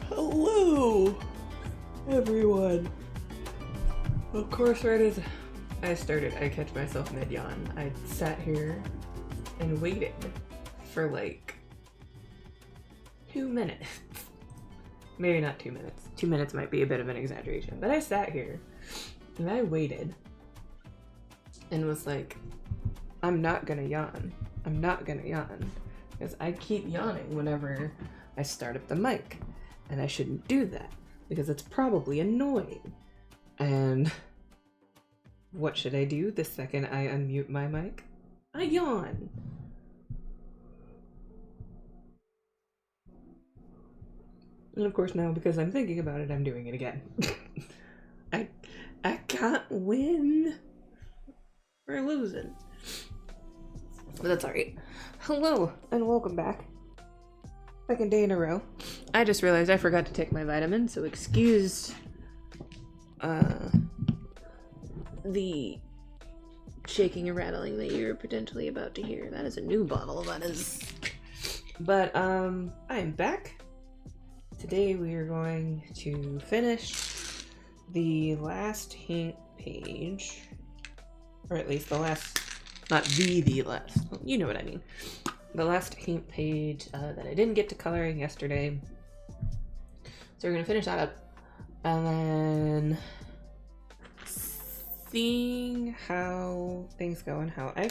Hello, everyone. Of course, right as I started, I catch myself mid-yawn. I sat here and waited for like 2 minutes. Maybe not 2 minutes. 2 minutes might be a bit of an exaggeration, but I sat here and I waited and was like, I'm not gonna yawn. I'm not gonna yawn. Because I keep yawning whenever I start up the mic. And I shouldn't do that because it's probably annoying. And what should I do the second I unmute my mic? I yawn. And of course now, because I'm thinking about it, I'm doing it again. I can't win. We're losing. But that's alright. Hello and welcome back. Second day in a row. I just realized I forgot to take my vitamin, so excuse the shaking and rattling that you're potentially about to hear. That is a new bottle, that is. But I am back. Today we are going to finish the last hint page, or at least the last, not the last, you know what I mean. The last hint page that I didn't get to coloring yesterday. So we're gonna finish that up and then seeing how things go and how I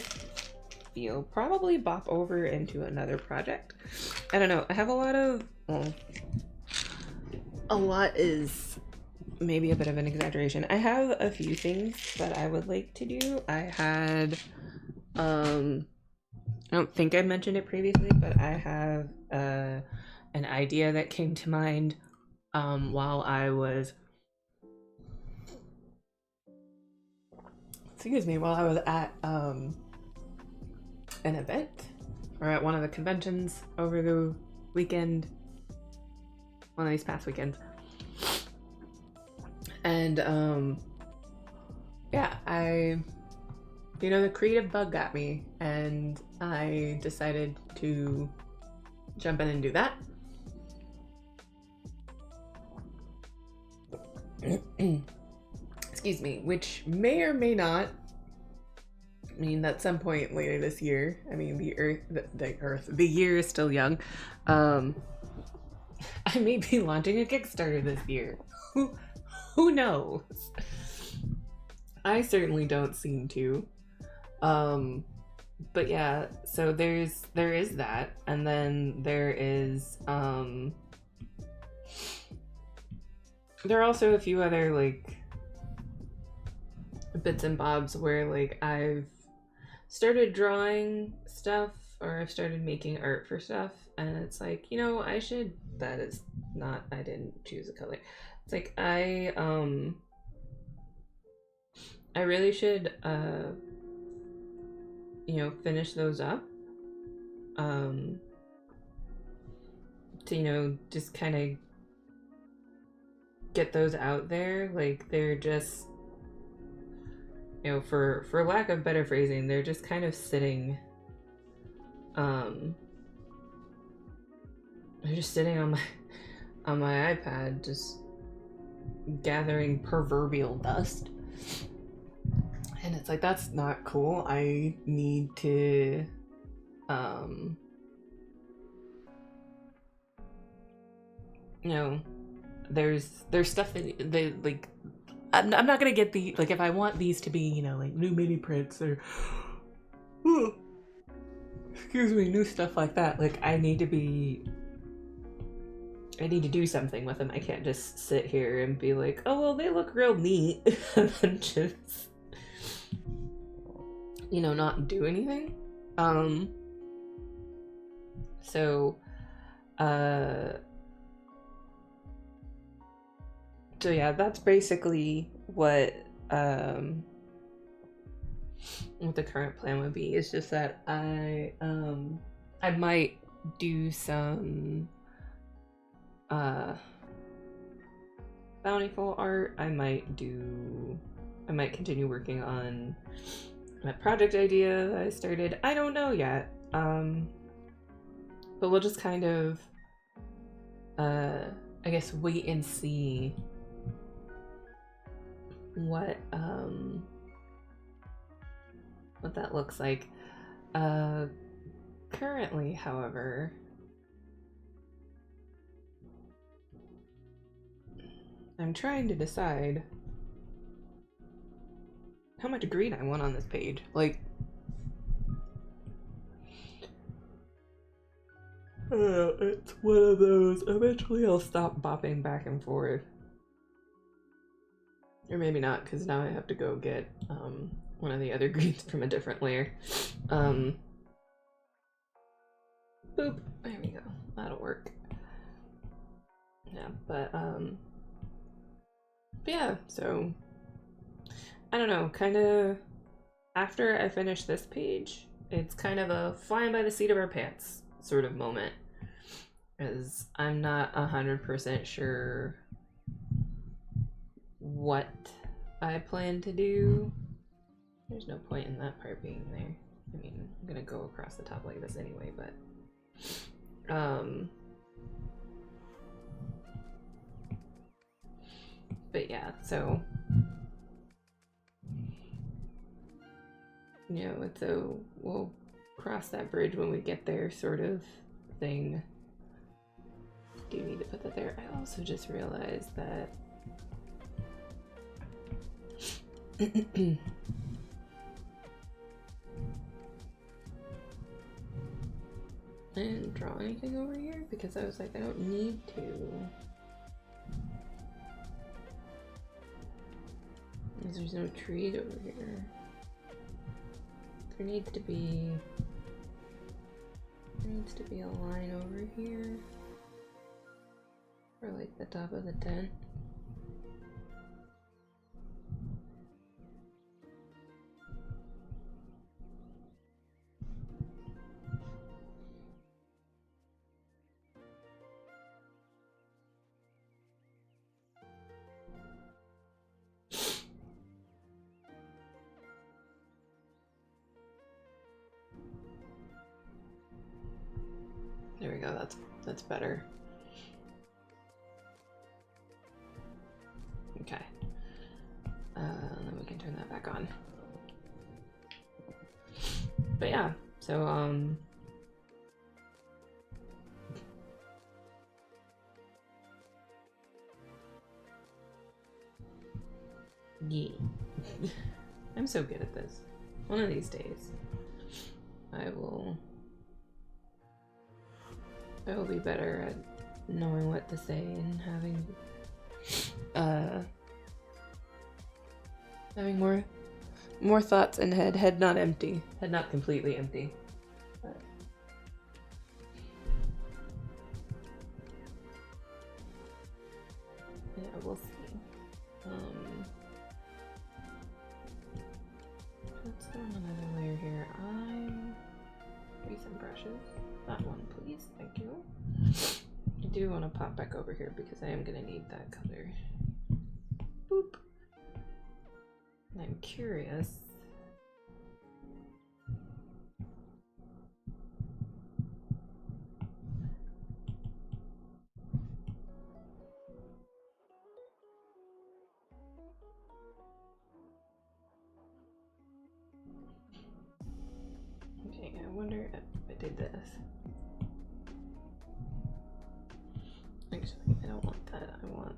feel, probably bop over into another project. I don't know, I have a lot of, well, a lot is maybe a bit of an exaggeration. I have a few things that I would like to do. I had, I don't think I mentioned it previously, but I have an idea that came to mind while I was, while I was at an event or at one of the conventions over the weekend, one of these past weekends. And yeah, the creative bug got me and I decided to jump in and do that. excuse me, which may or may not mean at some point later this year. I mean, the year is still young. I may be launching a Kickstarter this year. Who knows? I certainly don't seem to. But yeah, so there is that, and then there is there are also a few other like bits and bobs where like I've started drawing stuff or I've started making art for stuff, and it's like, you know, I didn't choose a color. It's like I really should you know, finish those up. To, you know, just kind of get those out there. Like they're just, you know, for lack of better phrasing, they're just kind of sitting they're just sitting on my iPad, just gathering proverbial dust. And it's like, that's not cool. I need to you know, there's stuff that they like. I'm not gonna get the, like, if I want these to be, you know, like new mini prints or excuse me, new stuff like that, like I need to do something with them. I can't just sit here and be like, oh well, they look real neat and then just, you know, not do anything. So yeah, that's basically what the current plan would be. It's just that I might do some bountiful art. I might continue working on my project idea that I started. I don't know yet. But we'll just kind of I guess wait and see what that looks like. Currently, however, I'm trying to decide how much green I want on this page. Like, it's one of those, eventually I'll stop bopping back and forth. Or maybe not, because now I have to go get one of the other greens from a different layer. Boop. There we go. That'll work. Yeah, but yeah, so I don't know, kind of after I finish this page, it's kind of a flying by the seat of our pants sort of moment, because I'm not 100% sure what I plan to do. There's no point in that part being there. I mean, I'm gonna go across the top like this anyway, but yeah, so you know, it's a we'll cross that bridge when we get there sort of thing. Do need to put that there. I also just realized that I didn't draw anything over here because I was like, I don't need to. There's no trees over here. There needs to be a line over here for like the top of the tent. There we go, that's better. Okay. back on. But yeah, so yeah. I'm so good at this. One of these days, I will be better at knowing what to say and having more thoughts in head not empty, head not completely empty. But yeah, we'll see. Let's go on another layer here. Maybe some brushes. That one, please. Thank you. I do want to pop back over here because I am going to need that color. Boop. And I'm curious. Okay, I wonder if I did this. Actually, I don't want that. I want...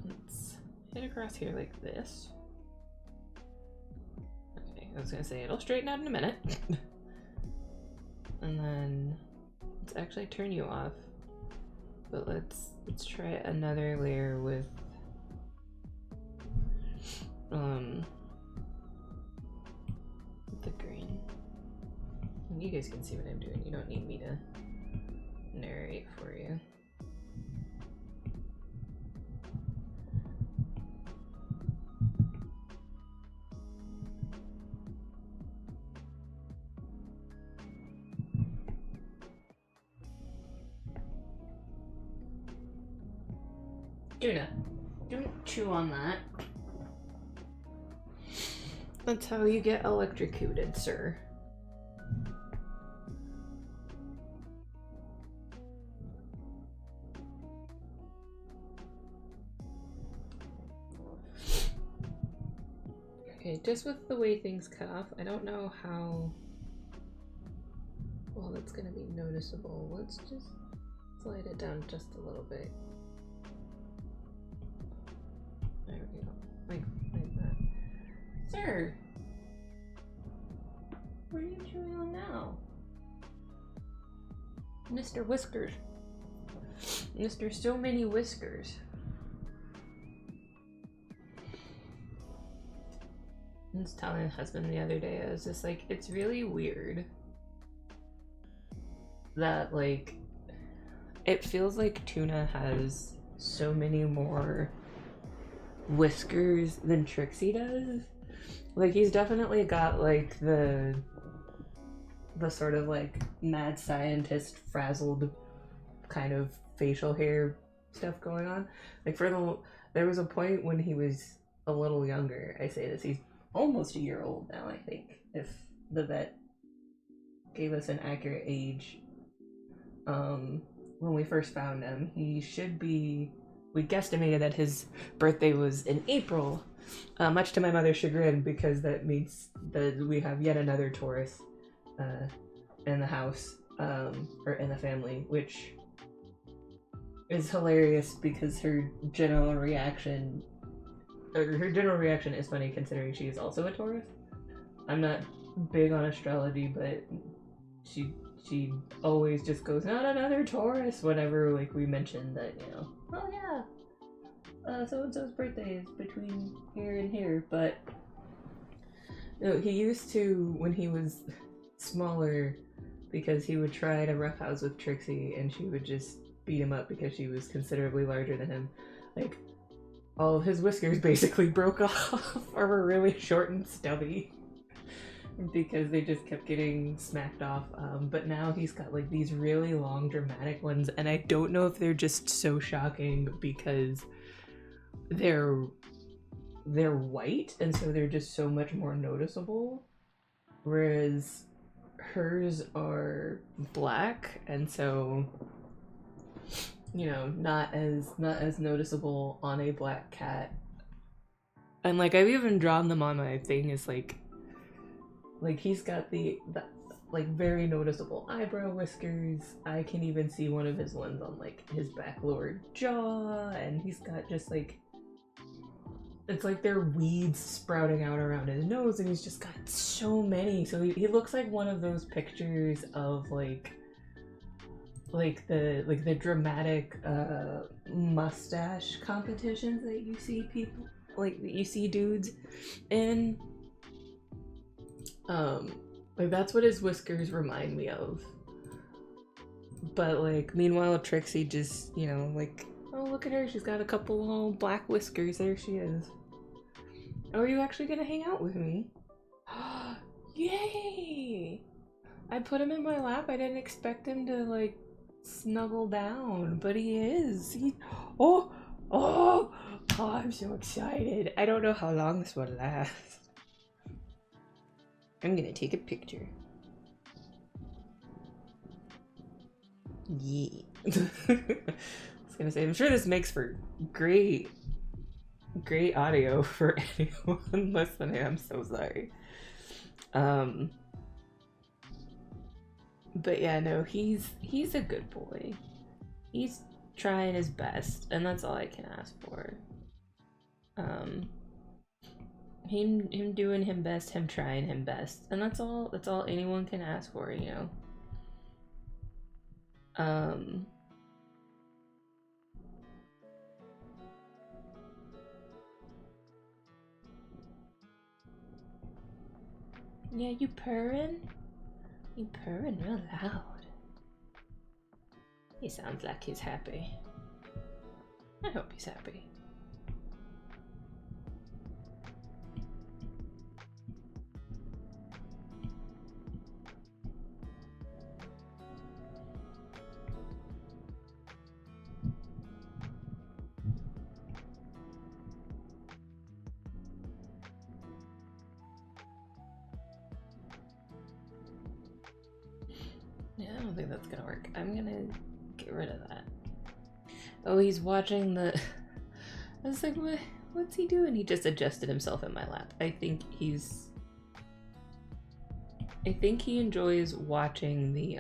Let's hit across here like this. Okay, I was gonna say it'll straighten out in a minute. And then let's actually turn you off. But let's try another layer with the green. And you guys can see what I'm doing. You don't need me to narrate for you. Tuna, don't chew on that. That's how you get electrocuted, sir. Okay, just with the way things cut off, I don't know how well that's gonna be noticeable. Let's just slide it down just a little bit. There we go. Like that. Sir! What are you chewing on now? Mr. Whiskers. Mr. So Many Whiskers. I was telling my husband the other day, I was just like, it's really weird that, like, it feels like Tuna has so many more whiskers than Trixie does. Like, he's definitely got, like, the sort of, like, mad scientist frazzled kind of facial hair stuff going on. Like, there was a point when he was a little younger. I say this, he's almost a year old now, I think, if the vet gave us an accurate age. When we first found him, he should be, we guesstimated that his birthday was in April, much to my mother's chagrin, because that means that we have yet another Taurus in the house, or in the family, which is hilarious because her general reaction is funny considering she is also a Taurus. I'm not big on astrology, but she always just goes, not another Taurus, whenever, like, we mention that, you know, oh yeah, so-and-so's birthday is between here and here. But you know, he used to, when he was smaller, because he would try to roughhouse with Trixie and she would just beat him up because she was considerably larger than him. Like, all of his whiskers basically broke off or were really short and stubby because they just kept getting smacked off. But now he's got, like, these really long dramatic ones, and I don't know if they're just so shocking because they're white and so they're just so much more noticeable, whereas hers are black, and so you know, not as noticeable on a black cat. And like I've even drawn them on my thing as like he's got the like very noticeable eyebrow whiskers. I can even see one of his ones on like his back lower jaw, and he's got just like it's like there are weeds sprouting out around his nose, and he's just got so many. So he looks like one of those pictures of like the dramatic mustache competitions that you see people like you see dudes in. Like that's what his whiskers remind me of. But like meanwhile Trixie just, you know, like, oh look at her, she's got a couple little black whiskers, there she is. Oh, are you actually gonna hang out with me? Yay! I put him in my lap. I didn't expect him to like snuggle down, but he is. Oh, oh, oh, I'm so excited. I don't know how long this will last. I'm gonna take a picture. Yeah. I was gonna say, I'm sure this makes for great audio for anyone listening. I'm so sorry. But yeah, no, he's a good boy. He's trying his best, and that's all I can ask for. Him doing him best, him trying him best, and that's all anyone can ask for, you know. Yeah, you purring? You purring real loud. He sounds like he's happy. I hope he's happy. Yeah, I don't think that's gonna work. I'm gonna get rid of that. Oh, he's watching the... I was like, what's he doing? He just adjusted himself in my lap. I think he enjoys watching the,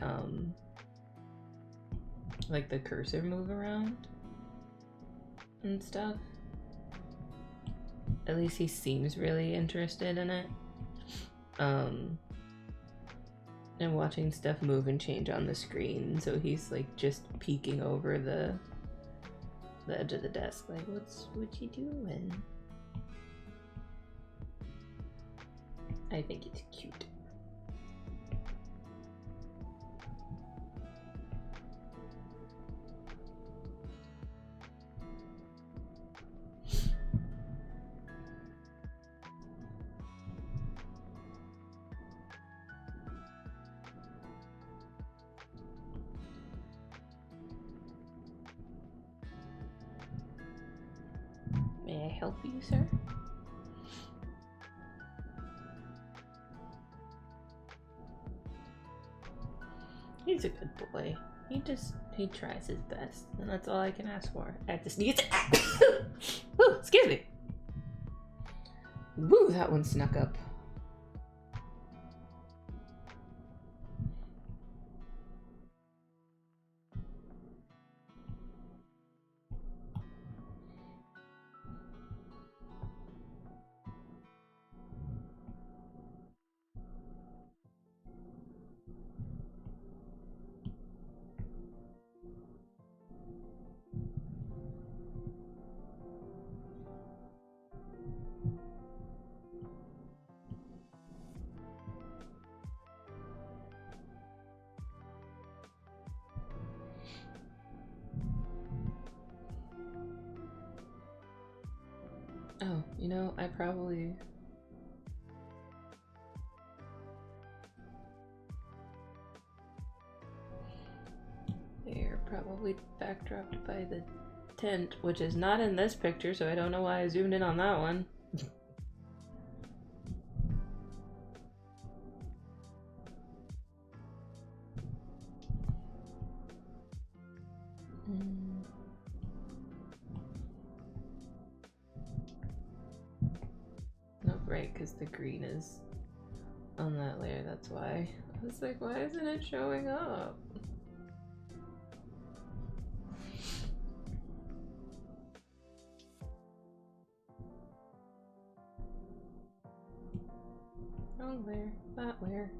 like the cursor move around and stuff. At least he seems really interested in it. And watching stuff move and change on the screen, so he's like just peeking over the edge of the desk, like, what you doing? I think it's cute. May I help you, sir? He's a good boy. He tries his best, and that's all I can ask for. I have to sneeze. Ooh, excuse me. Woo, that one snuck up. Oh, you know, I probably... They're probably backdropped by the tent, which is not in this picture, so I don't know why I zoomed in on that one. right, because the green is on that layer, that's why. I was like, why isn't it showing up? Wrong layer, that layer.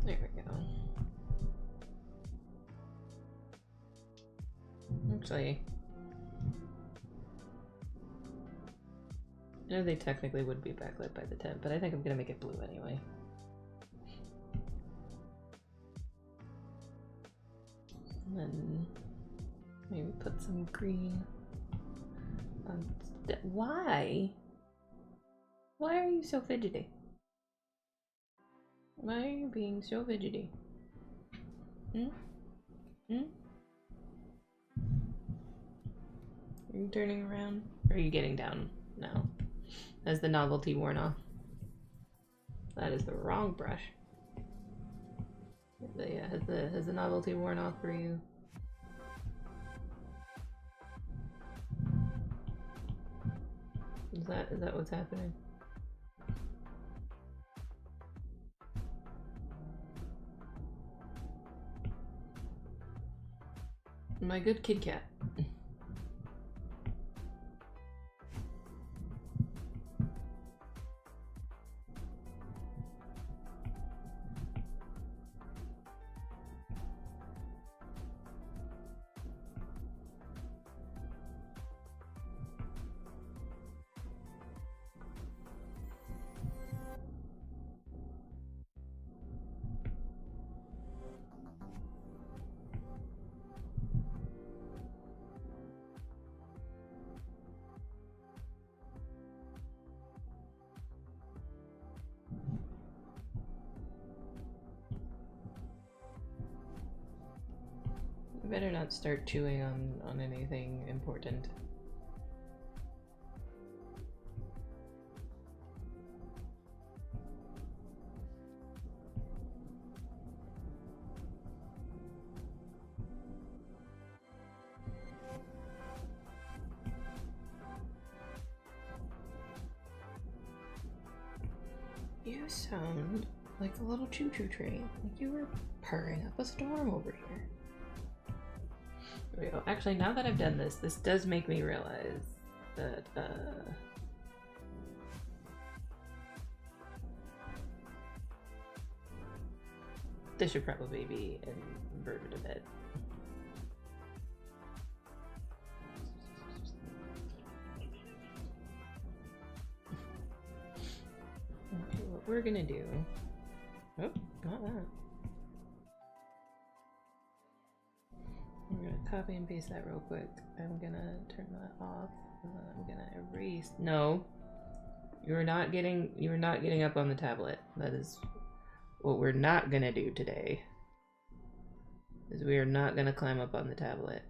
There we go. Actually, I know they technically would be backlit by the tent, but I think I'm gonna make it blue anyway. And then maybe put some green on. Why? Why are you so fidgety? Why are you being so fidgety? Hmm? Hmm? Are you turning around? Or are you getting down now? Has the novelty worn off? That is the wrong brush. Yeah, has the novelty worn off for you? Is that what's happening? My good kid cat. Better not start chewing on anything important. You sound like a little choo-choo train, like you were purring up a storm over here. There we go. Actually, now that I've done this, this does make me realize that, this should probably be inverted a bit. Okay, what we're gonna do... Oh, not that. I'm gonna copy and paste that real quick. I'm gonna turn that off, and then I'm gonna erase. No, you're not getting up on the tablet. That is what we're not gonna do today. Is we are not gonna climb up on the tablet.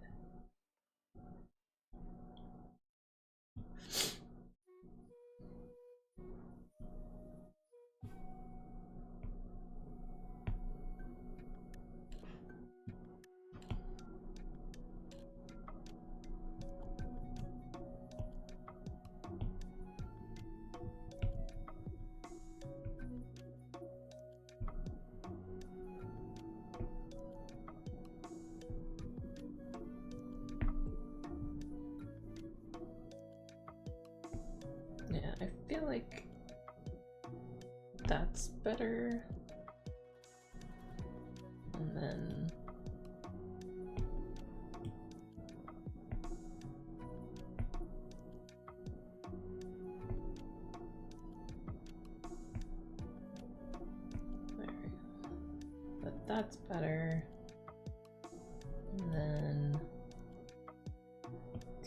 Yeah, I feel like that's better. And then there. But that's better. And then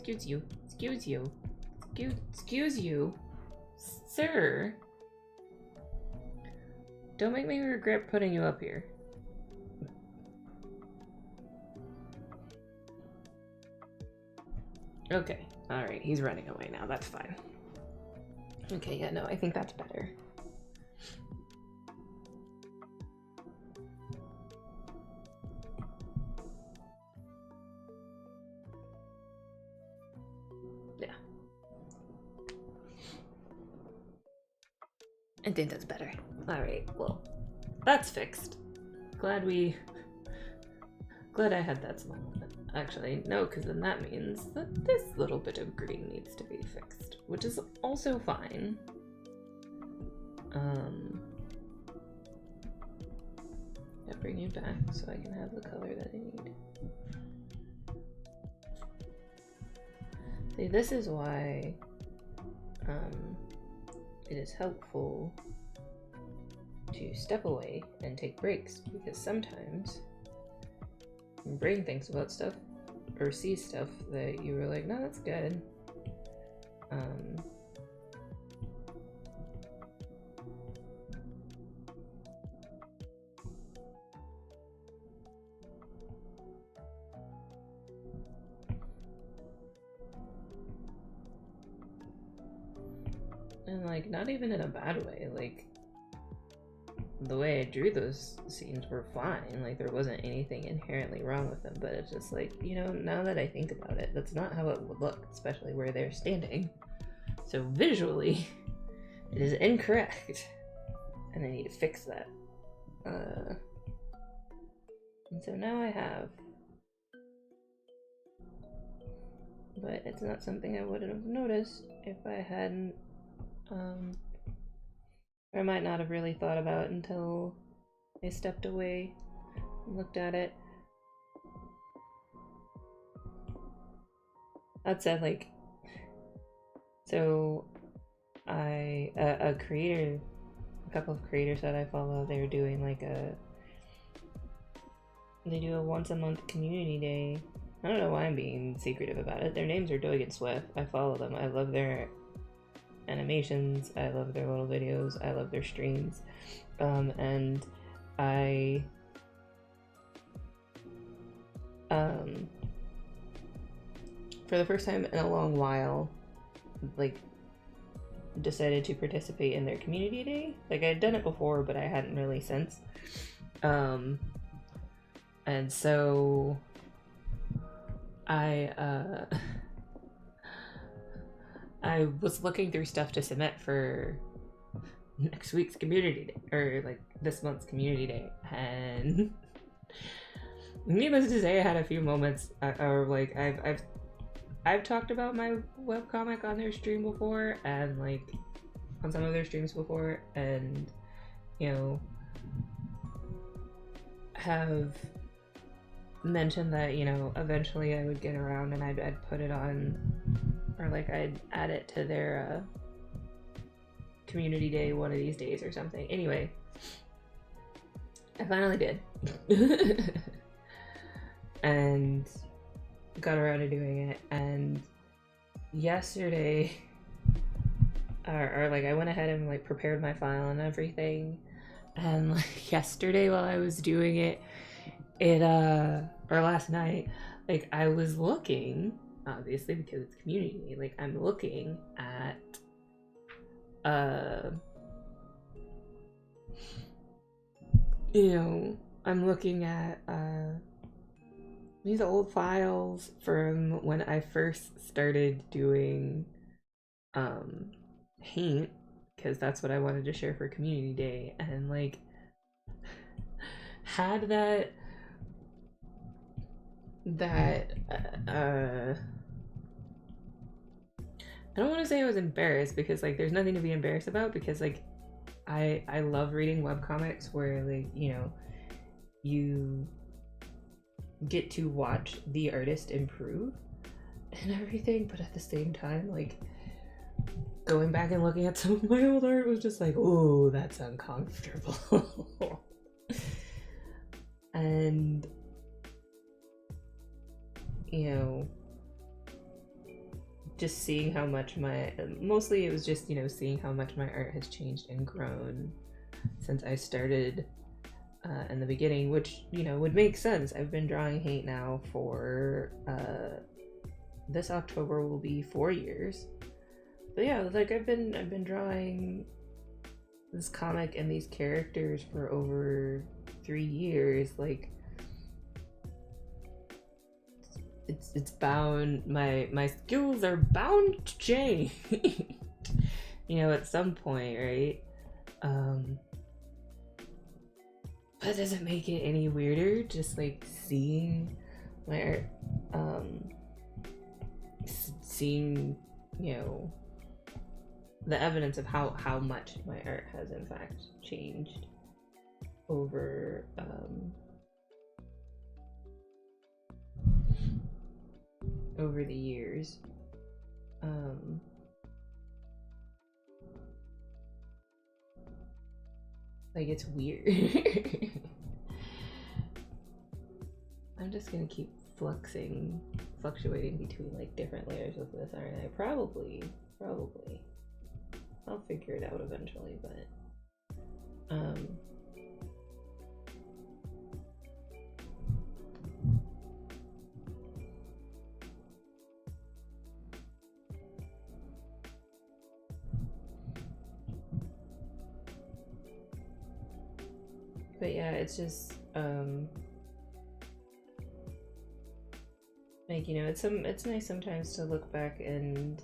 Excuse you. Excuse you. Excuse you. Sir. Don't make me regret putting you up here. Okay. Alright, he's running away now. That's fine. Okay, yeah, no, I think that's better. Yeah. I think that's better. Alright, well, that's fixed. Glad I had that small moment. Actually, no, because then that means that this little bit of green needs to be fixed, which is also fine. I'll bring you back so I can have the color that I need. See, this is why it is helpful to step away and take breaks, because sometimes your brain thinks about stuff or sees stuff that you were like, no, that's good. And like, not even in a bad way, like the way I drew those scenes were fine, like there wasn't anything inherently wrong with them, but it's just like, you know, now that I think about it, that's not how it would look, especially where they're standing. So visually, it is incorrect, and I need to fix that. And so now I have, but it's not something I wouldn't have noticed if I hadn't, I might not have really thought about it until I stepped away and looked at it. That said, like, so a couple of creators that I follow, they're doing like they do a once a month community day. I don't know why I'm being secretive about it. Their names are Doig and Swift. I follow them. I love their animations, I love their little videos, I love their streams, and I for the first time in a long while, like, decided to participate in their community day. Like, I had done it before, but I hadn't really since, and so I was looking through stuff to submit for next week's community day, or like this month's community day, and needless to say, I had a few moments, or like I've talked about my webcomic on their stream before, and like on some of their streams before, and you know, have mentioned that, you know, eventually I would get around and I'd put it on, or like I'd add it to their community day one of these days or something. Anyway, I finally did. And got around to doing it, and yesterday, or like I went ahead and like prepared my file and everything, and like yesterday while I was doing it, or last night, like I was looking, obviously because it's community, like I'm looking at you know, I'm looking at these old files from when I first started doing paint, because that's what I wanted to share for community day, and like had that I don't want to say I was embarrassed, because like there's nothing to be embarrassed about, because like I love reading webcomics where, like, you know, you get to watch the artist improve and everything, but at the same time, like, going back and looking at some of my old art was just like, oh, that's uncomfortable. And, you know, just seeing how much mostly it was just, you know, seeing how much my art has changed and grown since I started in the beginning, which, you know, would make sense. I've been drawing hate now for this October will be 4 years. But yeah, like I've been drawing this comic and these characters for over 3 years. Like it's bound, my skills are bound to change. You know, at some point, right? But does it make it any weirder just like seeing my art, seeing, you know, the evidence of how much my art has in fact changed over over the years. Like it's weird. I'm just gonna keep fluctuating between like different layers of this, aren't I? Probably. I'll figure it out eventually, but yeah, it's just like, you know, it's nice sometimes to look back and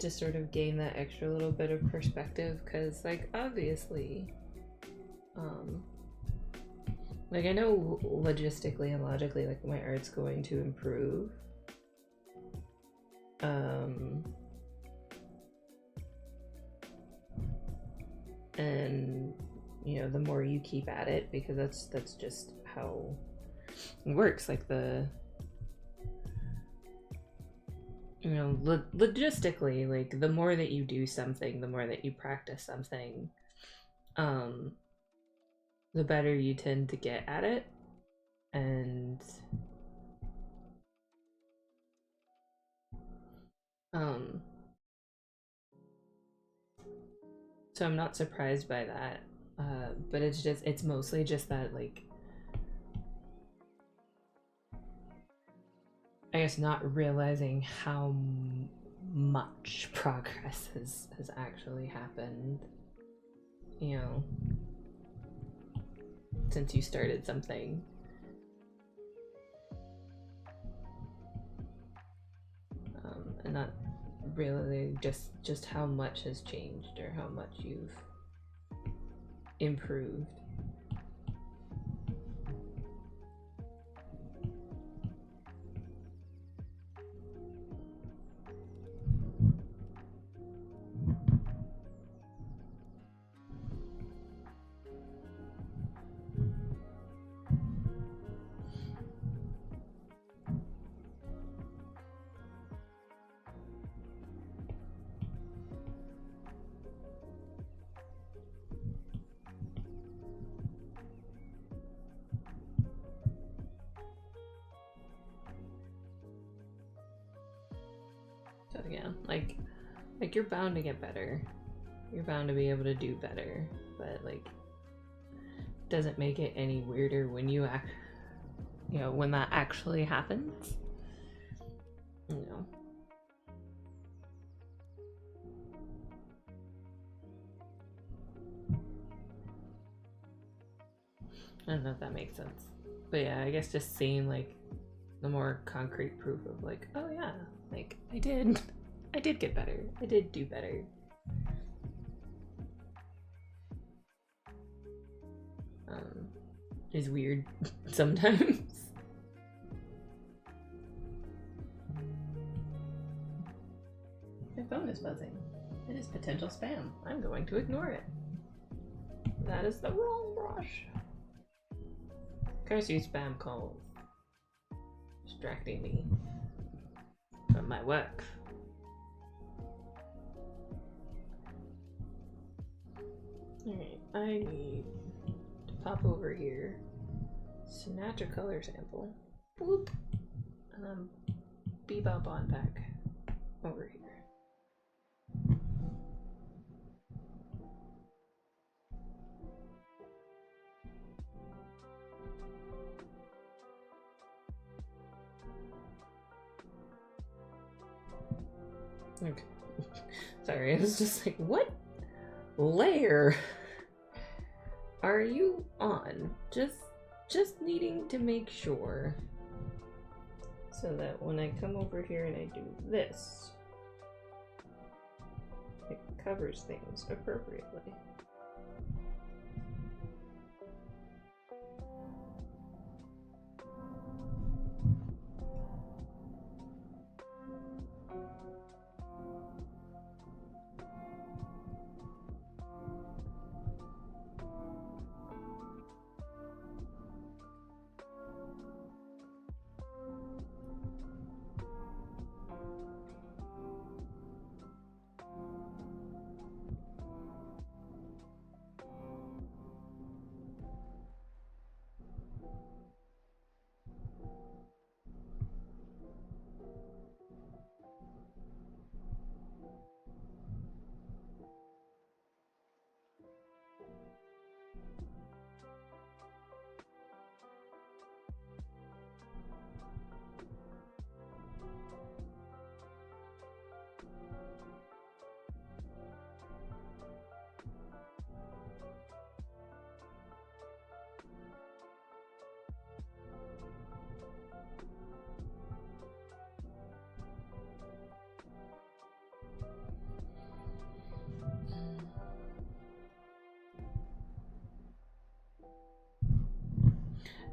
just sort of gain that extra little bit of perspective, because like obviously like I know logistically and logically like my art's going to improve, and you know, the more you keep at it, because that's just how it works. Like the, you know, logistically, like the more that you do something, the more that you practice something, the better you tend to get at it. And so I'm not surprised by that, but it's mostly just that, like, I guess not realizing how much progress has actually happened, you know, since you started something. And not really just how much has changed or how much you've improved. So yeah, like you're bound to get better. You're bound to be able to do better, but like doesn't make it any weirder when you you know, when that actually happens. You know. I don't know if that makes sense. But yeah, I guess just seeing like the more concrete proof of like, oh yeah, like I did get better. I did do better. Is weird sometimes. My phone is buzzing. It is potential spam. I'm going to ignore it. That is the wrong brush. Curse you, spam calls. Distracting me from my work. Alright, I need to pop over here, snatch a color sample, boop, and I'm bebop on back over here. Okay. Sorry, I was just like, what layer are you on? Just needing to make sure so that when I come over here and I do this, it covers things appropriately.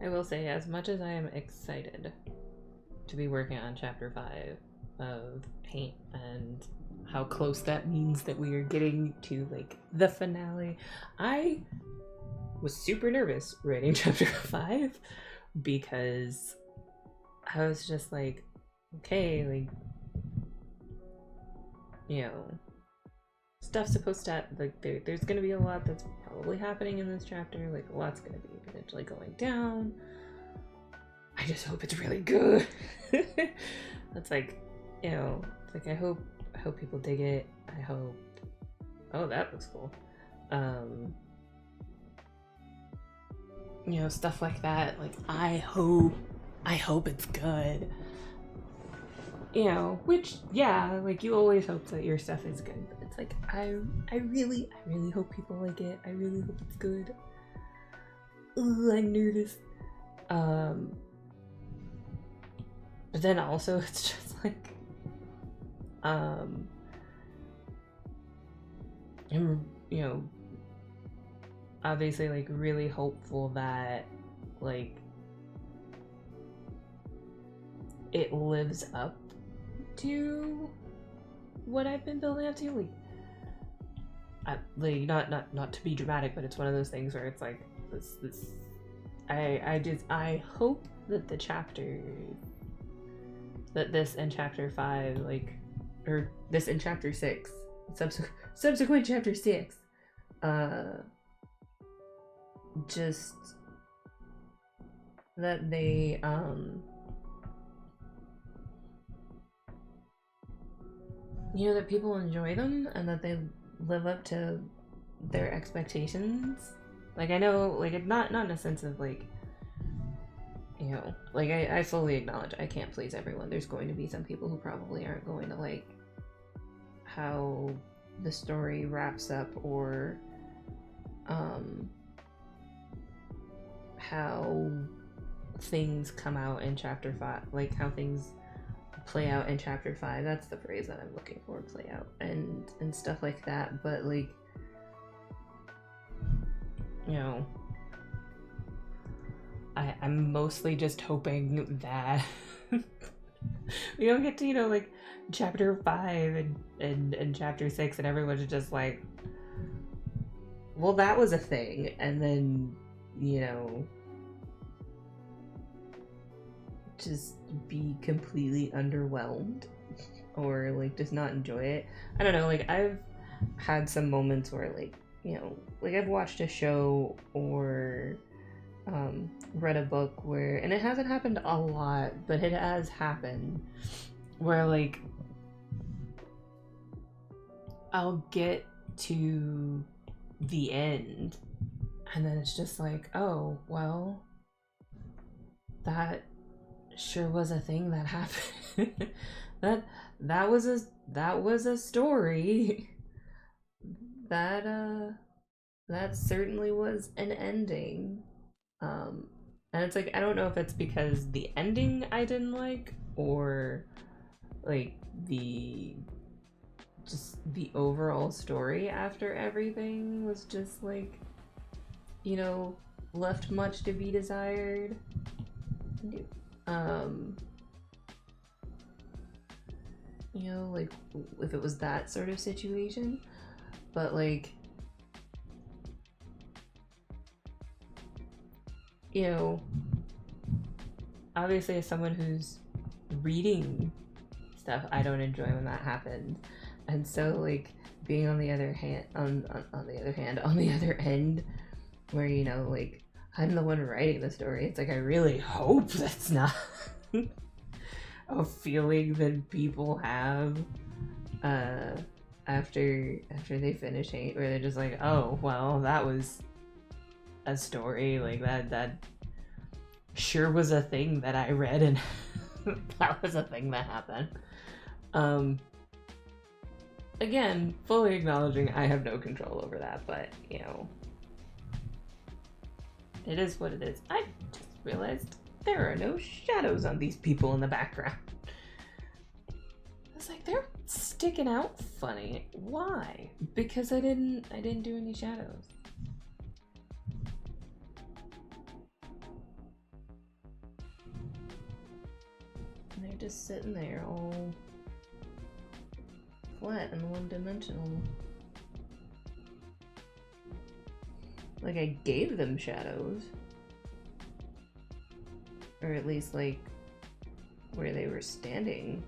I will say, as much as I am excited to be working on chapter 5 of Paint and how close that means that we are getting to like the finale, I was super nervous writing chapter 5 because I was just like, okay, like, you know, stuff's supposed to, like, there's gonna be a lot that's probably happening in this chapter, like a lot's gonna be potentially going down. I just hope it's really good. That's like, you know, it's like I hope people dig it. I hope, oh, that looks cool. You know, stuff like that. Like I hope it's good. You know, which, yeah, like you always hope that your stuff is good, but it's like I really hope people like it. I really hope it's good. Ooh, I'm nervous. But then also it's just like I'm, you know, obviously like really hopeful that like it lives up to what I've been building up to. Like not to be dramatic, but it's one of those things where it's like this I hope that the chapter that this and chapter 5, like, or this and chapter 6, subsequent chapter 6, just that they you know, that people enjoy them and that they live up to their expectations. Like, I know, like, not in a sense of like, you know, like I fully acknowledge I can't please everyone. There's going to be some people who probably aren't going to like how the story wraps up, or how things come out in chapter 5, like how things play out in chapter 5. That's the phrase that I'm looking for, play out, and stuff like that. But like, you know, I'm mostly just hoping that we don't get to, you know, like chapter 5 and chapter 6 and everyone's just like, well, that was a thing, and then, you know, just be completely underwhelmed or like just not enjoy it. I don't know, like I've had some moments where, like, you know, like I've watched a show or read a book where, and it hasn't happened a lot, but it has happened, where like I'll get to the end and then it's just like, oh, well, that sure was a thing that happened. that was a story. That certainly was an ending. And it's like, I don't know if it's because the ending I didn't like, or like the just the overall story after everything was just like, you know, left much to be desired. You know, like if it was that sort of situation. But like, you know, obviously as someone who's reading stuff, I don't enjoy when that happens. And so like being on the other hand on the other end, where, you know, like I'm the one writing the story, it's like I really hope that's not a feeling that people have after they finish it, where they're just like, oh well, that was a story, like that sure was a thing that I read, and that was a thing that happened. Again, fully acknowledging I have no control over that, but you know, it is what it is. I just realized there are no shadows on these people in the background. It's like they're sticking out funny. Why? Because I didn't do any shadows. And they're just sitting there all flat and one-dimensional. Like I gave them shadows. Or at least like where they were standing.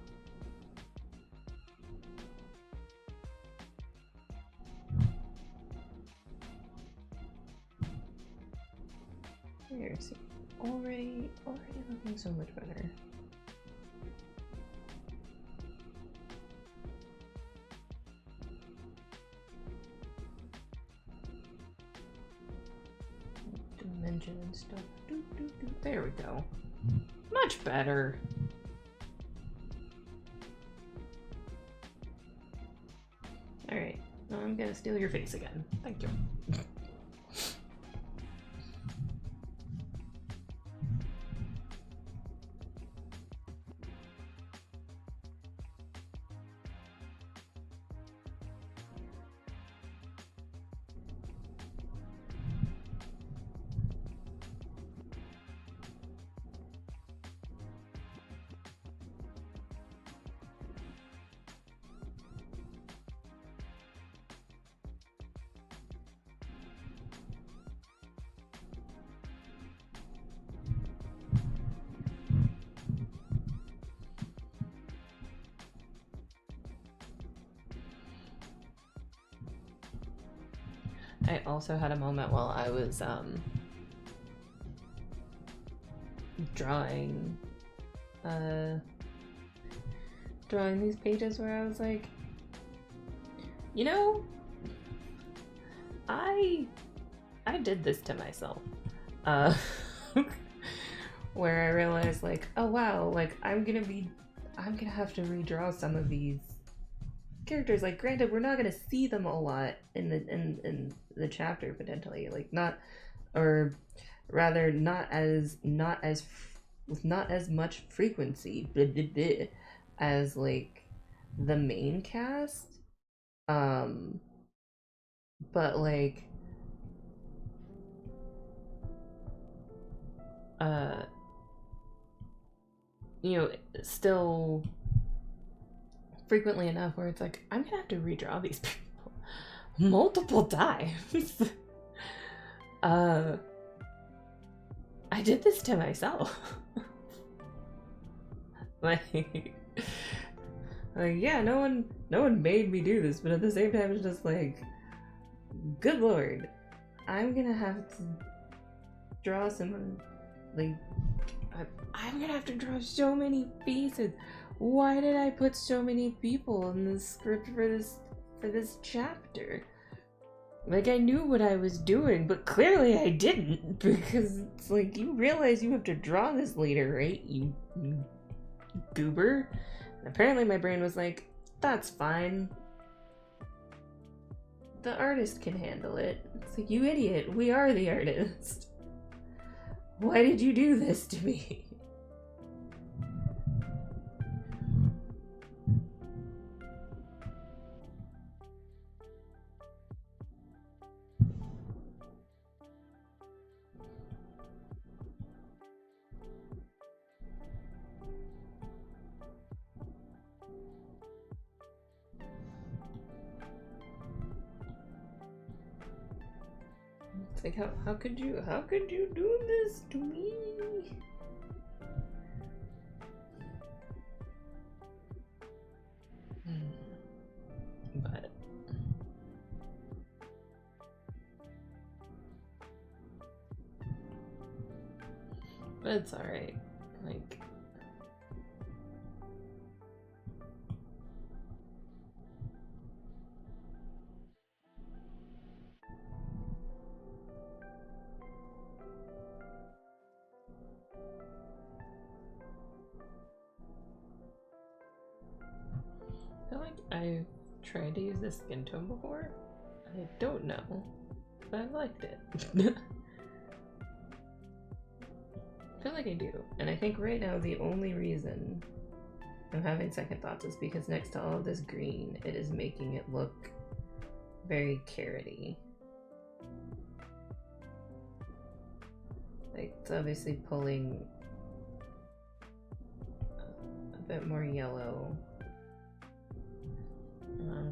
There, see, already looking so much better. Dimension and stuff. There we go. Much better. Alright, now I'm gonna steal your face again. Thank you. I also had a moment while I was drawing these pages where I was like, you know, I did this to myself. Where I realized like, oh wow, like I'm gonna have to redraw some of these characters. Like granted, we're not gonna see them a lot in the chapter potentially, like not, or rather not as much frequency as like the main cast, but like you know, still frequently enough where it's like I'm gonna have to redraw these people multiple times. I did this to myself. like yeah, no one made me do this, but at the same time it's just like, good lord, I'm gonna have to draw some, like I'm gonna have to draw so many faces. Why did I put so many people in the script for this chapter? Like, I knew what I was doing, but clearly I didn't, because it's like, you realize you have to draw this later, right? You goober. And apparently my brain was like, that's fine. The artist can handle it. It's like, you idiot, we are the artist. Why did you do this to me? It's like, how could you do this to me? But it's alright. Like, I feel like I've tried to use this skin tone before. I don't know, but I liked it. I feel like I do, and I think right now the only reason I'm having second thoughts is because next to all of this green, it is making it look very carroty. Like, it's obviously pulling a bit more yellow.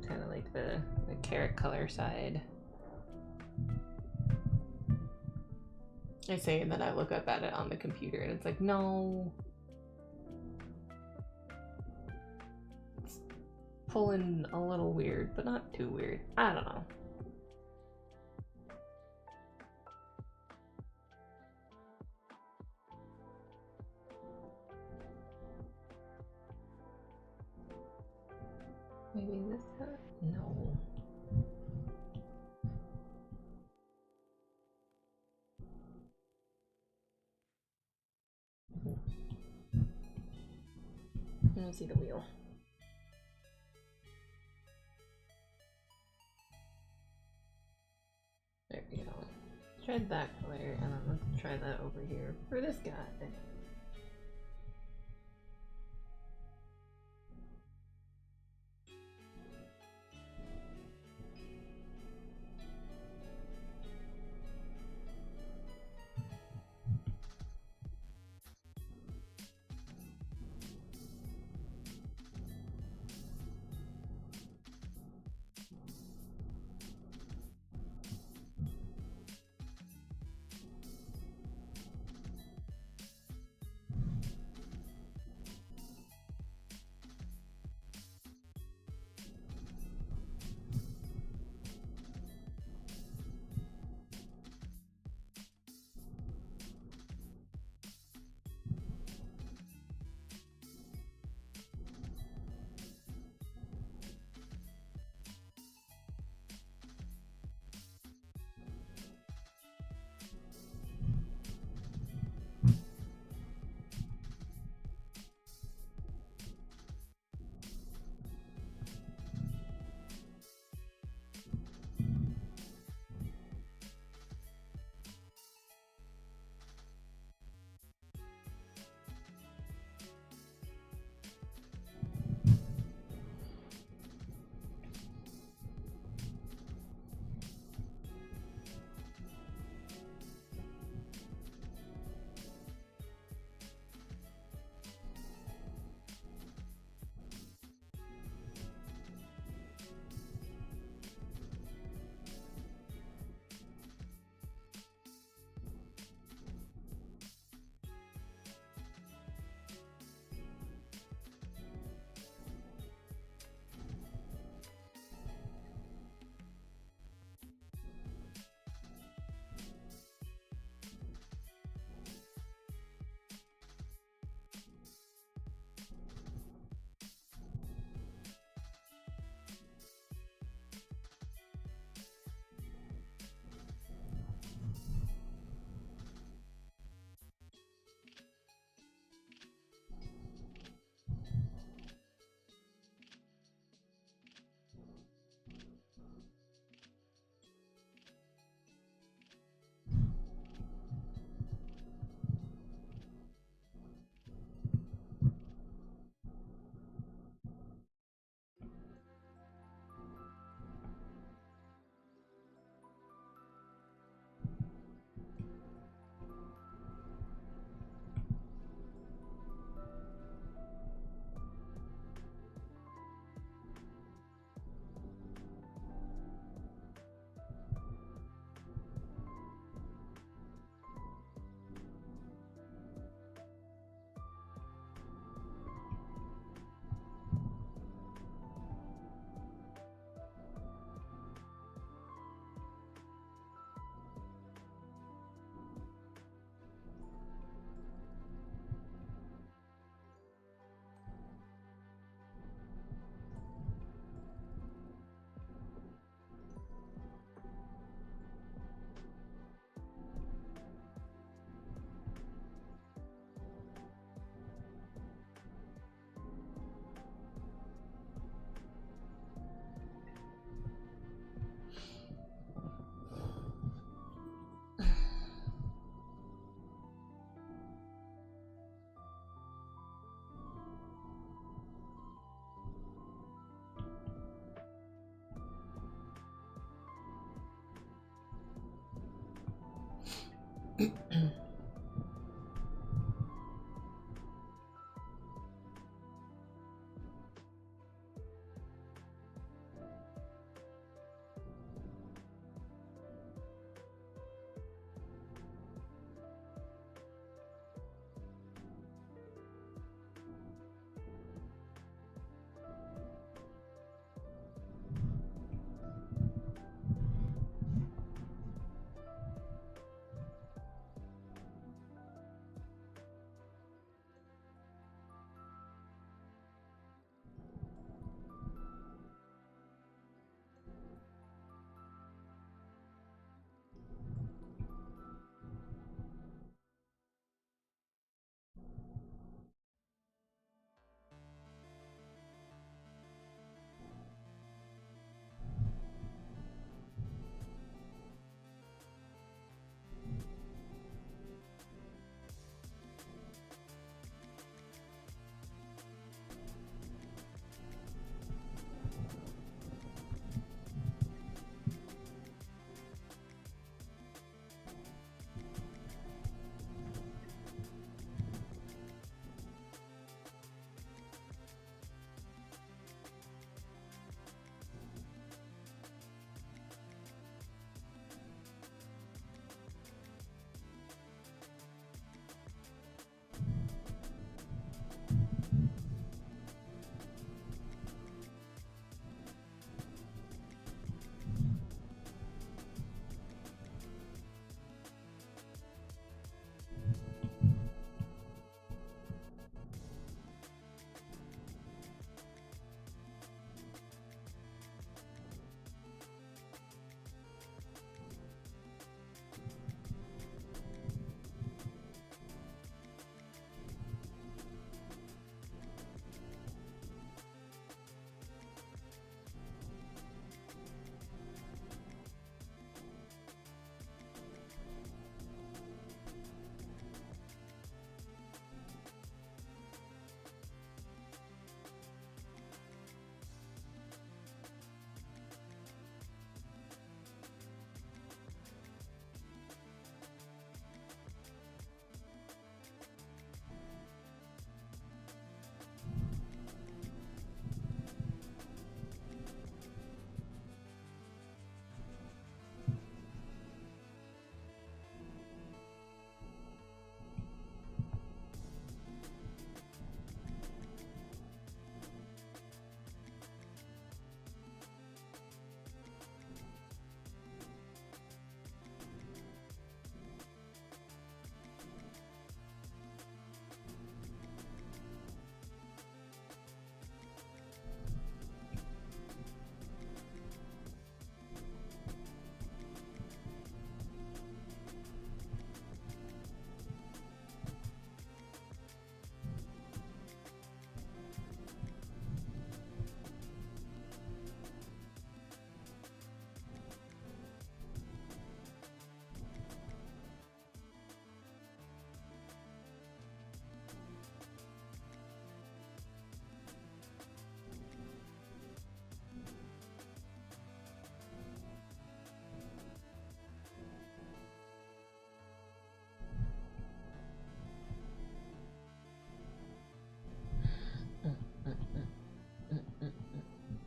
Kind of like the carrot color side. I say, and then I look up at it on the computer, and it's like, no. It's pulling a little weird, but not too weird. I don't know. Maybe this hat? No. Let's see the wheel. There we go. Try that color, and then let's try that over here for this guy.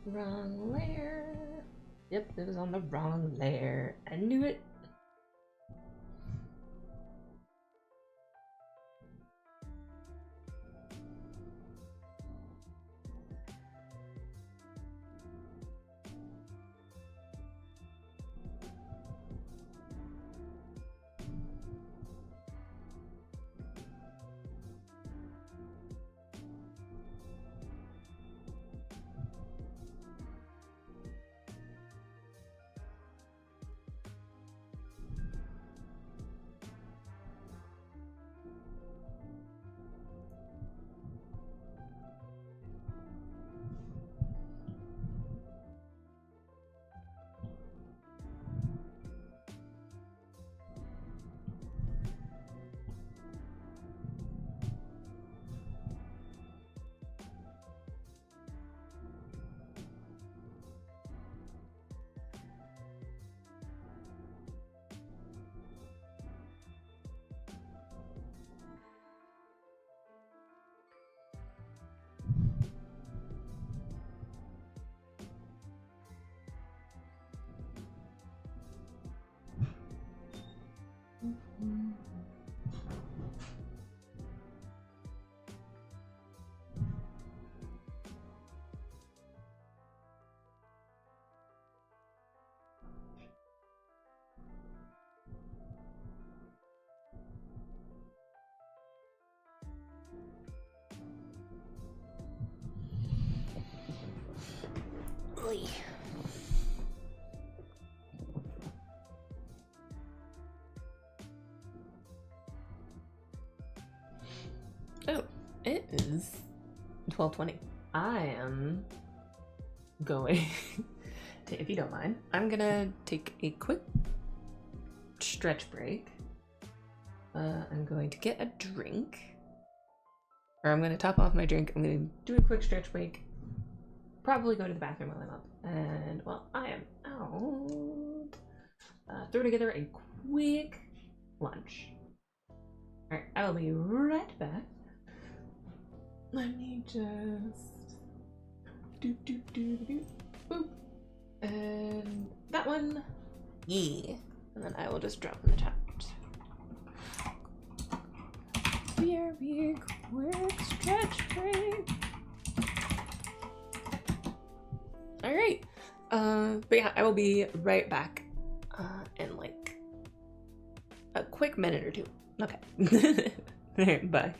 Wrong layer. Yep, it was on the wrong layer. I knew it. ugly. Oh, it is 12:20. I am going to, if you don't mind, I'm gonna take a quick stretch break. I'm going to get a drink. Or I'm gonna top off my drink. I'm gonna do a quick stretch break. Probably go to the bathroom while I'm up. And while I am out, throw together a quick lunch. Alright, I will be right back. Let me just boop. And that one. Yeah. And then I will just drop in the chat. Very quick stretch break. Alright. But yeah, I will be right back in like a quick minute or two. Okay. Alright, bye.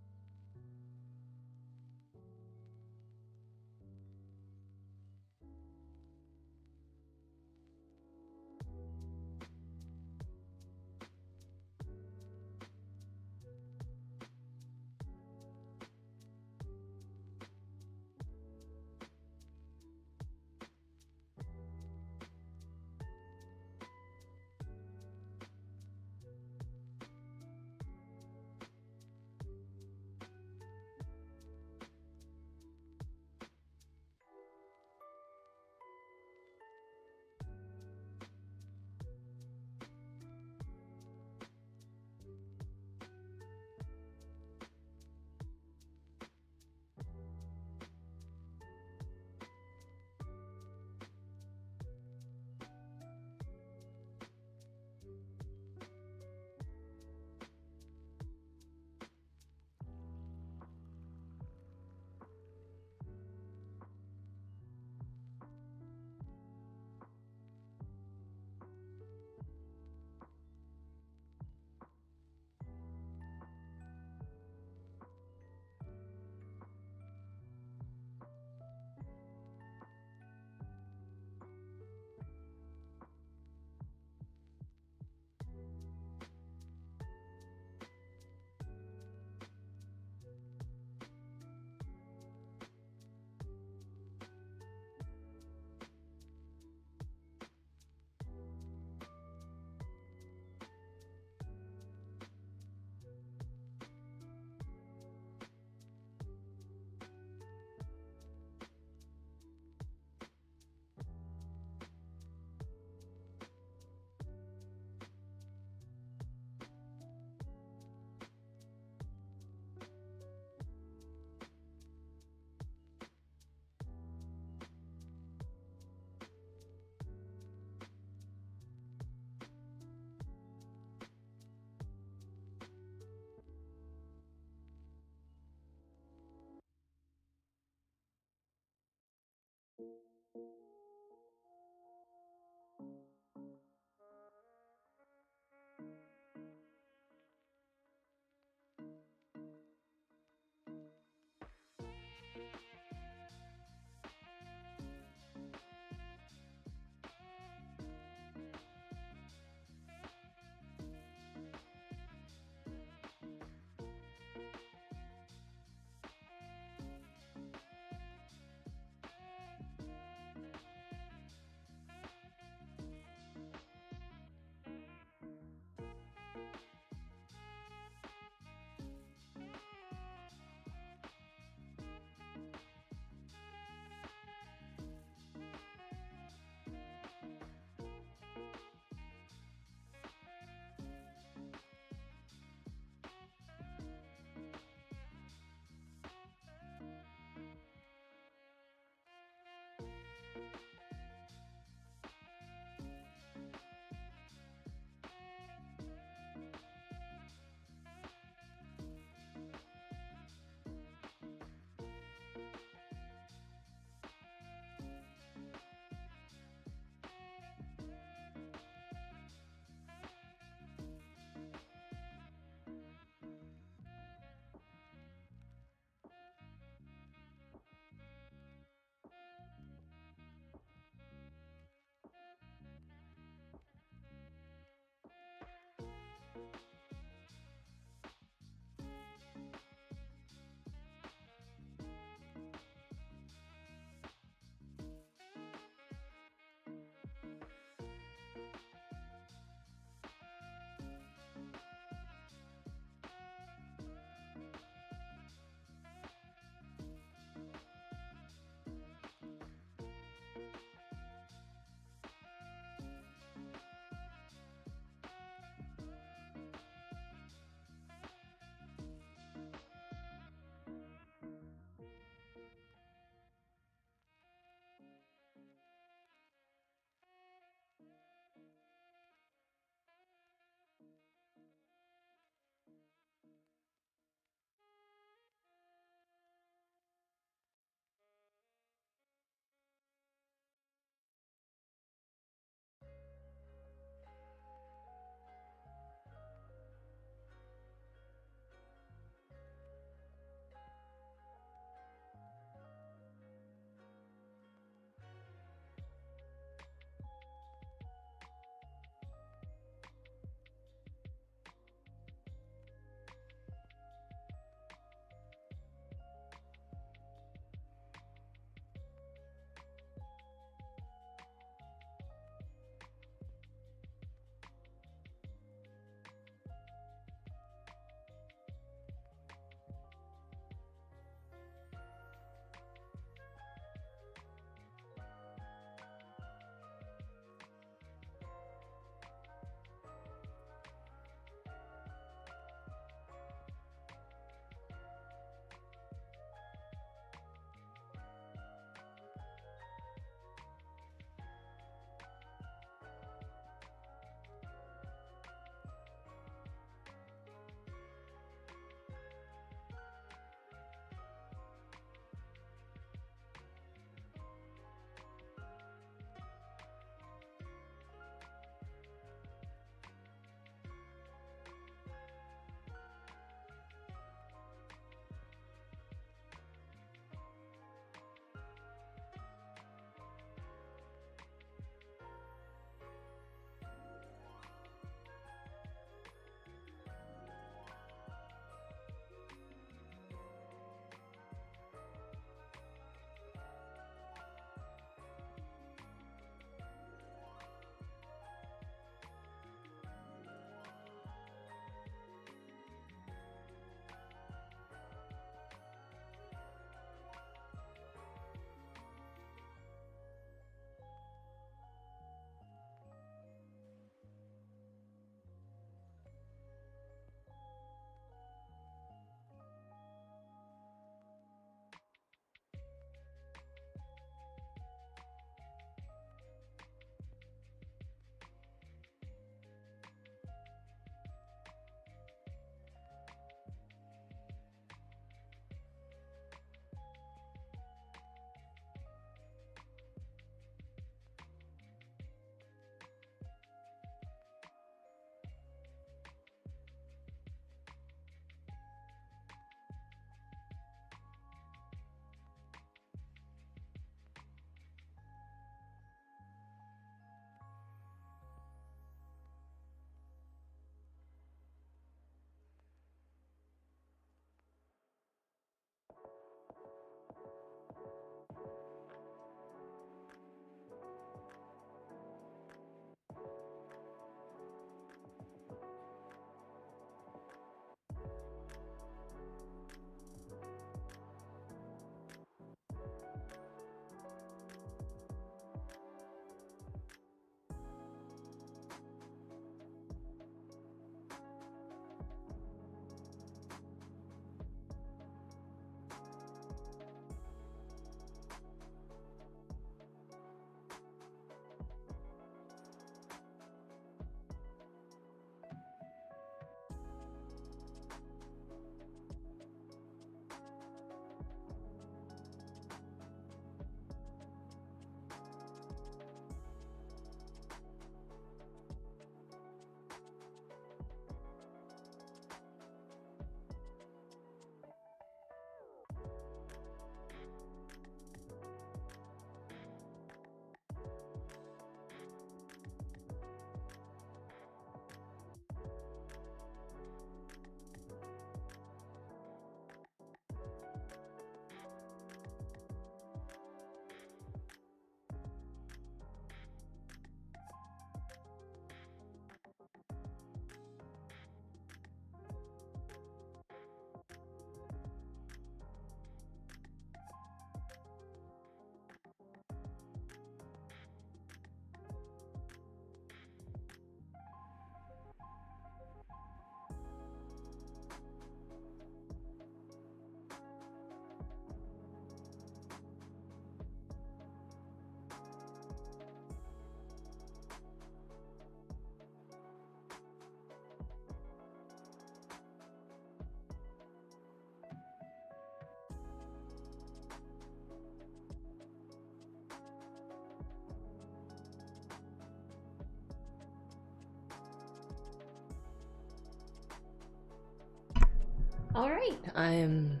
All right, I'm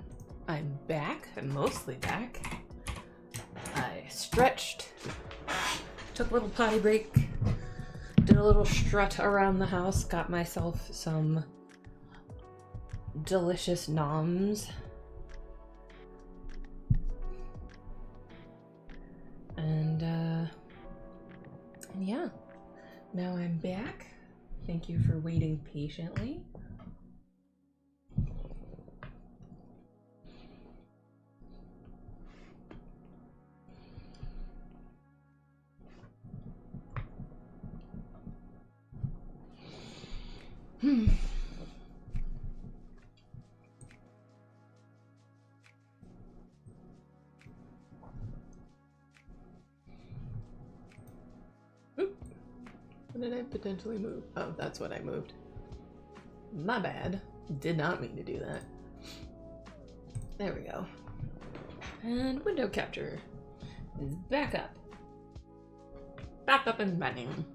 back. I'm mostly back. I stretched, took a little potty break, did a little strut around the house, got myself some delicious noms. And yeah, now I'm back. Thank you for waiting patiently. What did I potentially move? Oh, that's what I moved. My bad. Did not mean to do that. There we go. And window capture is back up. Back up and running.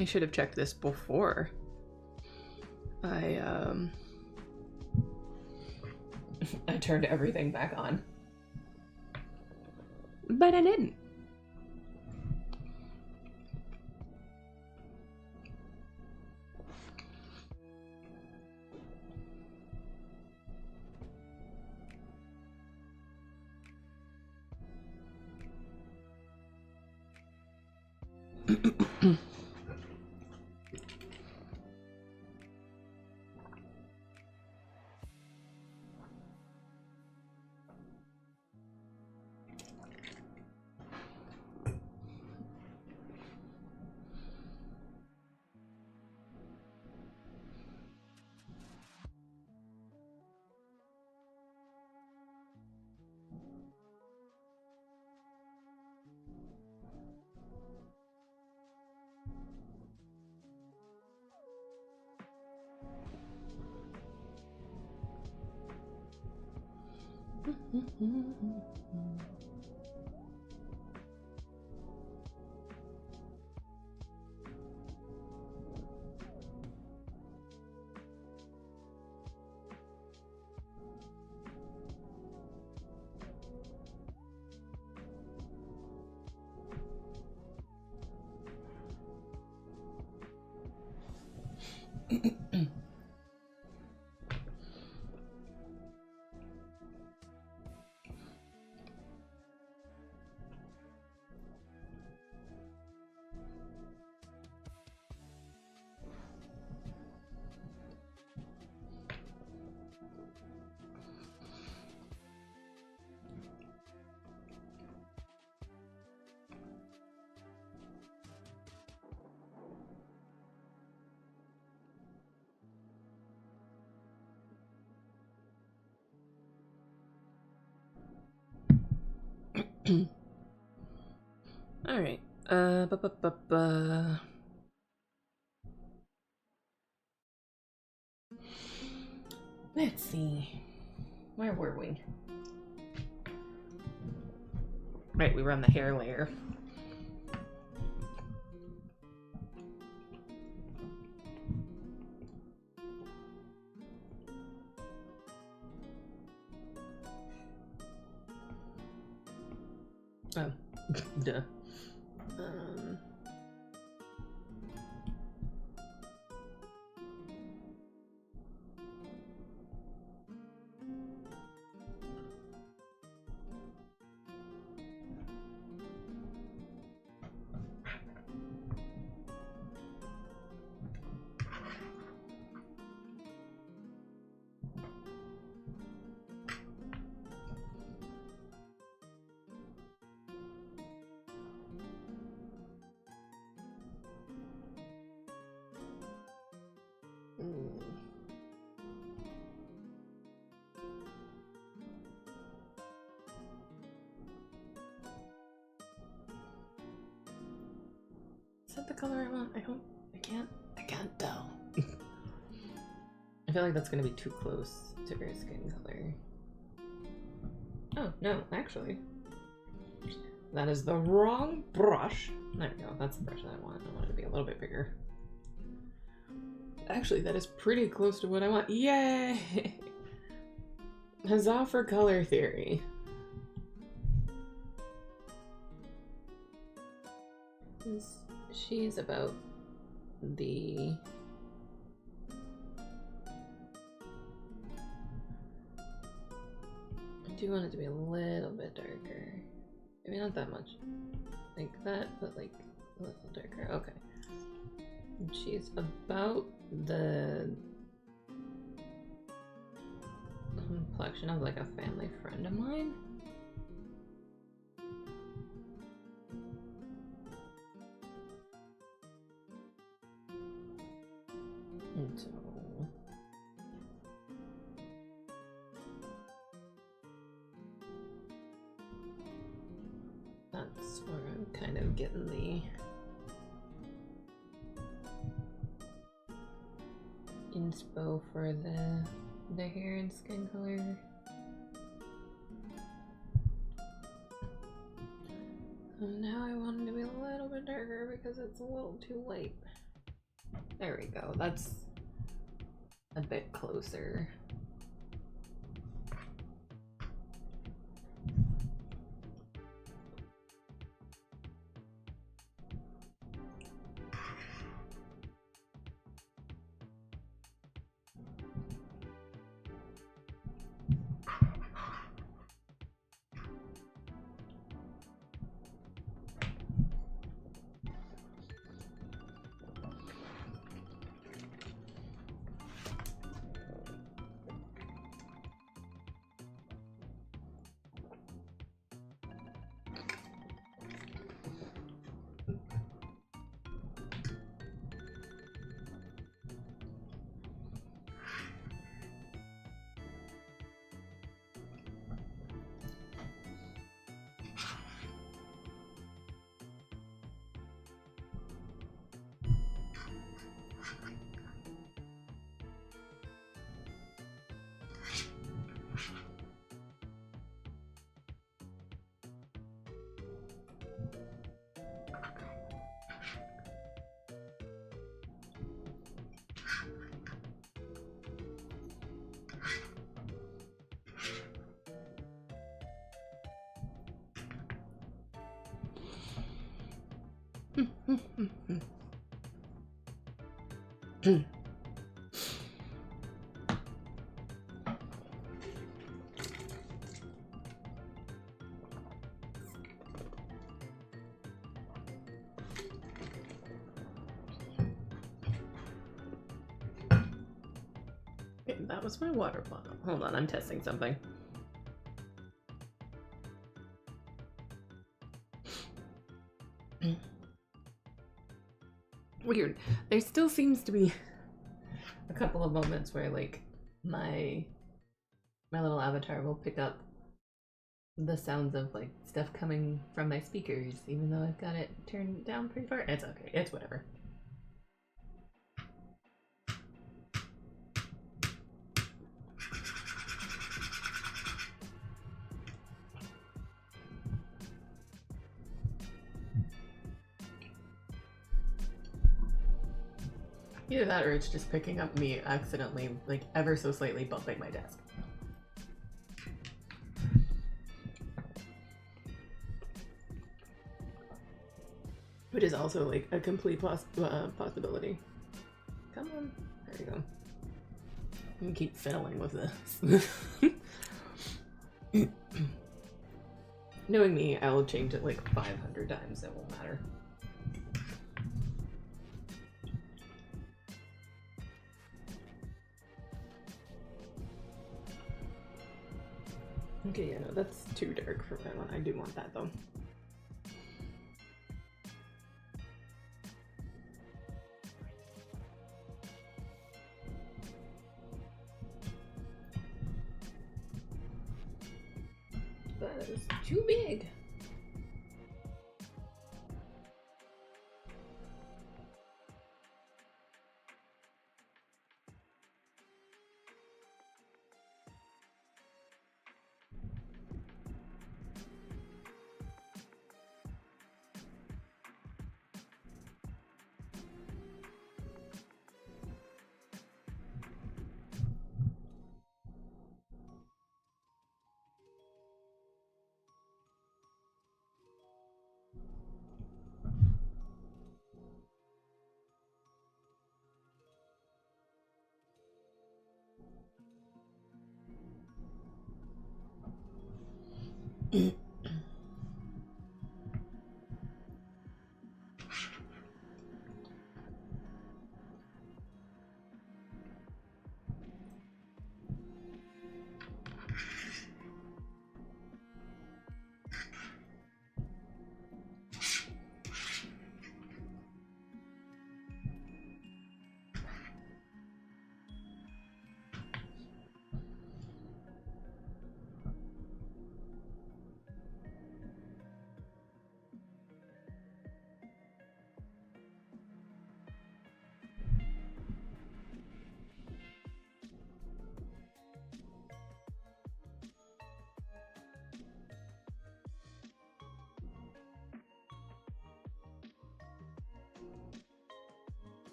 I should have checked this before I turned everything back on. But I didn't. All right. Let's see. Where were we? Right, we were on the hair layer. Oh, duh. Is that the color I want? I can't tell. I feel like that's gonna be too close to her skin color. Oh, no, actually. That is the wrong brush. There we go. That's the brush that I want. I want it to be a little bit bigger. Actually, that is pretty close to what I want. Yay! Huzzah for color theory. She's about the... I do want it to be a little bit darker. Maybe not that much. Like that, but like a little darker. Okay. And she's about the complexion of like a family friend of mine. And so that's where I'm kind of getting the inspo for the hair and skin color. And now I want it to be a little bit darker because it's a little too light. There we go. That's a bit closer. Okay, that was my water bottle. Hold on, I'm testing something. Weird. There still seems to be a couple of moments where like my little avatar will pick up the sounds of like stuff coming from my speakers, even though I've got it turned down pretty far. It's okay. It's whatever. Either that or it's just picking up me accidentally, like ever so slightly bumping my desk. Which is also like a complete possibility. Come on. There you go. I'm gonna keep fiddling with this. Knowing me, I will change it like 500 times. It won't matter. Okay, yeah, no, that's too dark for my one. I do want that though. That is too big.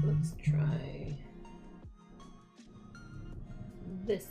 Let's try this.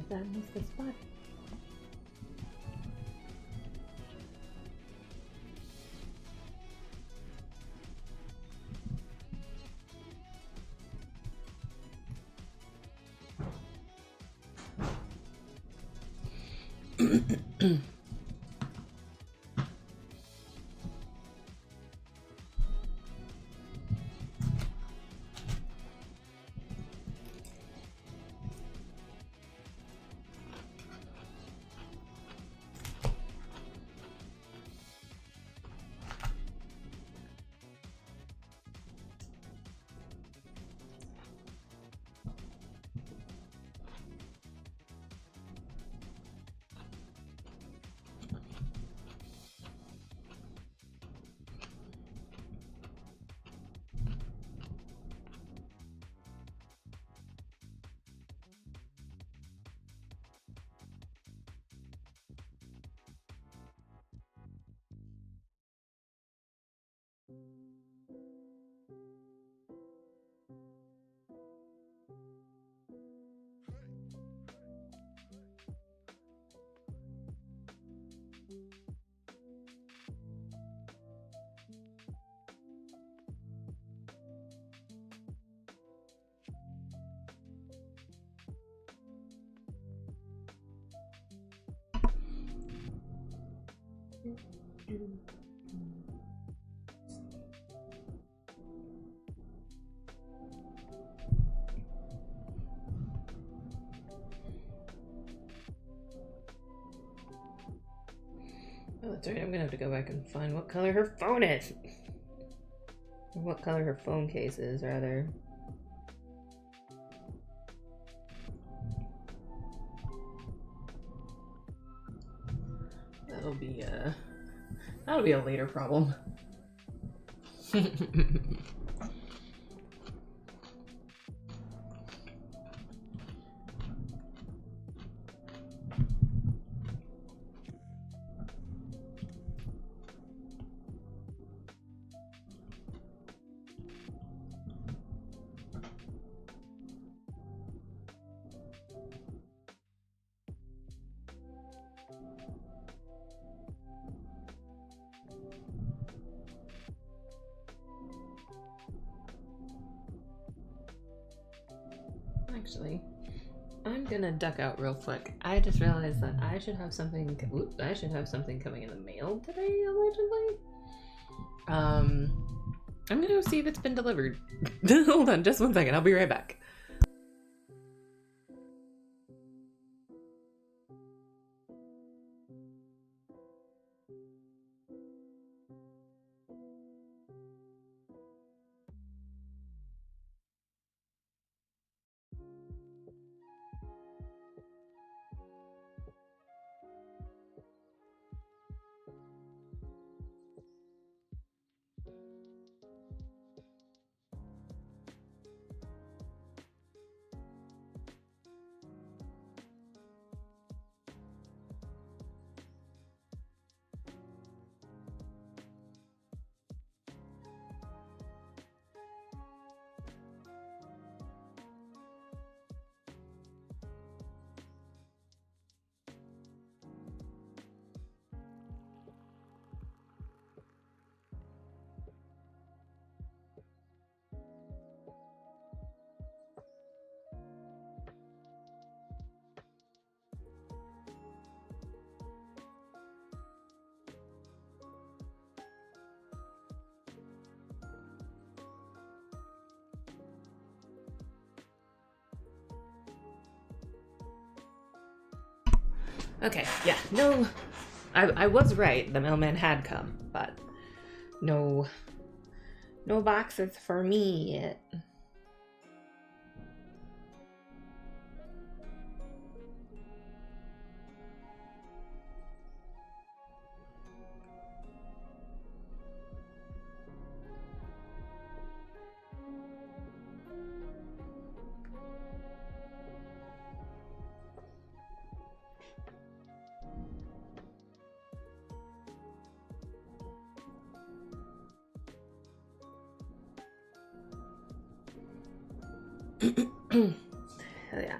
That missed the spot. Oh, that's right. I'm gonna have to go back and find what color her phone is. Or what color her phone case is, rather. That'll be a later problem. Actually, I'm gonna duck out real quick. I just realized that I should have something. I should have something coming in the mail today, allegedly. I'm gonna go see if it's been delivered. Hold on, just 1 second. I'll be right back. Okay, yeah, no, I was right. The mailman had come, but no boxes for me yet. Hell yeah.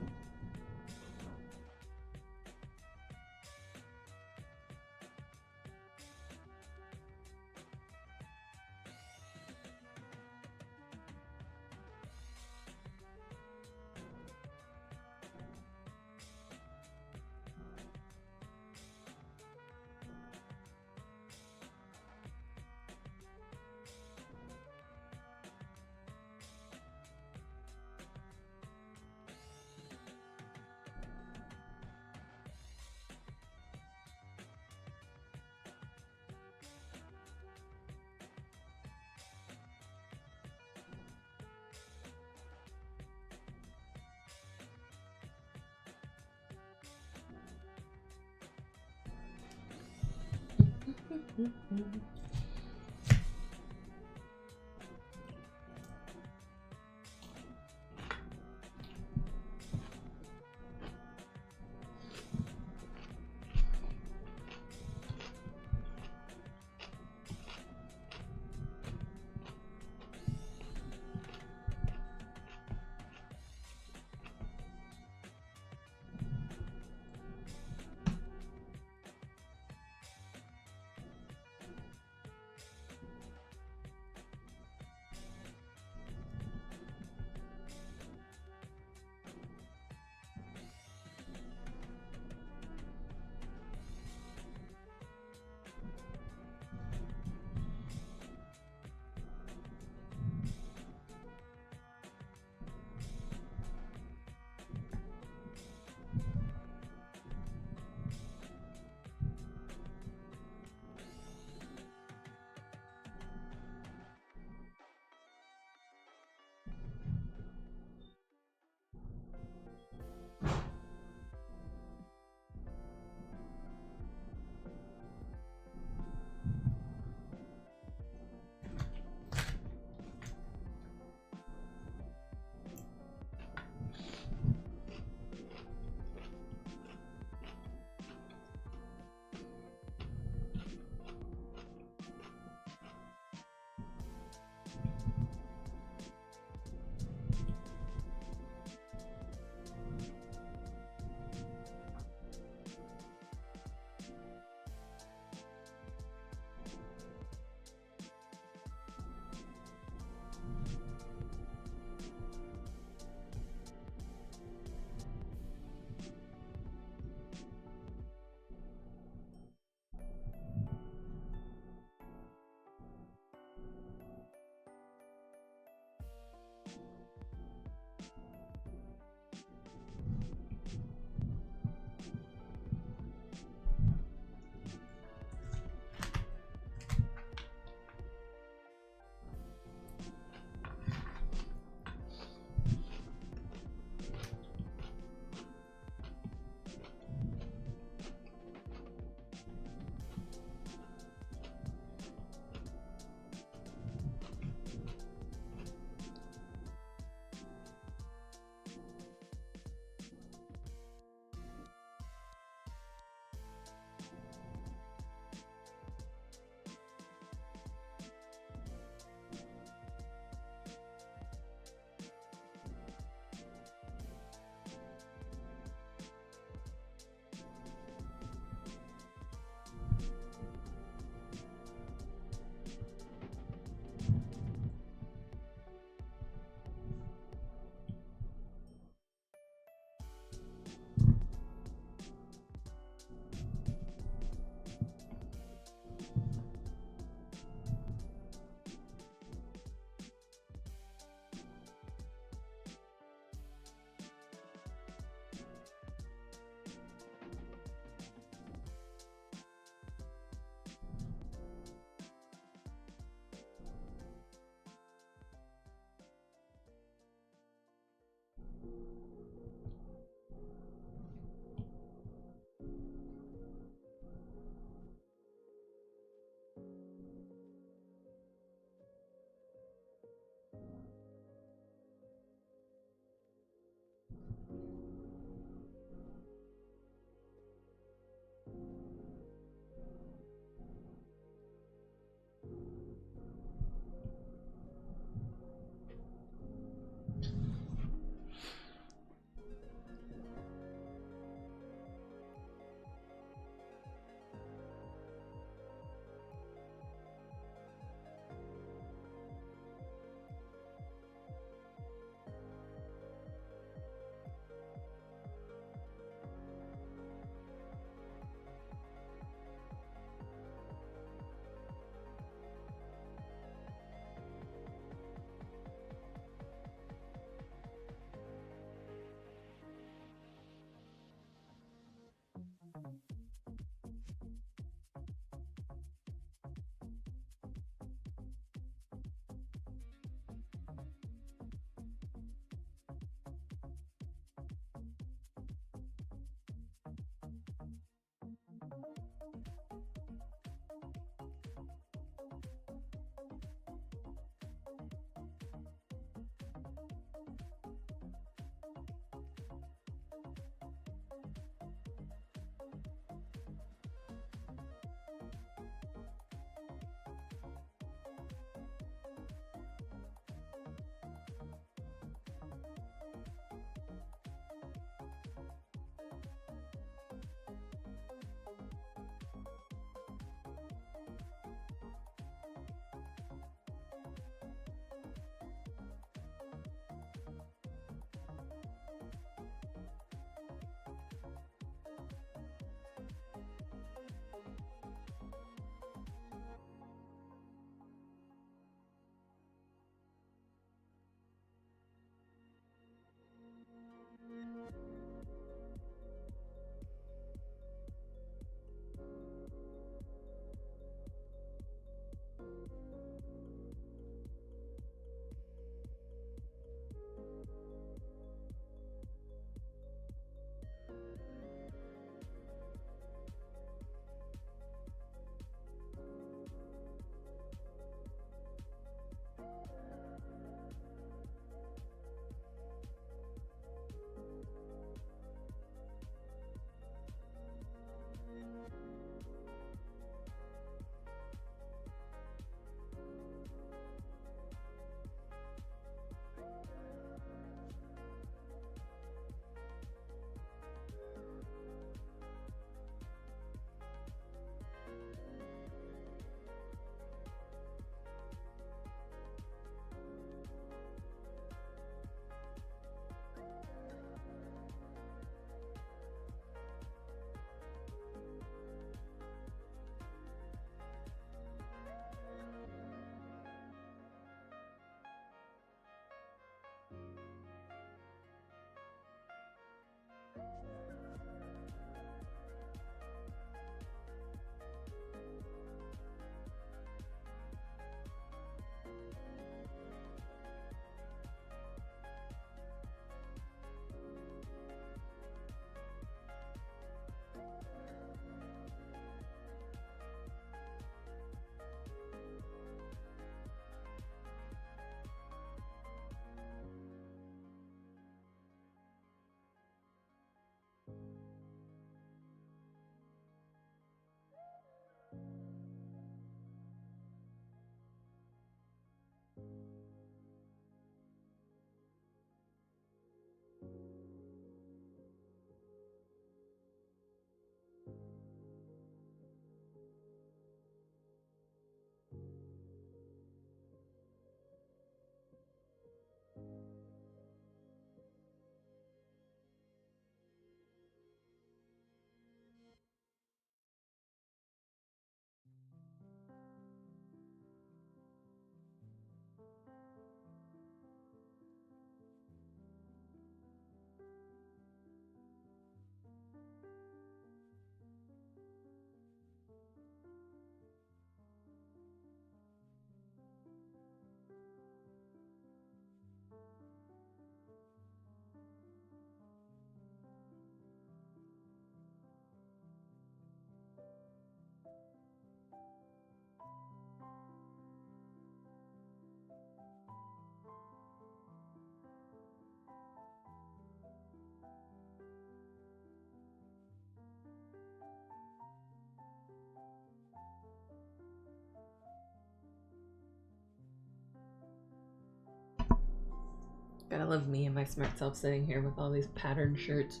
Gotta love me and my smart self sitting here with all these patterned shirts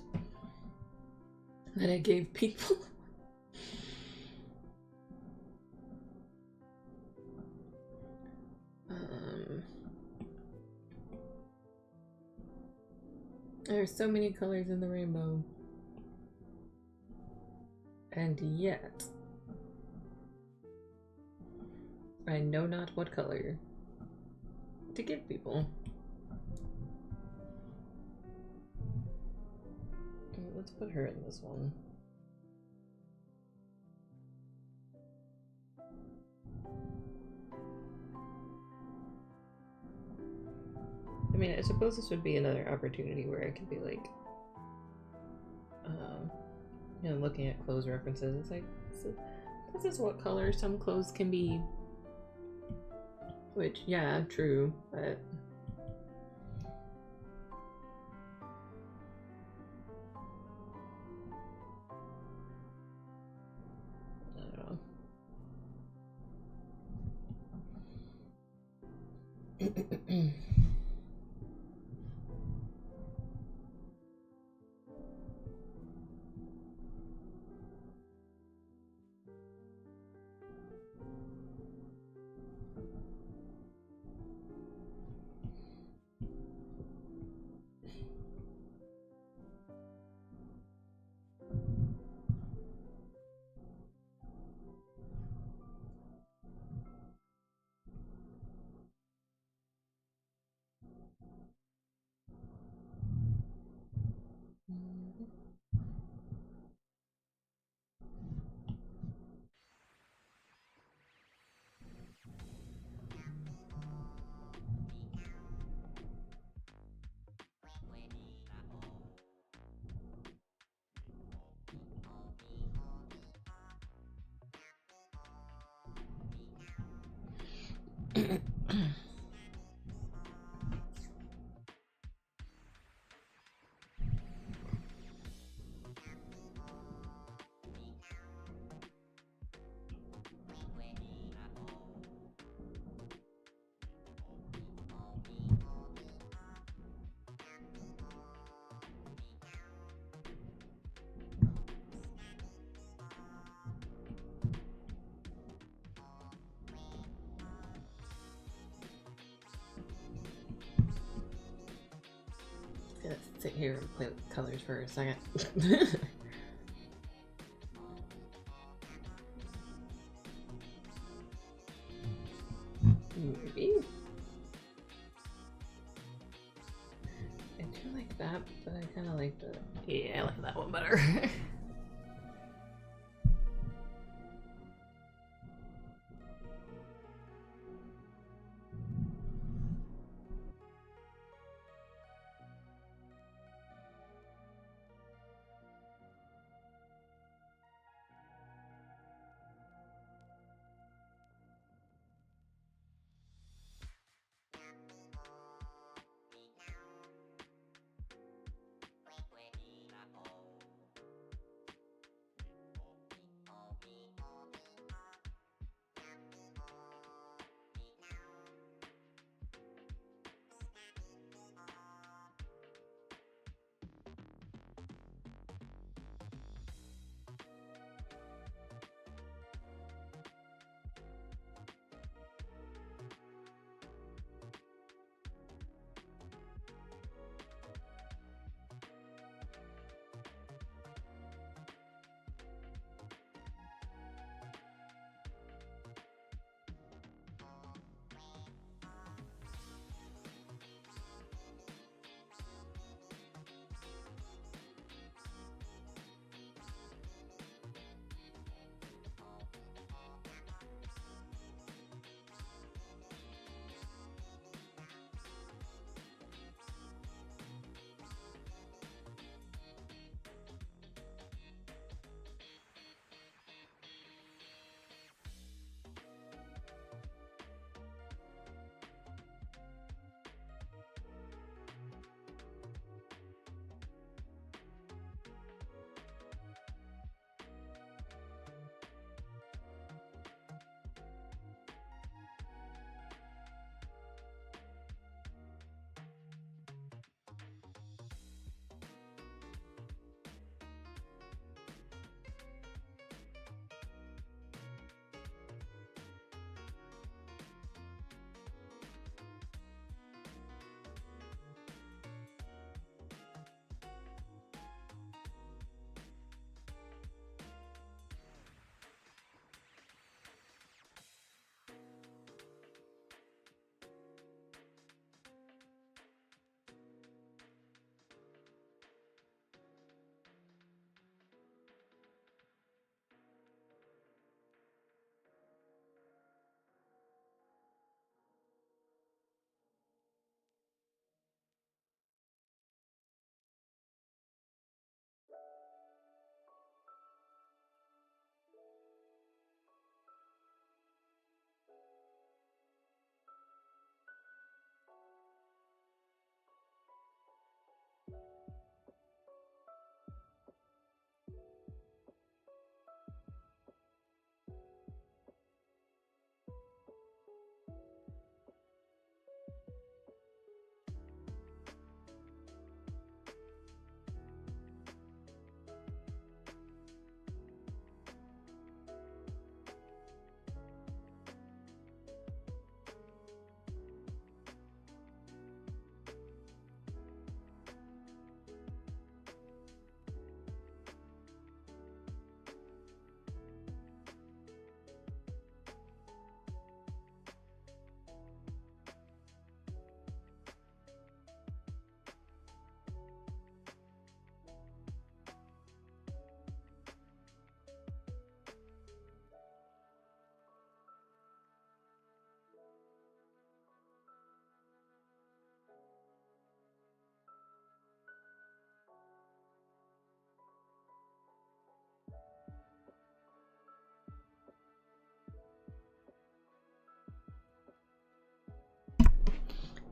that I gave people. There's so many colors in the rainbow. And yet, I know not what color to give people. Let's put her in this one. I mean, I suppose this would be another opportunity where I could be like, you know, looking at clothes references. It's like, this is what color some clothes can be. Which, yeah, true, but I don't know. Gonna sit here and play with colors for a second. Maybe. I do like that, but I kind of like the. Yeah, I like that one better.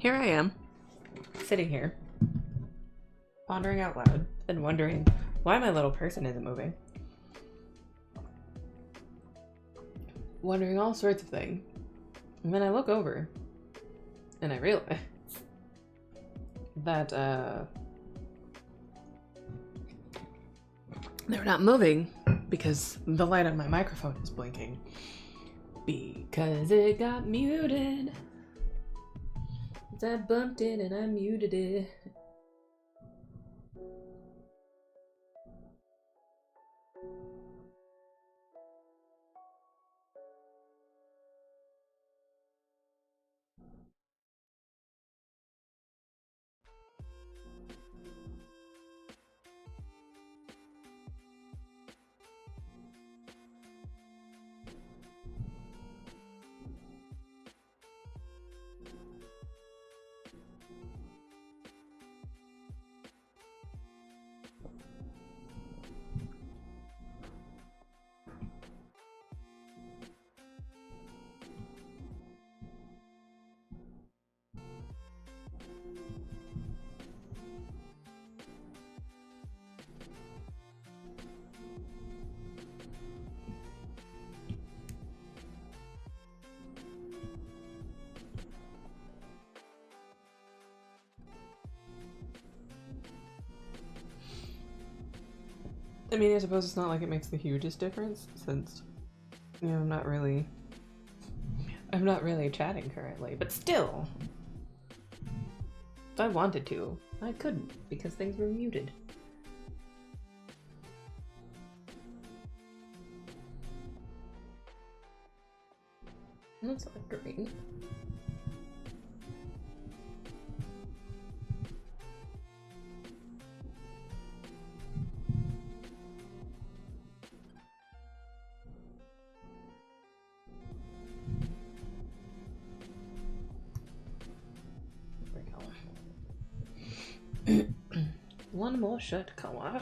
here I am, sitting here, pondering out loud, and wondering why my little person isn't moving. Wondering all sorts of things. And then I look over, and I realize that, they're not moving because the light on my microphone is blinking. Because it got muted. I bumped it and I muted it. I mean, I suppose it's not like it makes the hugest difference since, you know, I'm not really chatting currently, but still, if I wanted to, I couldn't because things were muted. That's not great. One more shirt color.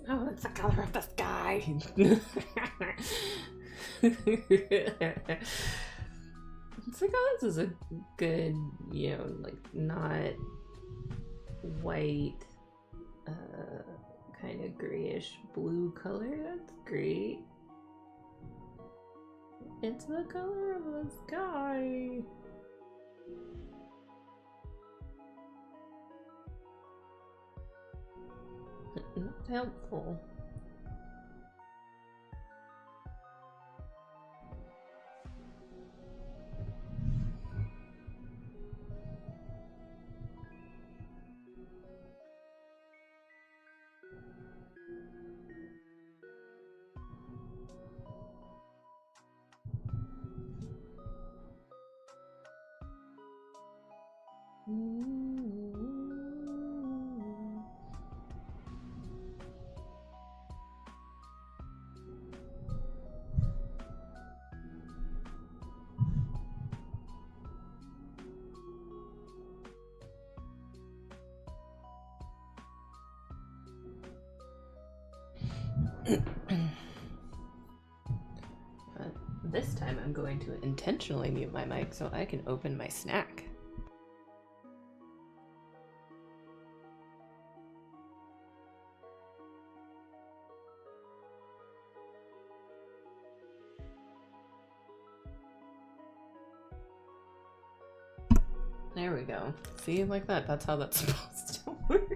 Oh, it's the color of the sky. It's like, oh, this is a good, you know, like not white, kind of grayish blue color. That's great. It's the color of the sky. Not helpful. But this time I'm going to intentionally mute my mic so I can open my snack. There we go. See, like that. That's how that's supposed to work.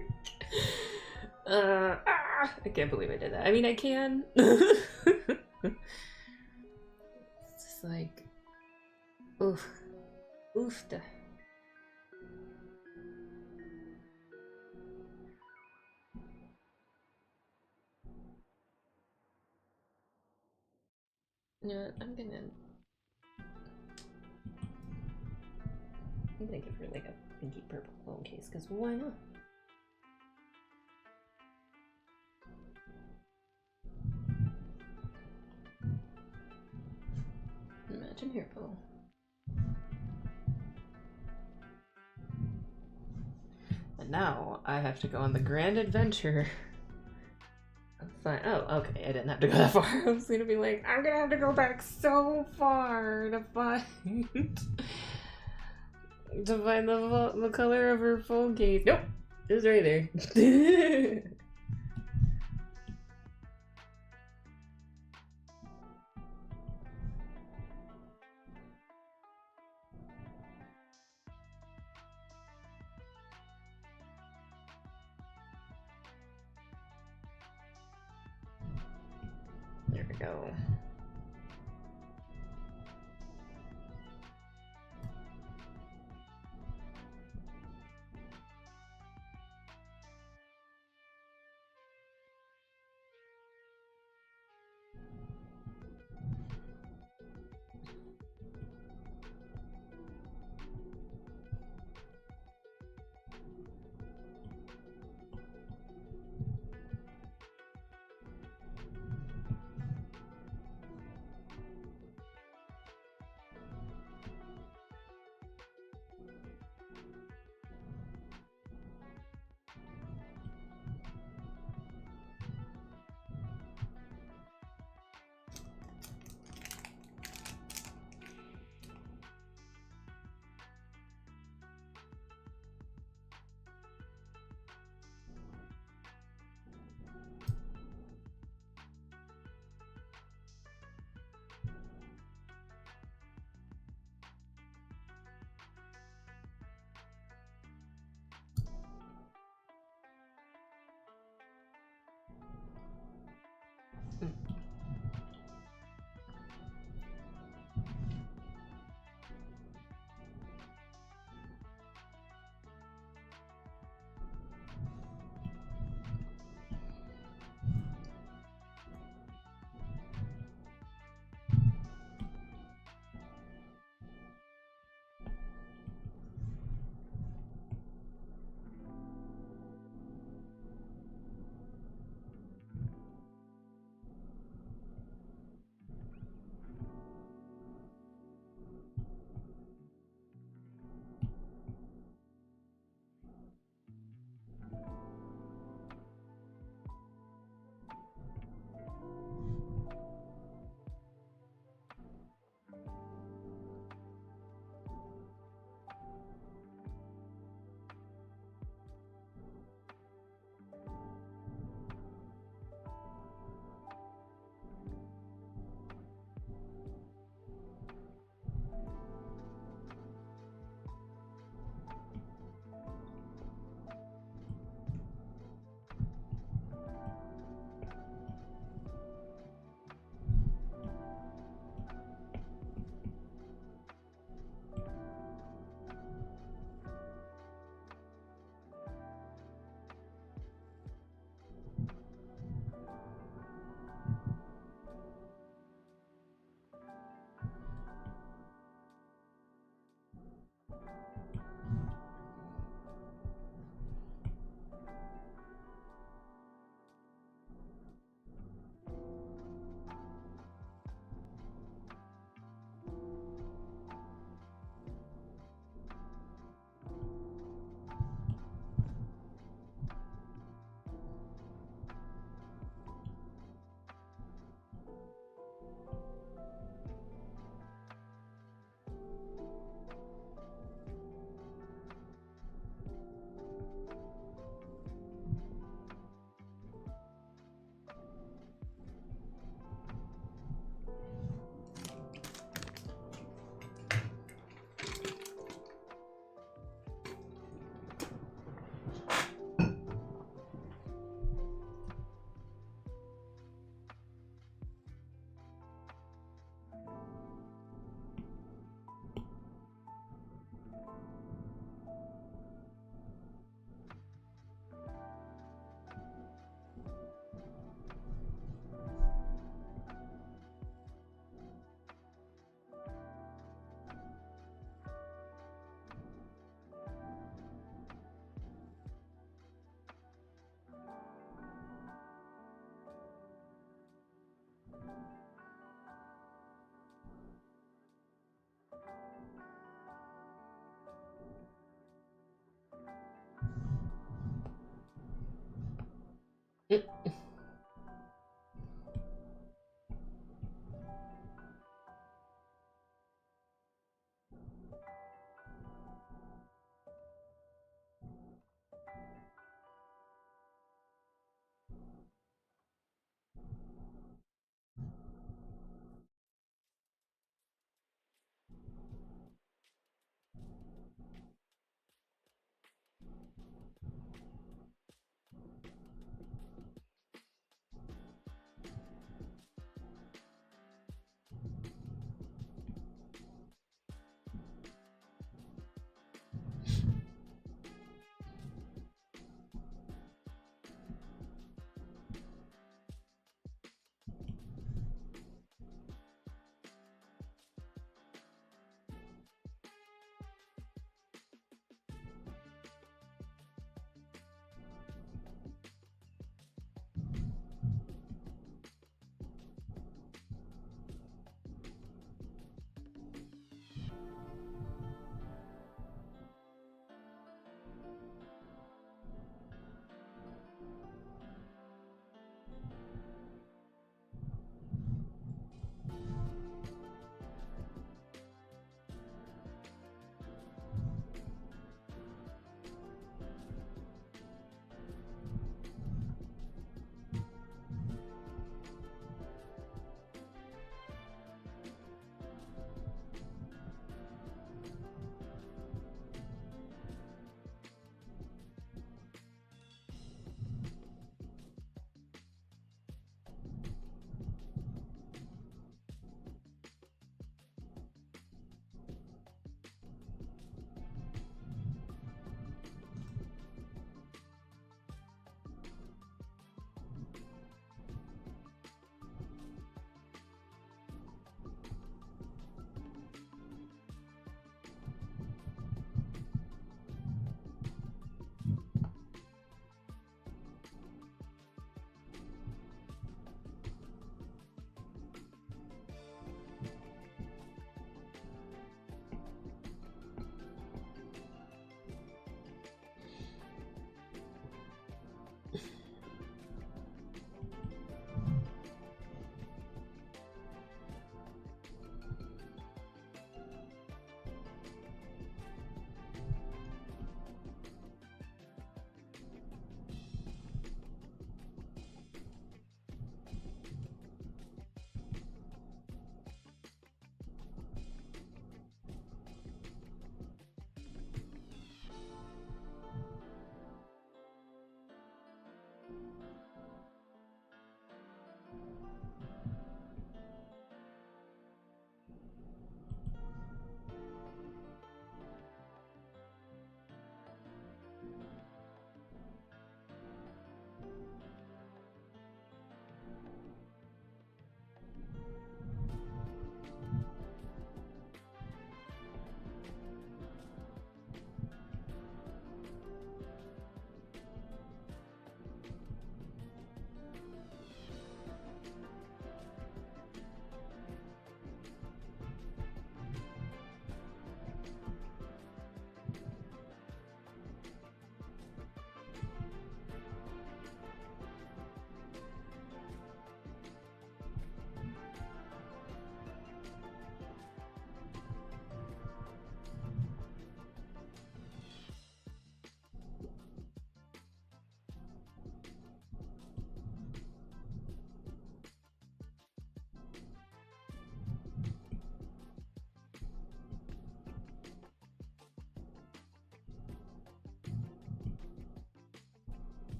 I can't believe I did that. I mean, I can. It's just like, oof, oof. Yeah, I'm gonna give her like a pinky purple phone case, because why not? Imagine here, Bo. And now I have to go on the grand adventure. Oh, okay. I didn't have to go that far. I was gonna be like, I'm gonna have to go back so far to find the color of her phone case. Nope, it was right there. There we go.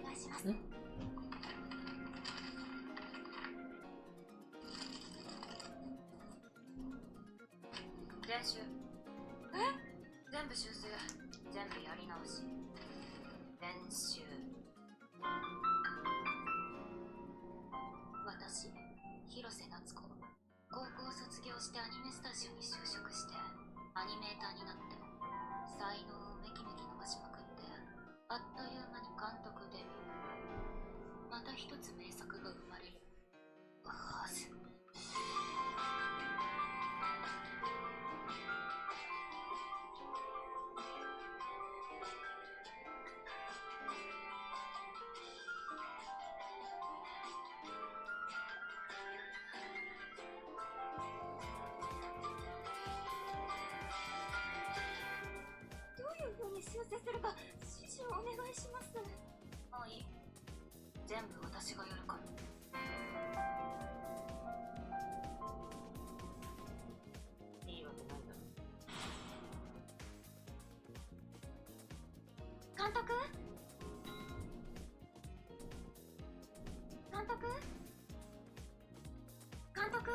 願いします。練習。全部修正。全部やり直し。練習。私、広瀬夏子。高校を卒業してアニメスタジオに就職してアニメーターになって才能をめきめき伸ばしまくってあっという間に監督デビュー。また一つ名作が生まれるはず。どういう風に修正するか指示をお願いします。もういい。全部私がやるから。いいわけないだろ。監督？監督？監督？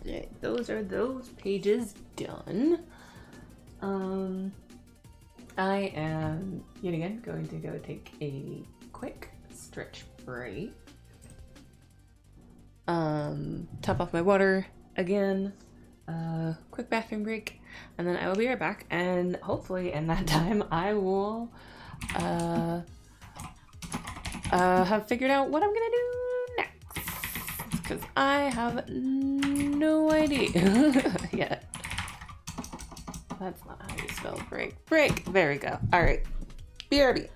Okay, those are those pages done. I am yet again going to go take a quick stretch break. Top off my water again. Quick bathroom break, and then I will be right back. And hopefully, in that time, I will have figured out what I'm gonna do next, because I have no idea yet. That's not how you spell break. Break. There we go. All right. BRB.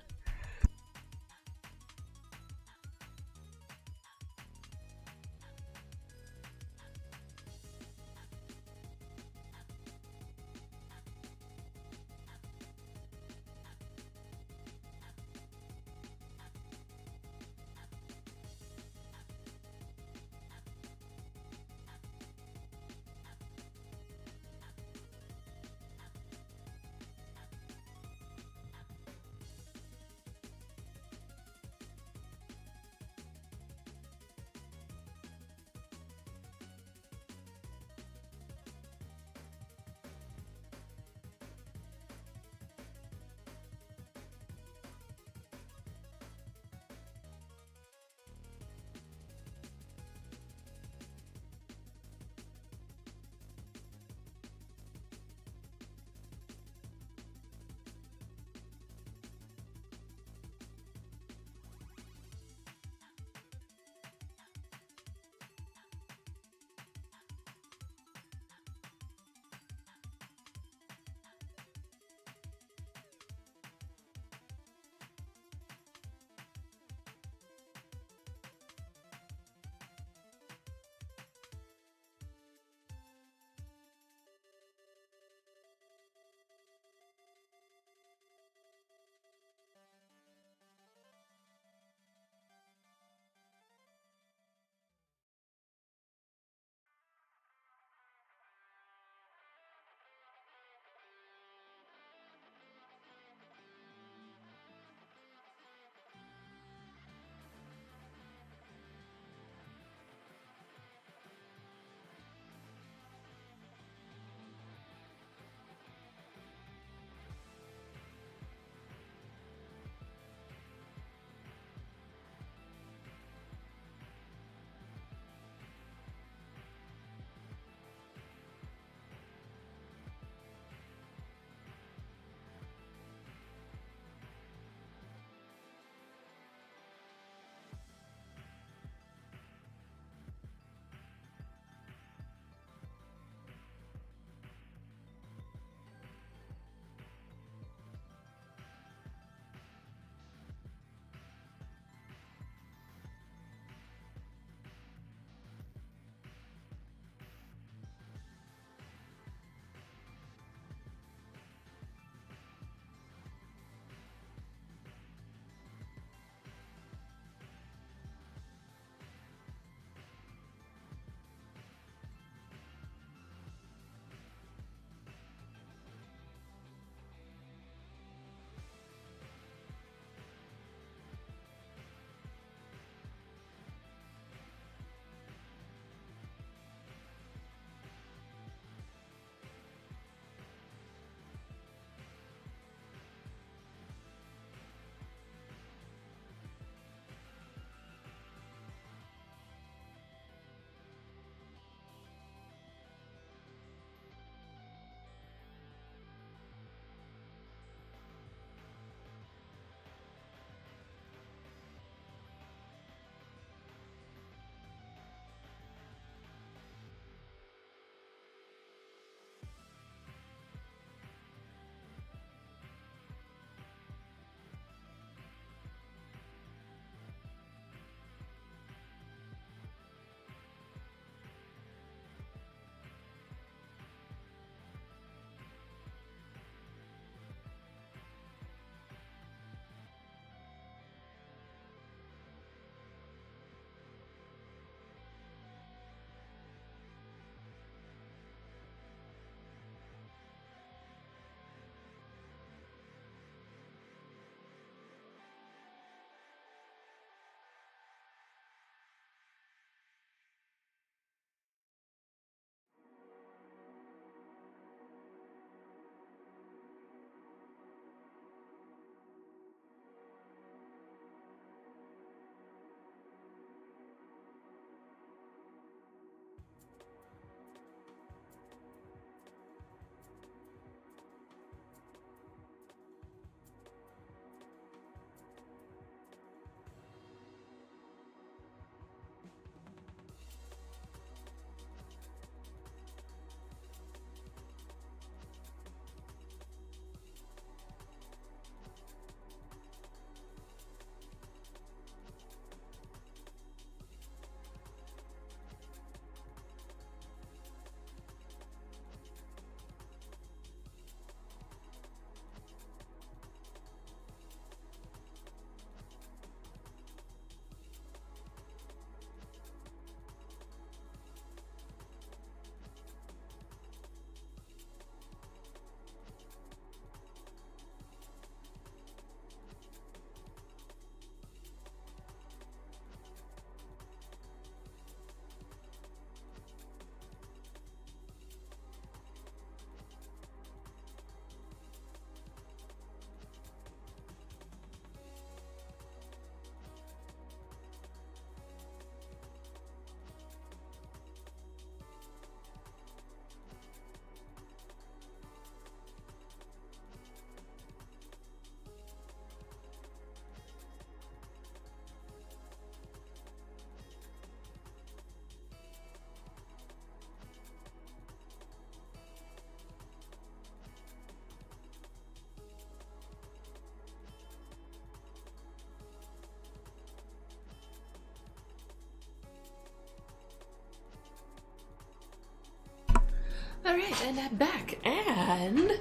Alright, and I'm back, and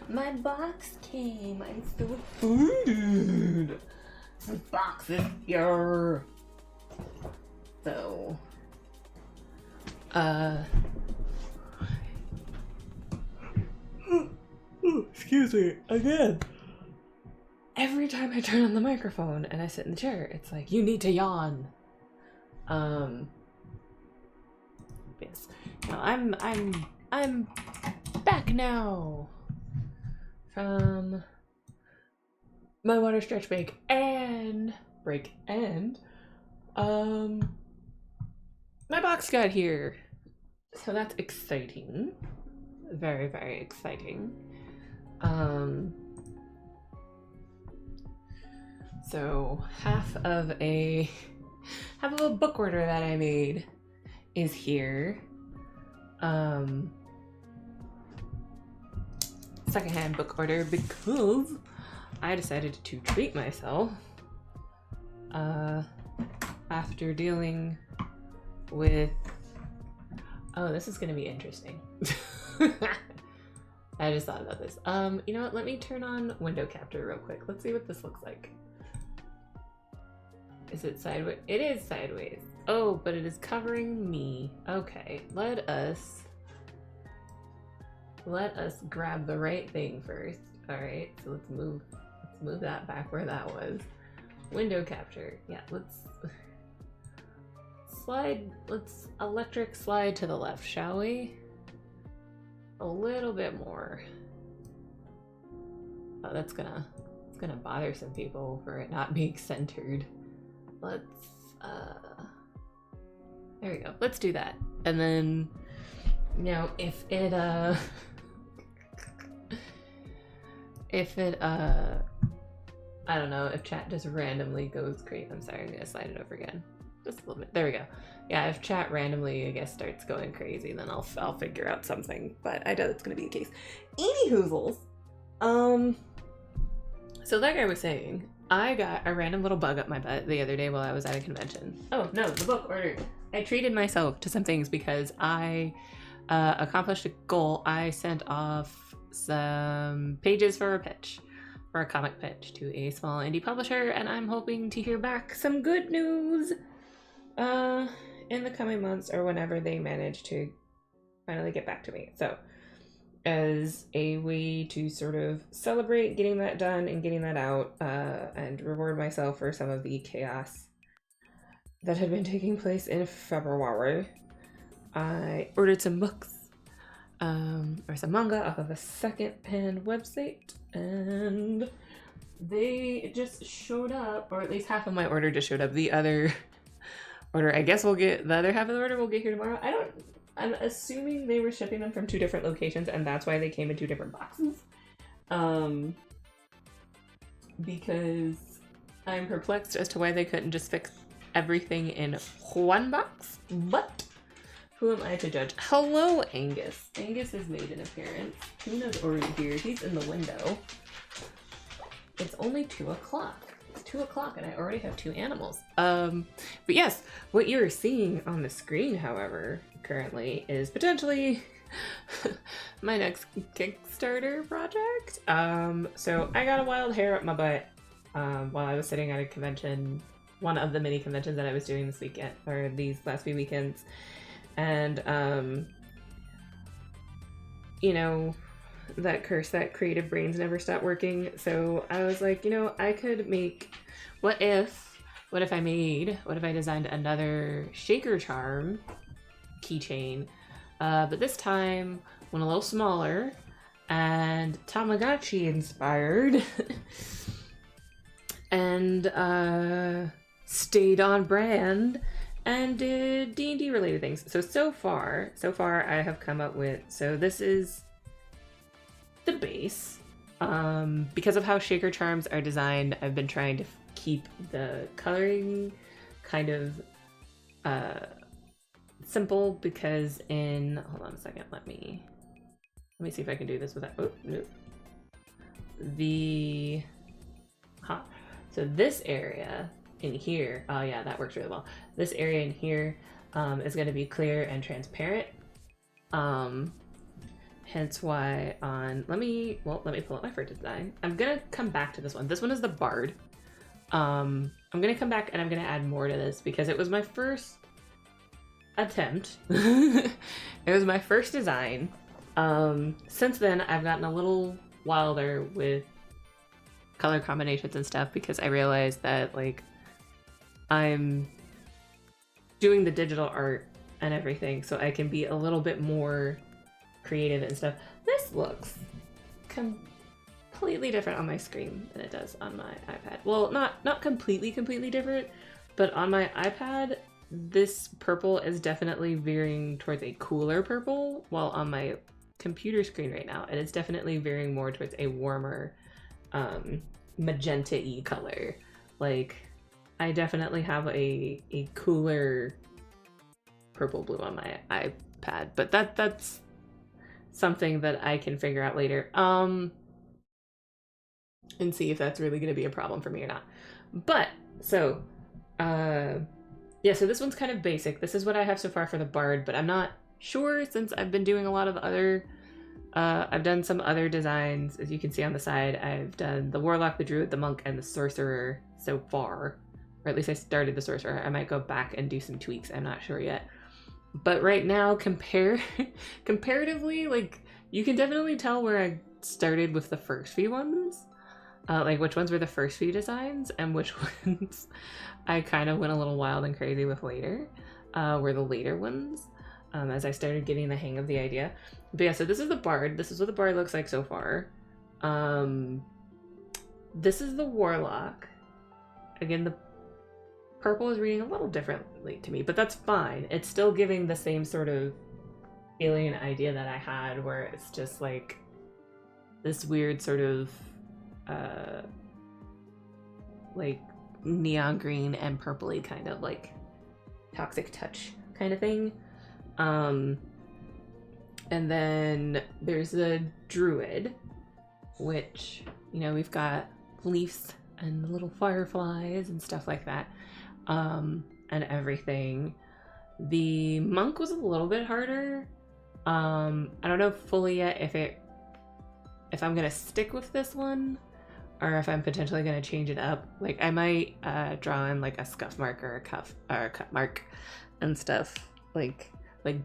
my box came. I'm so excited. The box is here. So, excuse me, again. Every time I turn on the microphone and I sit in the chair, it's like, you need to yawn. Yes. No, I'm back now From my water stretch break and my box got here. So that's exciting. Very, very exciting. So half of a book order that I made is here. Secondhand book order because I decided to treat myself after dealing with, oh, this is gonna be interesting. I just thought about this. You know what, let me turn on window capture real quick. Let's see what this looks like. Is it sideways? It is sideways. Oh, but it is covering me. Okay, let us grab the right thing first. All right, so let's move that back where that was. Window capture. Yeah, let's electric slide to the left, shall we? A little bit more. Oh, it's gonna bother some people for it not being centered. Let's there we go. Let's do that. And then, you know, if it I don't know, if chat just randomly goes crazy. I'm sorry, I'm gonna slide it over again. Just a little bit. There we go. Yeah, if chat randomly, I guess, starts going crazy, then I'll figure out something. But I doubt it's gonna be the case. Anyhoozles. So like I was saying, I got a random little bug up my butt the other day while I was at a convention. Oh no, the book order. I treated myself to some things because I accomplished a goal. I sent off some pages for a pitch, for a comic pitch to a small indie publisher, and I'm hoping to hear back some good news in the coming months or whenever they manage to finally get back to me. So as a way to sort of celebrate getting that done and getting that out, and reward myself for some of the chaos that had been taking place in February, I ordered some books, or some manga off of a second-hand website, and they just showed up, or at least half of my order just showed up. The other order, I guess the other half of the order will get here tomorrow. I'm assuming they were shipping them from two different locations, and that's why they came in two different boxes. Because I'm perplexed as to why they couldn't just fix everything in one box, but who am I to judge? Hello, Angus. Angus has made an appearance. Tuna's already here. He's in the window. It's only 2 o'clock. It's 2 o'clock and I already have 2 animals. But yes, what you're seeing on the screen, however, currently is potentially my next Kickstarter project. So I got a wild hair up my butt while I was sitting at a convention, one of the many conventions that I was doing this weekend, or these last few weekends. And, you know, that curse that creative brains never stop working. So I was like, you know, I could make, what if I designed another shaker charm keychain, but this time one a little smaller and Tamagotchi inspired and stayed on brand and did D&D related things. So far I have come up with, so this is the base. Because of how shaker charms are designed, I've been trying to keep the coloring kind of simple, because hold on a second, let me see if I can do this without, oh, nope. So this area in here, oh yeah, that works really well. This area in here is going to be clear and transparent. Hence why let me pull up my first design. I'm gonna come back to this one. This one is the Bard. I'm gonna come back and I'm gonna add more to this because it was my first attempt. It was my first design. Since then I've gotten a little wilder with color combinations and stuff because I realized that like I'm doing the digital art and everything, so I can be a little bit more creative and stuff. This looks completely different on my screen than it does on my iPad. Well, not completely different, but on my iPad, this purple is definitely veering towards a cooler purple, while on my computer screen right now, it is definitely veering more towards a warmer magenta-y color. Like, I definitely have a cooler purple blue on my iPad, but that's something that I can figure out later and see if that's really going to be a problem for me or not. But so yeah, so this one's kind of basic. This is what I have so far for the Bard, but I'm not sure since I've been doing a lot of other I've done some other designs. As you can see on the side, I've done the Warlock, the Druid, the Monk, and the Sorcerer so far, or at least I started the Sorcerer. I might go back and do some tweaks, I'm not sure yet. But right now, comparatively, like, you can definitely tell where I started with the first few ones. Like, which ones were the first few designs, and which ones I kind of went a little wild and crazy with later, were the later ones, as I started getting the hang of the idea. But yeah, so this is the Bard. This is what the Bard looks like so far. This is the Warlock. Again, the purple is reading a little differently to me, but that's fine. It's still giving the same sort of alien idea that I had, where it's just like this weird sort of like neon green and purpley kind of like toxic touch kind of thing. And then there's the Druid, which, you know, we've got leaves and little fireflies and stuff like that. And everything. The Monk was a little bit harder. I don't know fully yet if I'm gonna stick with this one or if I'm potentially gonna change it up. Like, I might draw in like a scuff mark or a cuff or a cut mark and stuff, like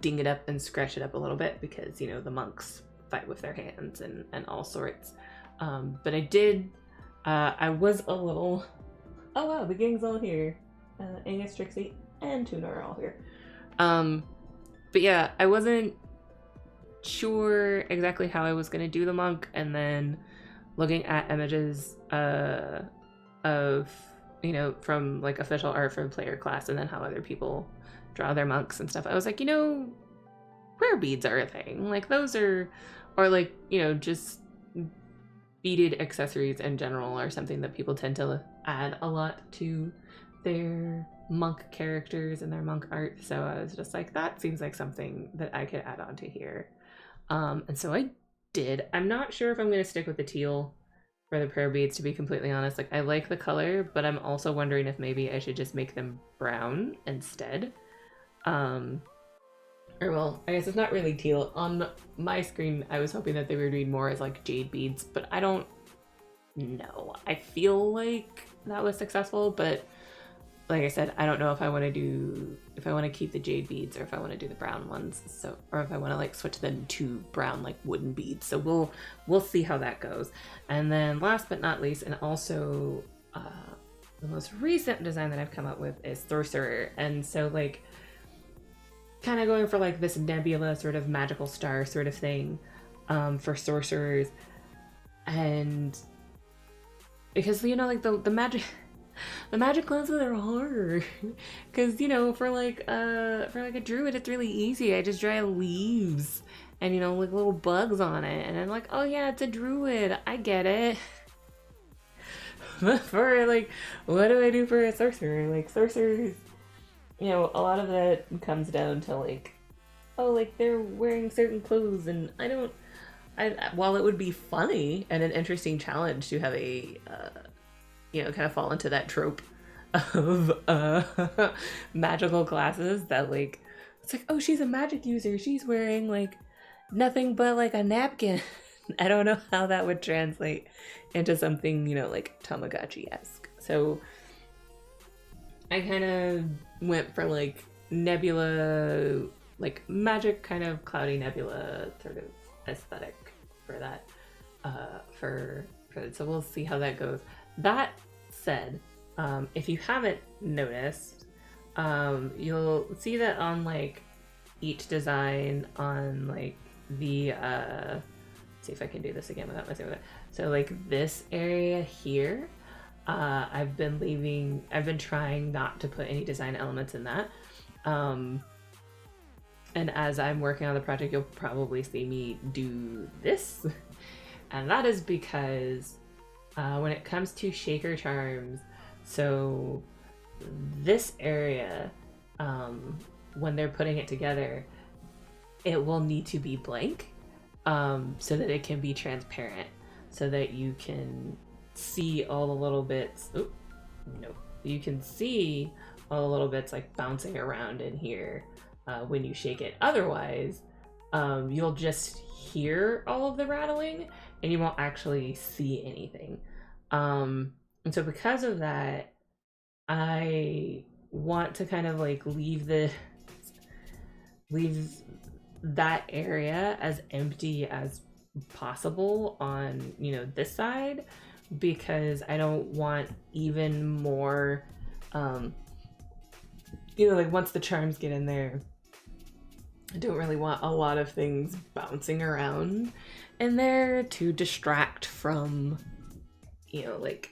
ding it up and scratch it up a little bit, because, you know, the monks fight with their hands and all sorts. But I was a little, oh wow, the gang's all here. Angus, Trixie, and Tuna are all here. But yeah, I wasn't sure exactly how I was gonna do the Monk, and then looking at images of, you know, from like official art from player class, and then how other people draw their monks and stuff, I was like, you know, prayer beads are a thing. Like, those are, or like, you know, just beaded accessories in general are something that people tend to add a lot to their monk characters and their monk art. So I was just like, that seems like something that I could add on to here. And so I did. I'm not sure if I'm going to stick with the teal for the prayer beads, to be completely honest. Like, I like the color, but I'm also wondering if maybe I should just make them brown instead. Or, well, I guess it's not really teal. On my screen, I was hoping that they would read more as like jade beads, but I don't know. I feel like that was successful, but like I said, I don't know if I want to keep the jade beads or if I want to do the brown ones. So, or if I want to like switch them to brown like wooden beads. So we'll see how that goes. And then last but not least, and also the most recent design that I've come up with is Sorcerer. And so like kind of going for like this nebula sort of magical star sort of thing for sorcerers. And because, you know, like the magic classes are hard, because, you know, for like a druid, it's really easy. I just draw leaves and, you know, like little bugs on it, and I'm like, oh yeah, it's a druid, I get it. But for like, what do I do for a sorcerer? Like, sorcerers, you know, a lot of that comes down to like, oh, like they're wearing certain clothes, and while it would be funny and an interesting challenge to have a you know, kind of fall into that trope of magical classes that like It's like, oh, she's a magic user. She's wearing like nothing but like a napkin. I don't know how that would translate into something, you know, like Tamagotchi-esque. So I kind of went for like nebula, like magic kind of cloudy nebula sort of aesthetic for that. So we'll see how that goes. That said, if you haven't noticed, you'll see that on like each design on like the see if I can do this again without messing with it. So like this area here, I've been trying not to put any design elements in that. And as I'm working on the project, you'll probably see me do this. And that is because when it comes to shaker charms, so this area, when they're putting it together, it will need to be blank so that it can be transparent, so that you can see all the little bits. Oh, no. You can see all the little bits like bouncing around in here when you shake it. Otherwise, you'll just hear all of the rattling and you won't actually see anything. And so because of that, I want to kind of like leave that area as empty as possible on, you know, this side, because I don't want even more, you know, like once the charms get in there, I don't really want a lot of things bouncing around in there to distract from, you know, like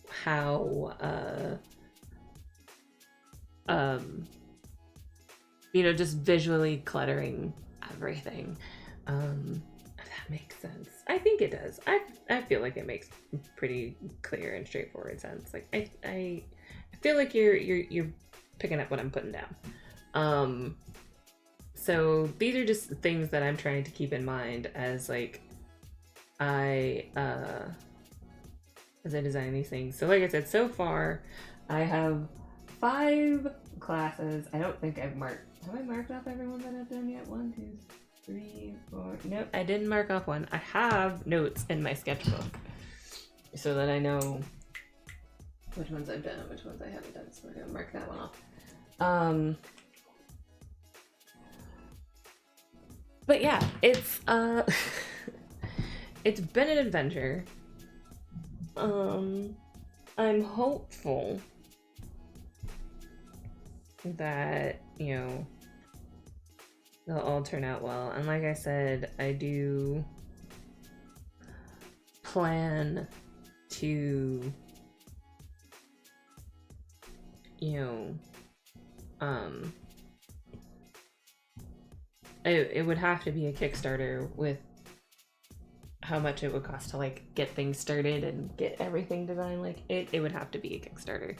how, you know, just visually cluttering everything. If that makes sense. I think it does. I feel like it makes pretty clear and straightforward sense. Like I feel like you're picking up what I'm putting down. So these are just things that I'm trying to keep in mind as like as I design these things. So like I said, so far I have 5 classes. I don't think I've marked. Have I marked off everyone that I've done yet? 1, 2, 3, 4. Nope, I didn't mark off one. I have notes in my sketchbook so that I know which ones I've done and which ones I haven't done. So we're gonna mark that one off. But yeah, it's it's been an adventure. I'm hopeful that, you know, they'll all turn out well. And like I said, I do plan to, you know, it would have to be a Kickstarter with how much it would cost to like get things started and get everything designed. Like it would have to be a Kickstarter.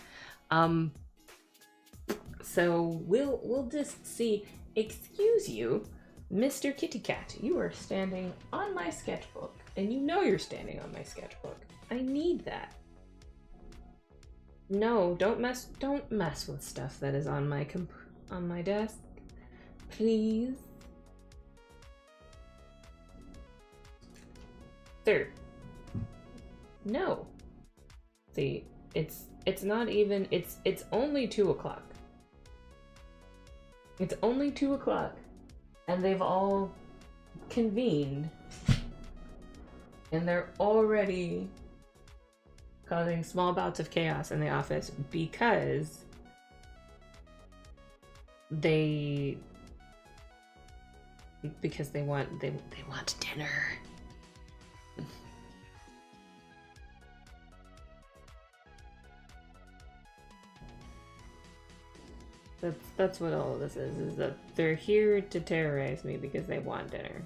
So we'll just see. Excuse you, Mr. Kitty Cat, you are standing on my sketchbook, and you know you're standing on my sketchbook. I need that. No, don't mess with stuff that is on my desk, please. Sir. No. See, it's not even, it's only 2 o'clock. It's only 2 o'clock, and they've all convened, and they're already causing small bouts of chaos in the office because they want dinner. That's what all of this is that they're here to terrorize me because they want dinner.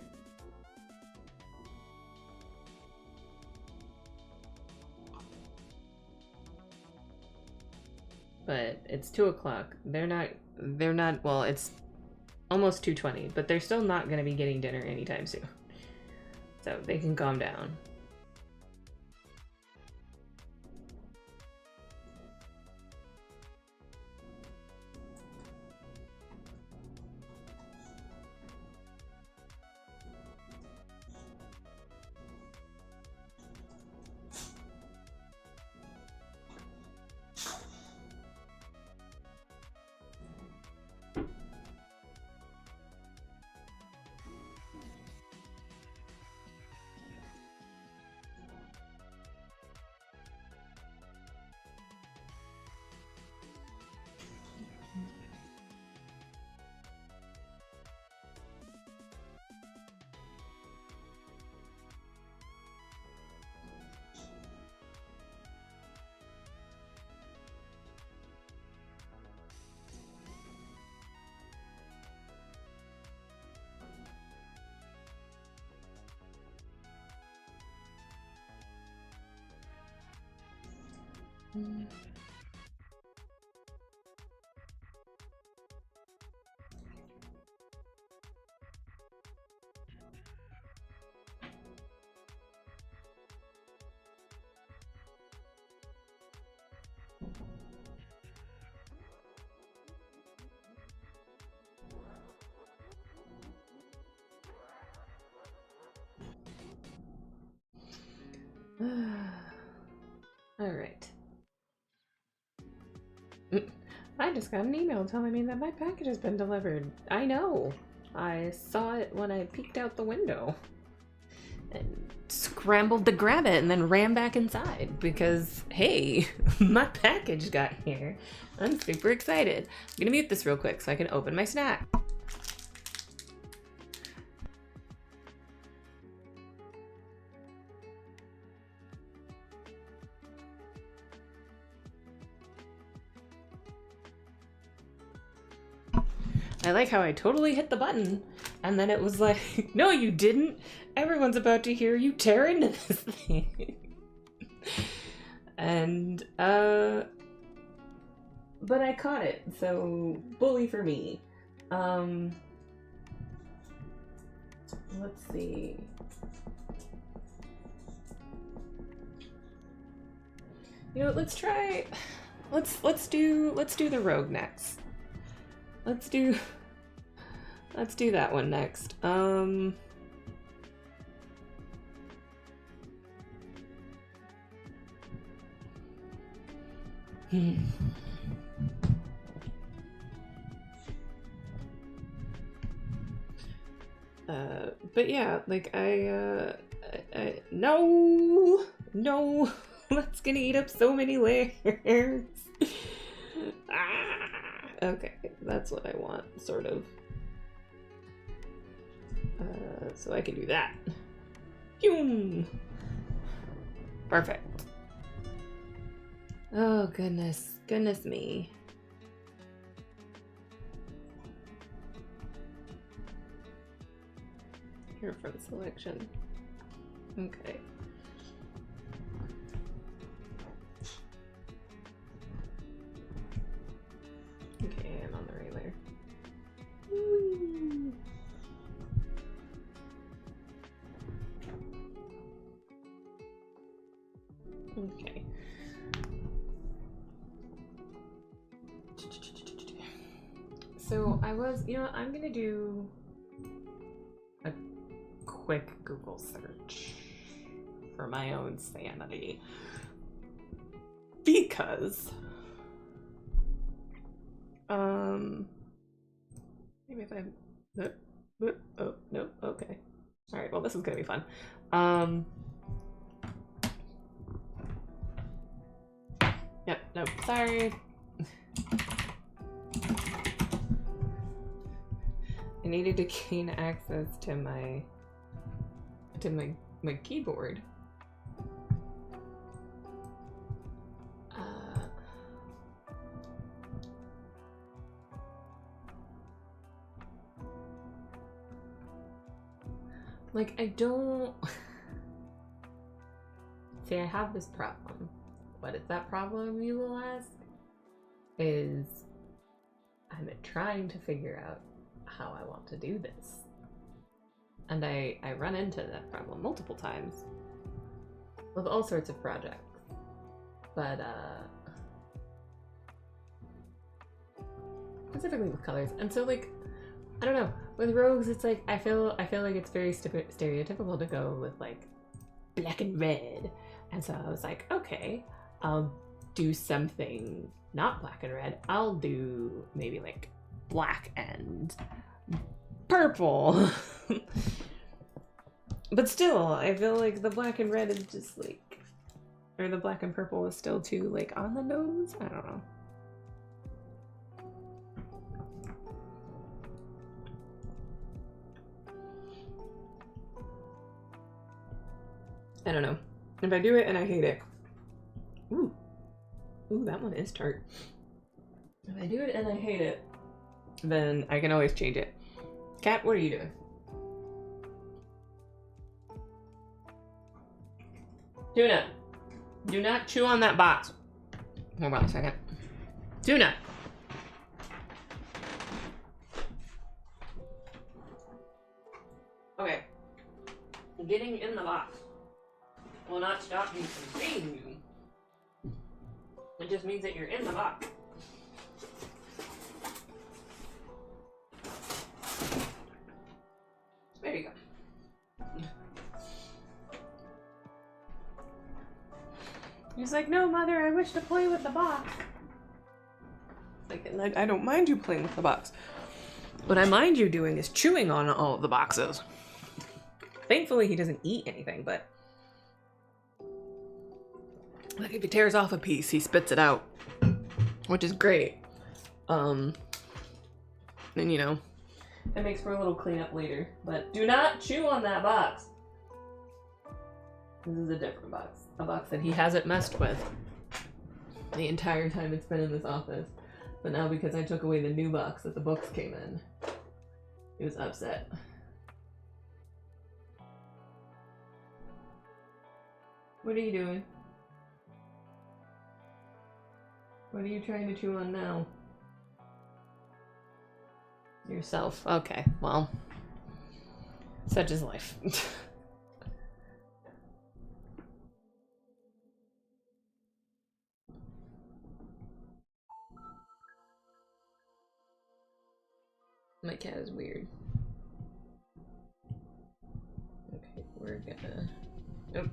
But it's 2 o'clock. They're not, well, it's almost 2:20, but they're still not going to be getting dinner anytime soon. So they can calm down. All right. I just got an email telling me that my package has been delivered. I know. I saw it when I peeked out the window and scrambled to grab it and then ran back inside because, hey, my package got here. I'm super excited. I'm gonna mute this real quick so I can open my snack. I like how I totally hit the button and then it was like, no, you didn't. Everyone's about to hear you tear into this thing. And, but I caught it, so bully for me. Let's see. You know what, let's do the rogue next. Let's do that one next. But yeah, like I no, that's gonna eat up so many layers. Okay, that's what I want, sort of. So I can do that. Boom! Perfect. Oh, goodness me. Here from selection. Okay. Okay, I'm on the right layer. Whee! Okay. So I was, you know, I'm gonna do a quick Google search for my own sanity because maybe if I oh no, okay, all right, well this is gonna be fun. Yep, nope, sorry. I needed to gain access to my keyboard. Like I don't see. I have this problem. What is that problem, you will ask? Is I'm trying to figure out how I want to do this. And I run into that problem multiple times with all sorts of projects. But specifically with colors. And so like I don't know, with rogues it's like I feel like it's very stereotypical to go with like black and red. And so I was like, okay, I'll do something not black and red. I'll do maybe like black and purple. But still, I feel like the black and red is just like, or the black and purple is still too like on the nose. I don't know. I don't know. If I do it and I hate it. Ooh, that one is tart. If I do it and I hate it, then I can always change it. Cat, what are you doing? Tuna, do not chew on that box. Hold on a second. Tuna! Okay. Getting in the box will not stop me from seeing you. It just means that you're in the box. There you go. He's like, no, mother, I wish to play with the box. Like, I don't mind you playing with the box. What I mind you doing is chewing on all of the boxes. Thankfully, he doesn't eat anything, but like if he tears off a piece, he spits it out, which is great. And you know, it makes for a little cleanup later. But do not chew on that box. This is a different box, a box that he hasn't messed with the entire time it's been in this office. But now because I took away the new box that the books came in, he was upset. What are you doing? What are you trying to chew on now? Yourself. Okay, well, such is life. My cat is weird. Okay, we're gonna... Nope.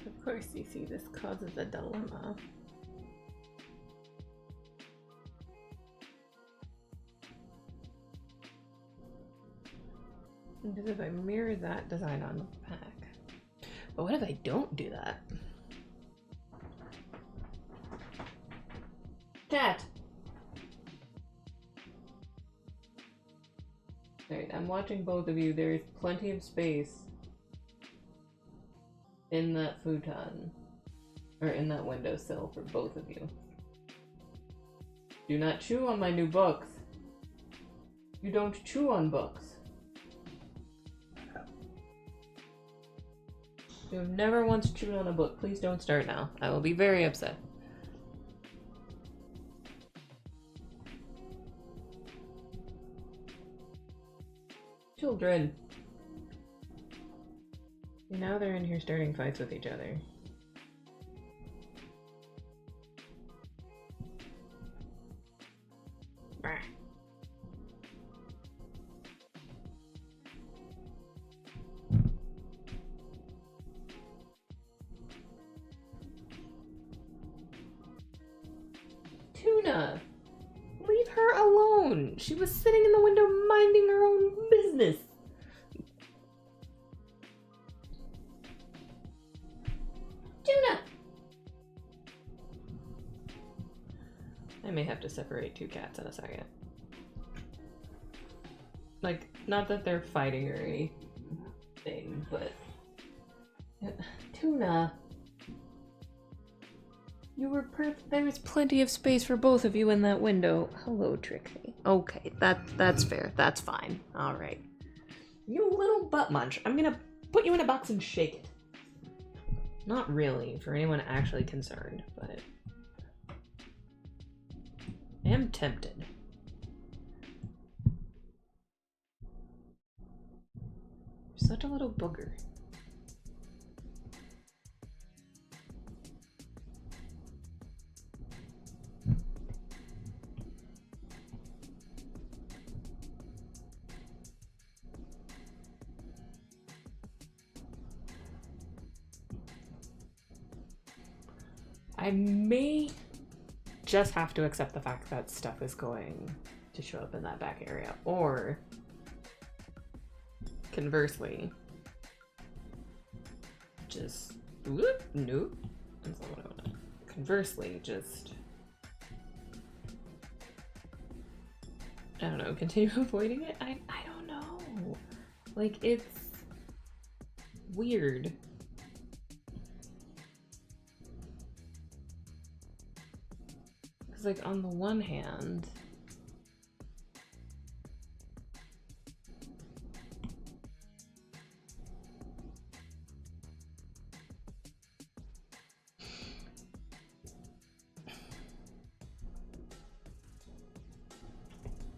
Of course, you see, this causes a dilemma. Because if I mirror that design on the back, but what if I don't do that? Cat! Alright, I'm watching both of you. There is plenty of space in that futon, or in that windowsill for both of you. Do not chew on my new books. You don't chew on books. You've never once chewed on a book. Please don't start now. I will be very upset. Children. And now they're in here starting fights with each other. Bah. Tuna! Leave her alone! She was sitting in the window minding her own business. Tuna! I may have to separate two cats in a second. Like, not that they're fighting or anything, but... Tuna! You were perfect. There was plenty of space for both of you in that window. Hello, Trixie. Okay, that's fair. That's fine. All right. You little butt munch. I'm gonna put you in a box and shake it. Not really, for anyone actually concerned, but I am tempted. You're such a little booger. I may just have to accept the fact that stuff is going to show up in that back area, or conversely, just whoop, nope. That's not what I want. Conversely, just I don't know, continue avoiding it. I don't know. Like, it's weird. Like, on the one hand,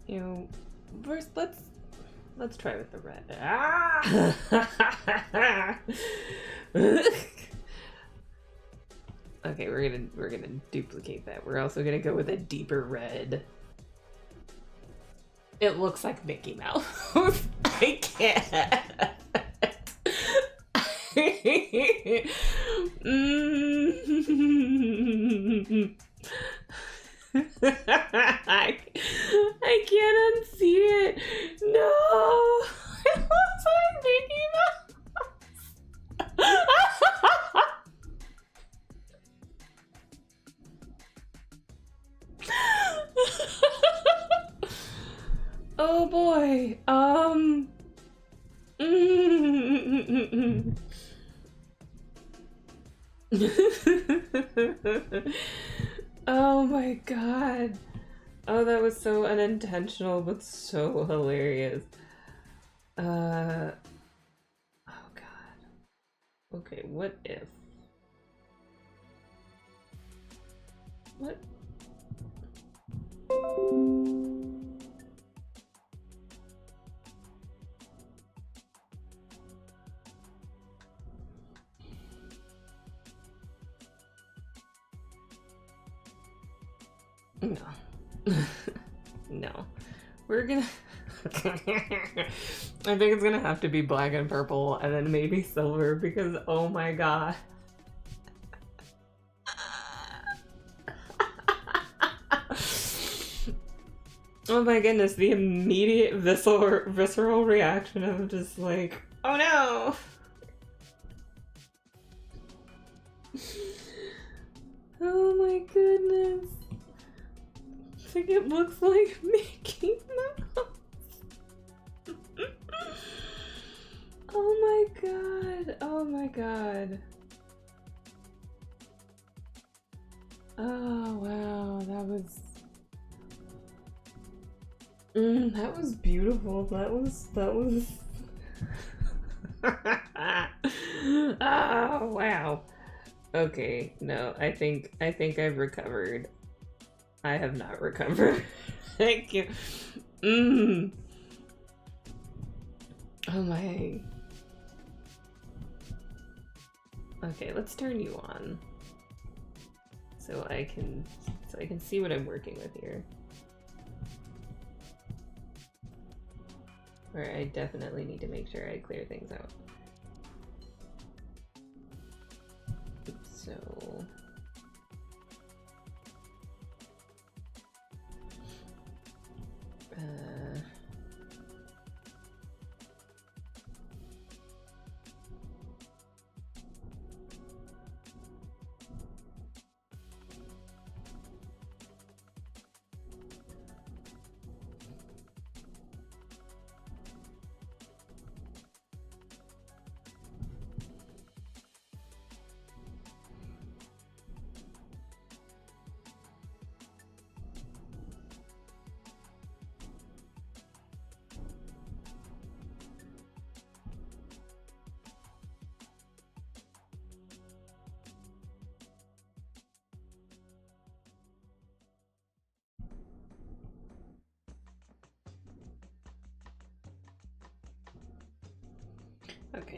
you know, first let's try with the red. Ah! Okay, we're gonna duplicate that. We're also gonna go with a deeper red. It looks like Mickey Mouse. I can't. I can't unsee it. No, it looks like Mickey Mouse. Oh boy. Oh my god. Oh, that was so unintentional, but so hilarious. Oh god. Okay, what if? What? No. No. We're gonna... I think it's gonna have to be black and purple and then maybe silver because, oh my god. Oh my goodness, the immediate visceral reaction of just like, oh no! Oh my goodness. I think it looks like Mickey Mouse. Oh my god. Oh my god. Oh wow, that was... that was beautiful. That was... Oh wow. Okay, no, I think I've recovered. I have not recovered. Thank you. Oh my. Okay, let's turn you on. So I can see what I'm working with here. Where I definitely need to make sure I clear things out. So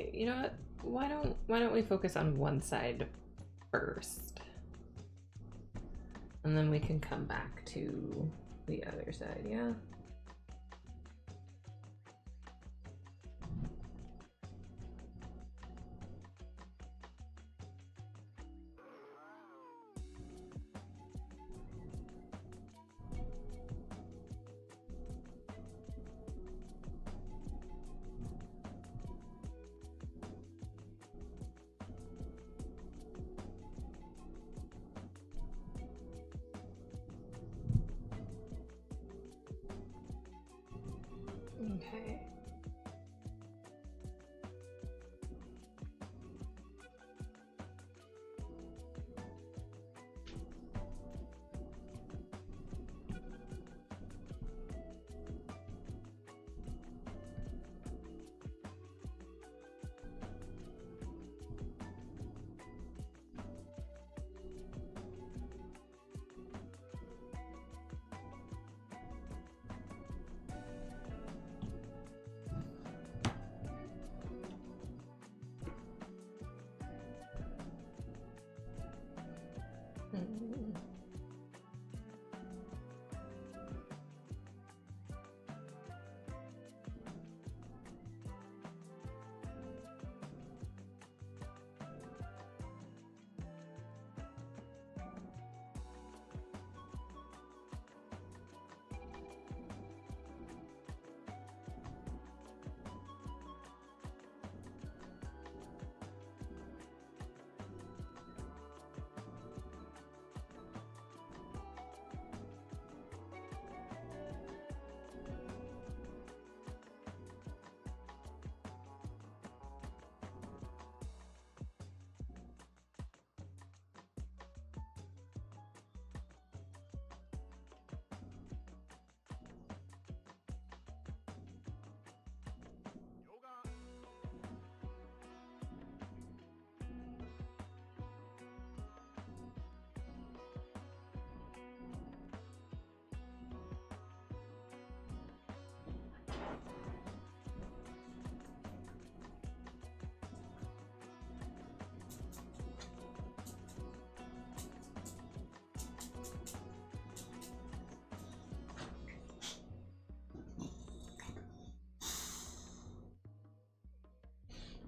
Okay, you know what? Why don't we focus on one side first? And then we can come back to the other side, yeah? Okay. Mm.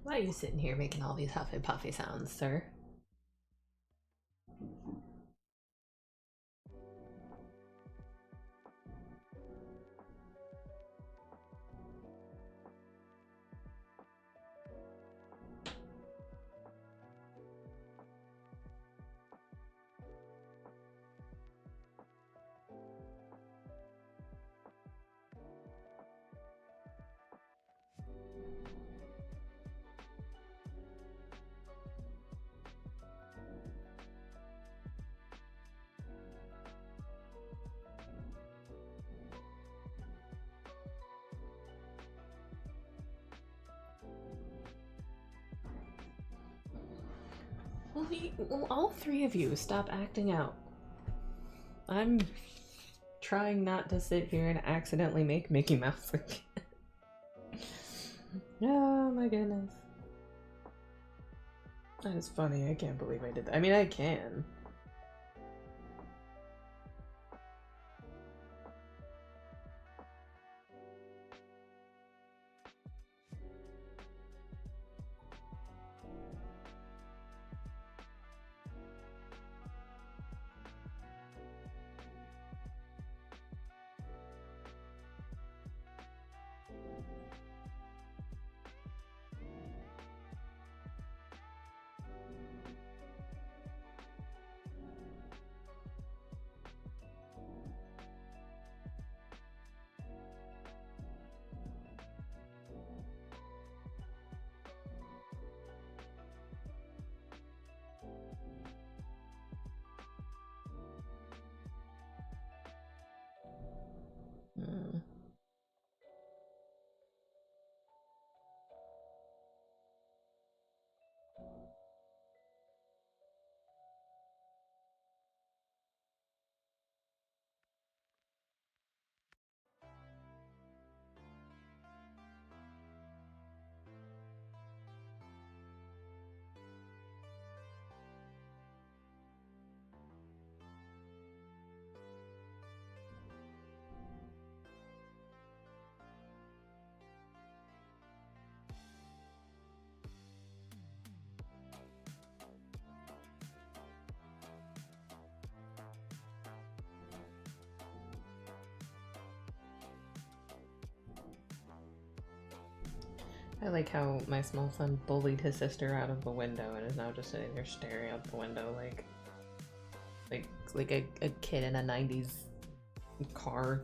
Why are you sitting here making all these huffy puffy sounds, sir? Will all three of you stop acting out? I'm trying not to sit here and accidentally make Mickey Mouse again. Oh my goodness. That is funny. I can't believe I did that. I mean, I can. I like how my small son bullied his sister out of the window and is now just sitting there staring out the window like a kid in a 90s car.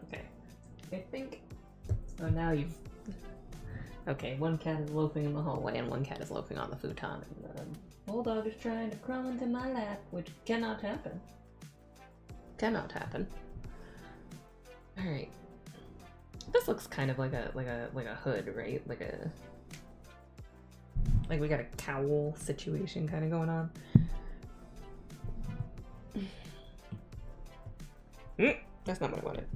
Okay, I think so. Now you've okay. One cat is loafing in the hallway, and one cat is loafing on the futon. And the bulldog is trying to crawl into my lap, which cannot happen. Cannot happen. All right. This looks kind of like a hood, right? Like we got a cowl situation kind of going on. That's not what I wanted.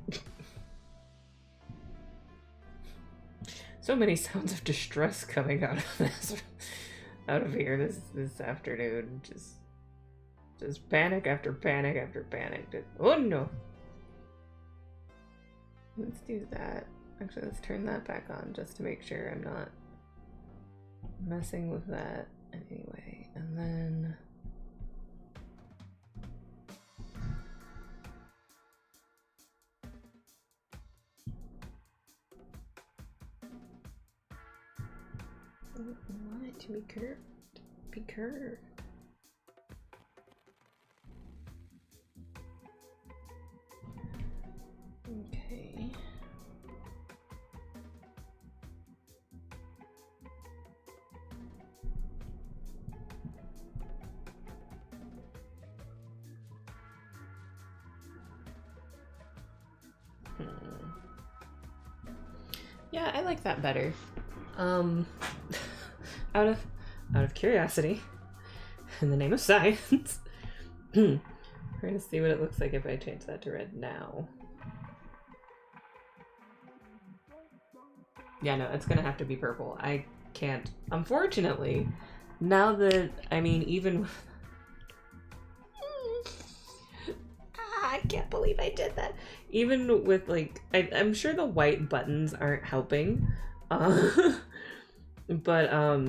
So many sounds of distress coming out of this, out of here this afternoon. Just panic after panic after panic. Oh no! Let's do that. Actually, let's turn that back on just to make sure I'm not messing with that anyway. And then I want it to be curved. Be curved. Okay. Yeah, I like that better. Out of curiosity, in the name of science, we're gonna see what it looks like if I change that to red now. Yeah, no, it's gonna have to be purple. I can't, unfortunately, now that, I mean, even I can't believe I did that. Even with, like, I'm sure the white buttons aren't helping, but,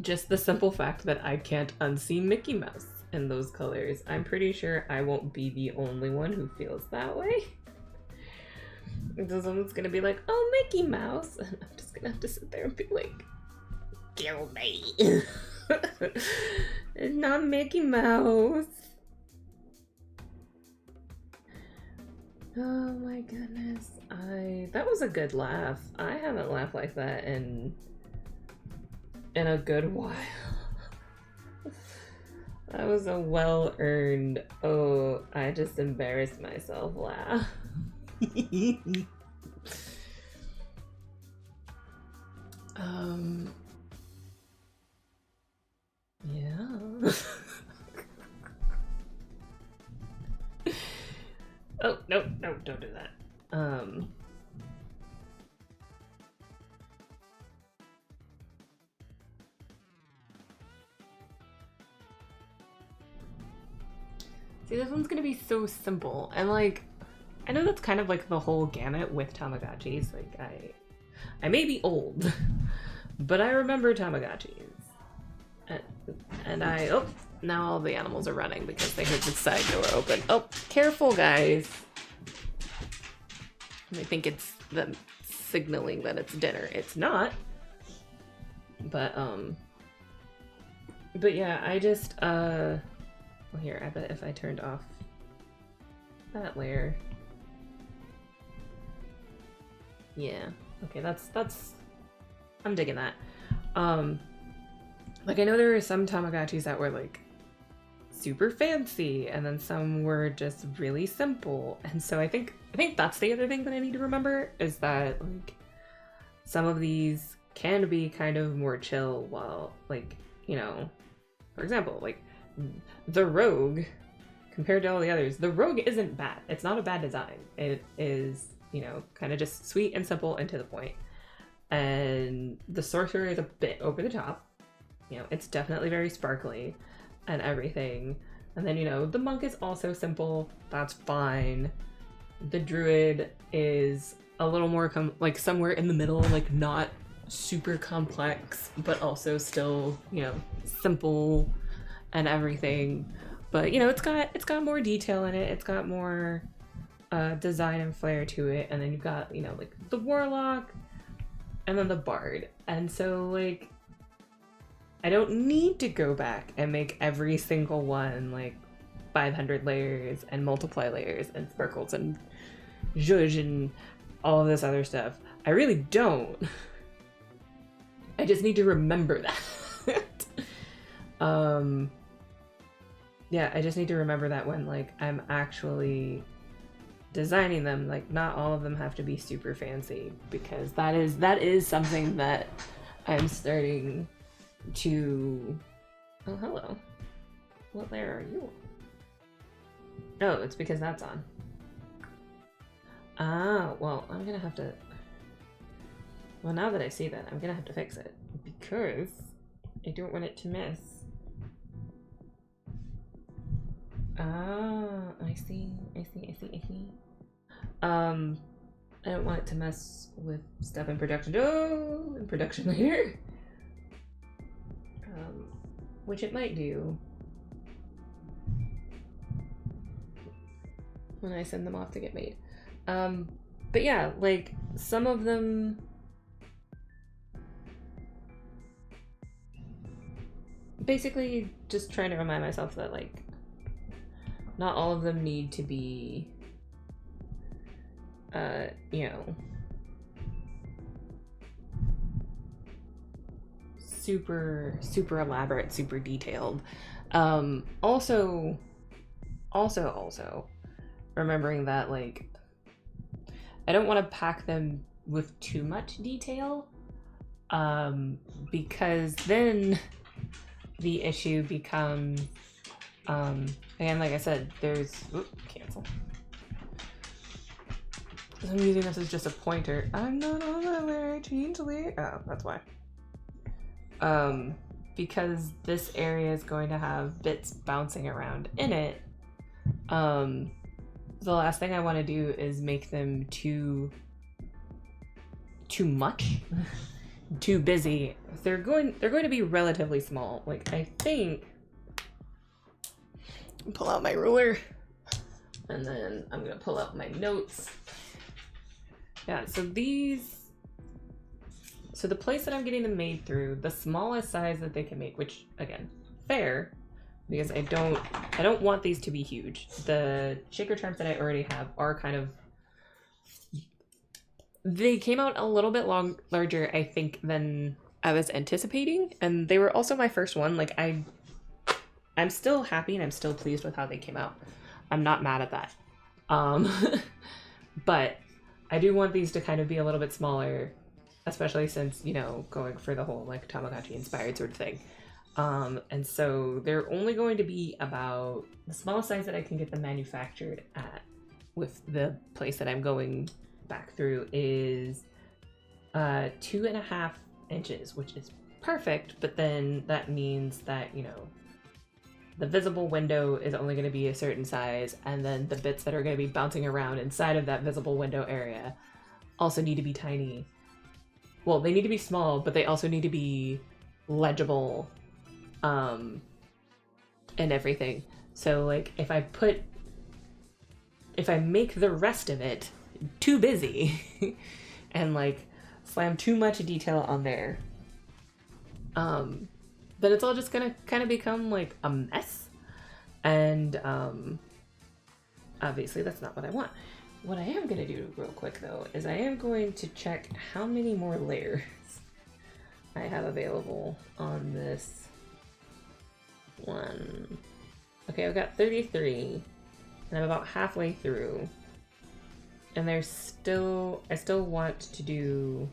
just the simple fact that I can't unsee Mickey Mouse in those colors, I'm pretty sure I won't be the only one who feels that way. So someone's gonna be like, oh, Mickey Mouse, and I'm just gonna have to sit there and be like, kill me. It's not Mickey Mouse. Oh my goodness. That was a good laugh. I haven't laughed like that in a good while. That was a well-earned, oh, I just embarrassed myself laugh. Yeah. Oh, no, don't do that. See, this one's gonna be so simple. And like, I know that's kind of like the whole gamut with Tamagotchis. Like, I may be old, but I remember Tamagotchis. And oh, now all the animals are running because they heard the side door open. Oh, careful, guys. They think it's them signaling that it's dinner. It's not. But yeah, I just, well, here, I bet if I turned off that layer. Yeah, okay, that's, I'm digging that. Like, I know there were some Tamagotchis that were, like, super fancy, and then some were just really simple. And so I think that's the other thing that I need to remember, is that, like, some of these can be kind of more chill while, like, you know, for example, like, the Rogue, compared to all the others, the Rogue isn't bad. It's not a bad design. It is, you know, kind of just sweet and simple and to the point. And the Sorcerer is a bit over the top. You know, it's definitely very sparkly and everything. And then, you know, the Monk is also simple. That's fine. The Druid is a little more like somewhere in the middle, like not super complex, but also still, you know, simple and everything. But, you know, it's got more detail in it. It's got more design and flair to it. And then you've got, you know, like the Warlock and then the Bard. And so, like, I don't need to go back and make every single one like 500 layers and multiply layers and sparkles and zhuzh and all of this other stuff. I really don't. I just need to remember that. Yeah, I just need to remember that when like I'm actually designing them, like not all of them have to be super fancy, because that is something that I'm starting to... Oh, hello. What layer are you on? Oh, it's because that's on. Ah, well, I'm gonna have to... Well, now that I see that, I'm gonna have to fix it, because I don't want it to miss. Ah, I see. I don't want it to mess with stuff in production. Oh, in production later. Which it might do when I send them off to get made. But yeah, like some of them basically just trying to remind myself that like not all of them need to be you know, super elaborate, super detailed. Also remembering that like I don't want to pack them with too much detail, because then the issue becomes again, like I said, there's cancel. I'm using this as just a pointer. I'm not on that layer. I changed layer. Oh, that's why. Because this area is going to have bits bouncing around in it. The last thing I want to do is make them too much, too busy. They're going to be relatively small. Like I think. Pull out my ruler, and then I'm gonna pull out my notes. Yeah, so the place that I'm getting them made through, the smallest size that they can make, which again, fair, because I don't want these to be huge. The shaker traps that I already have are kind of, they came out a little bit larger, I think, than I was anticipating, and they were also my first one. Like I'm still happy and I'm still pleased with how they came out. I'm not mad at that. But I do want these to kind of be a little bit smaller, especially since, you know, going for the whole like Tamagotchi inspired sort of thing. And so they're only going to be about the smallest size that I can get them manufactured at with the place that I'm going back through is 2.5 inches, which is perfect. But then that means that, you know, the visible window is only going to be a certain size, and then the bits that are going to be bouncing around inside of that visible window area also need to be tiny. Well, they need to be small, but they also need to be legible, and everything. So, like, if I make the rest of it too busy and, like, slam too much detail on there, then it's all just gonna kind of become, like, a mess. And, obviously that's not what I want. What I am gonna do real quick, though, is I am going to check how many more layers I have available on this one. Okay, I've got 33, and I'm about halfway through. And I still want to do,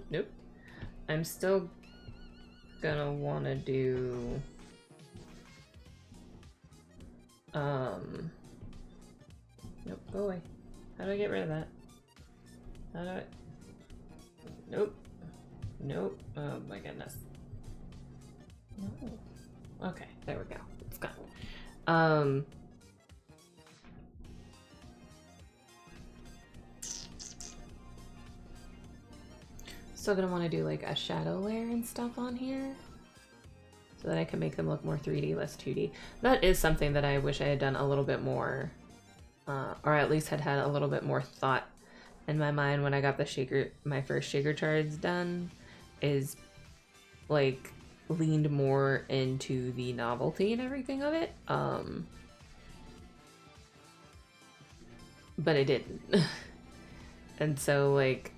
nope. I'm still gonna want to do, nope, go away. How do I get rid of that? How do I, nope. Nope. Oh my goodness. No. Okay, there we go. It's gone. Still gonna want to do like a shadow layer and stuff on here, so that I can make them look more 3D, less 2D. That is something that I wish I had done a little bit more, or at least had a little bit more thought in my mind when I got my first shaker shards done, is like leaned more into the novelty and everything of it. But I didn't. And so like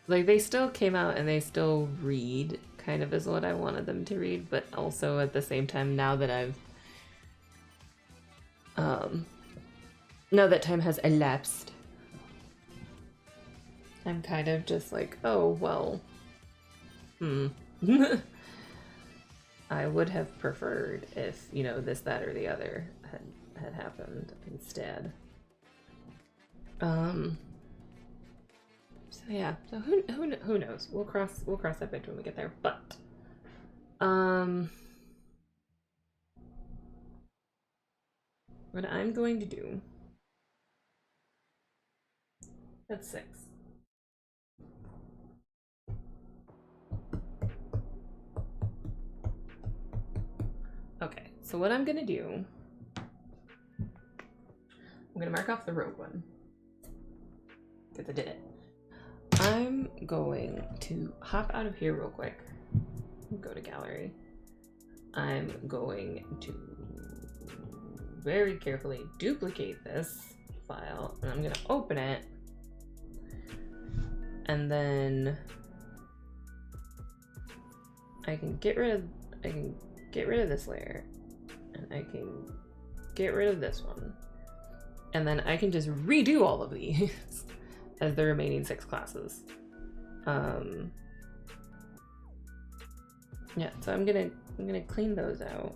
they still came out and they still read kind of as what I wanted them to read, but also at the same time, now that now that time has elapsed, I'm kind of just like, oh, well, I would have preferred if, you know, this, that, or the other had happened instead. So yeah, so who knows? We'll cross that bridge when we get there. But what I'm going to do, that's 6. Okay, so what I'm gonna do, I'm gonna mark off the rogue one because I did it. I'm going to hop out of here real quick, go to gallery. I'm going to very carefully duplicate this file, and I'm gonna open it, and then I can get rid of this layer, and I can get rid of this one, and then I can just redo all of these as the remaining 6 classes. Yeah, so I'm gonna clean those out.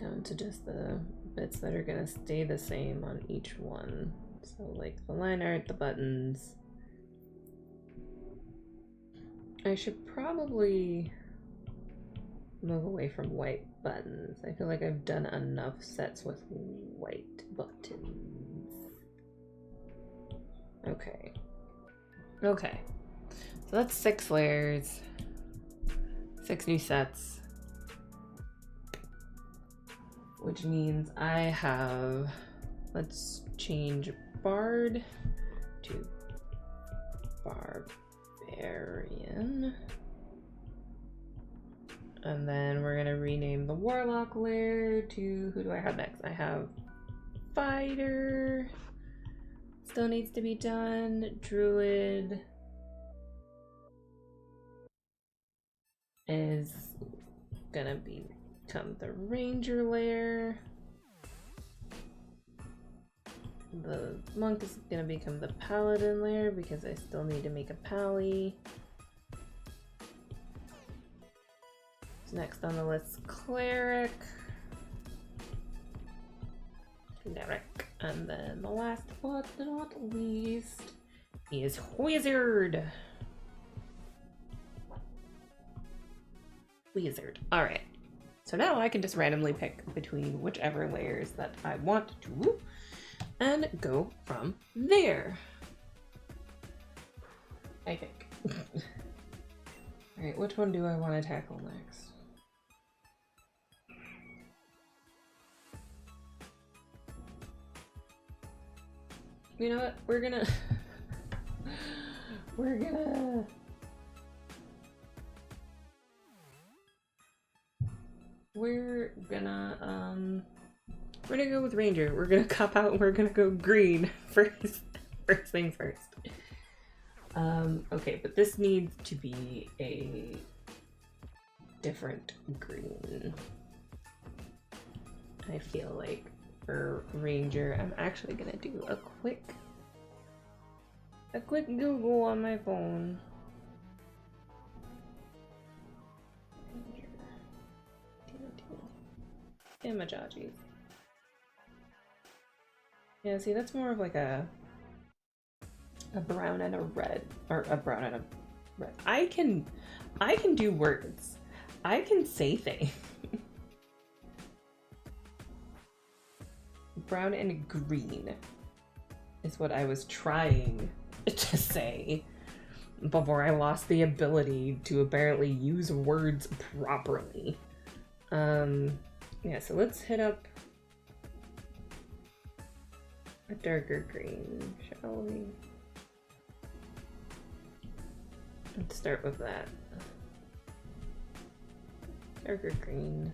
Down to just the bits that are gonna stay the same on each one. So like the line art, the buttons. I should probably move away from white buttons. I feel like I've done enough sets with white buttons. Okay. Okay. So that's 6 layers. 6 new sets. Which means I have, let's change Bard to Barbarian. And then we're gonna rename the Warlock layer to, who do I have next? I have Fighter, still needs to be done, Druid, is gonna become the ranger layer. The monk is gonna become the paladin layer because I still need to make a pally. So next on the list, cleric. And then the last but not least is wizard. Wizard. Alright. So now I can just randomly pick between whichever layers that I want to and go from there. I think. Alright, which one do I want to tackle next? You know what? We're gonna go with ranger. We're gonna cop out and we're gonna go green first thing first. Okay, but this needs to be a different green. I feel like for ranger, I'm actually gonna do a quick Google on my phone. Imajajis. Yeah, see, that's more of like a brown and a red, or a brown and a red. I can do words. I can say things. Brown and green is what I was trying to say before I lost the ability to apparently use words properly. Yeah, so let's hit up a darker green, shall we? Let's start with that. Darker green.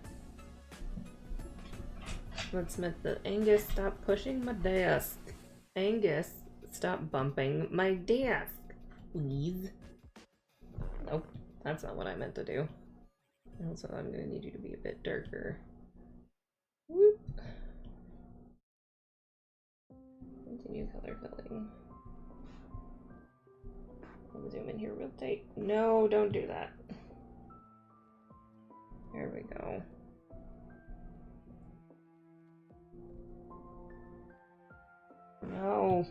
Let's make the Angus stop pushing my desk. Angus, stop bumping my desk, please. Nope, that's not what I meant to do. Also, I'm gonna need you to be a bit darker. Whoop. Continue color filling. I'll zoom in here real tight. No, don't do that. There we go. No.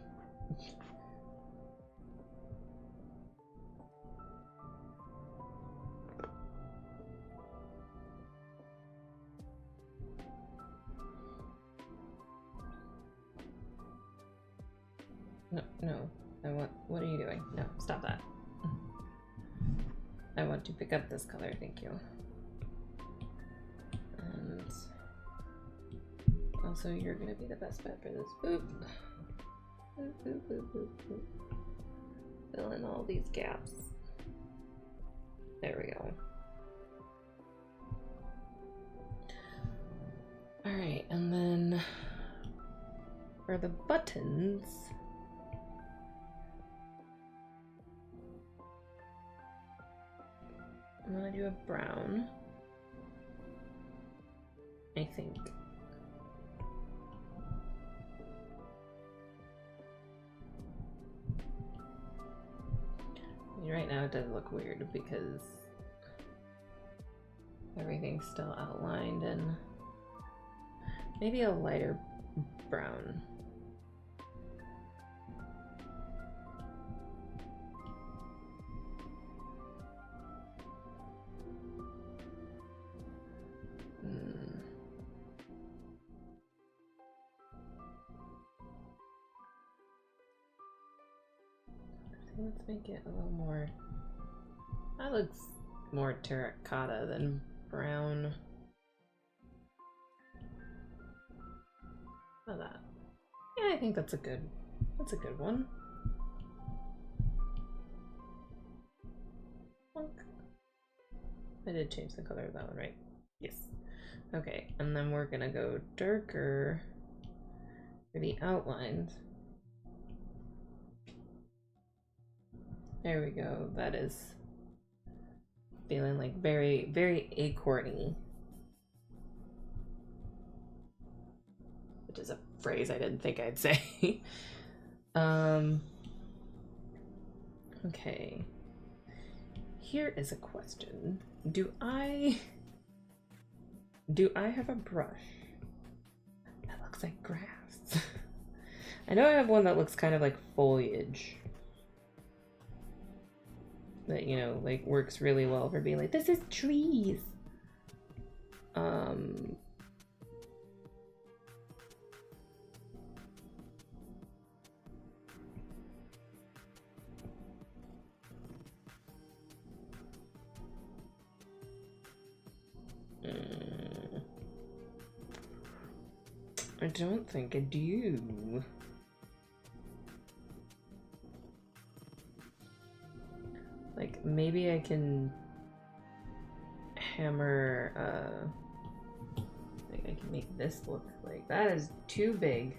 No. What are you doing? No, stop that. I want to pick up this color, thank you. And also, you're gonna be the best bet for this. Boop. Boop, boop, boop, boop, boop. Fill in all these gaps. There we go. Alright, and then for the buttons, I'm gonna do a brown, I think. I mean, right now it does look weird because everything's still outlined, and maybe a lighter brown. Let's make it a little more. That looks more terracotta than brown. How about that? Yeah, I think that's a good one. I did change the color of that one, right? Yes. Okay, and then we're gonna go darker for the outlines. There we go. That is feeling like very, very acorny. Which is a phrase I didn't think I'd say. Okay. Here is a question. Do I have a brush that looks like grass? I know I have one that looks kind of like foliage. That, you know, like works really well for being like, this is trees. I don't think I do. Like, maybe I can hammer, like I can make this look like, that is too big.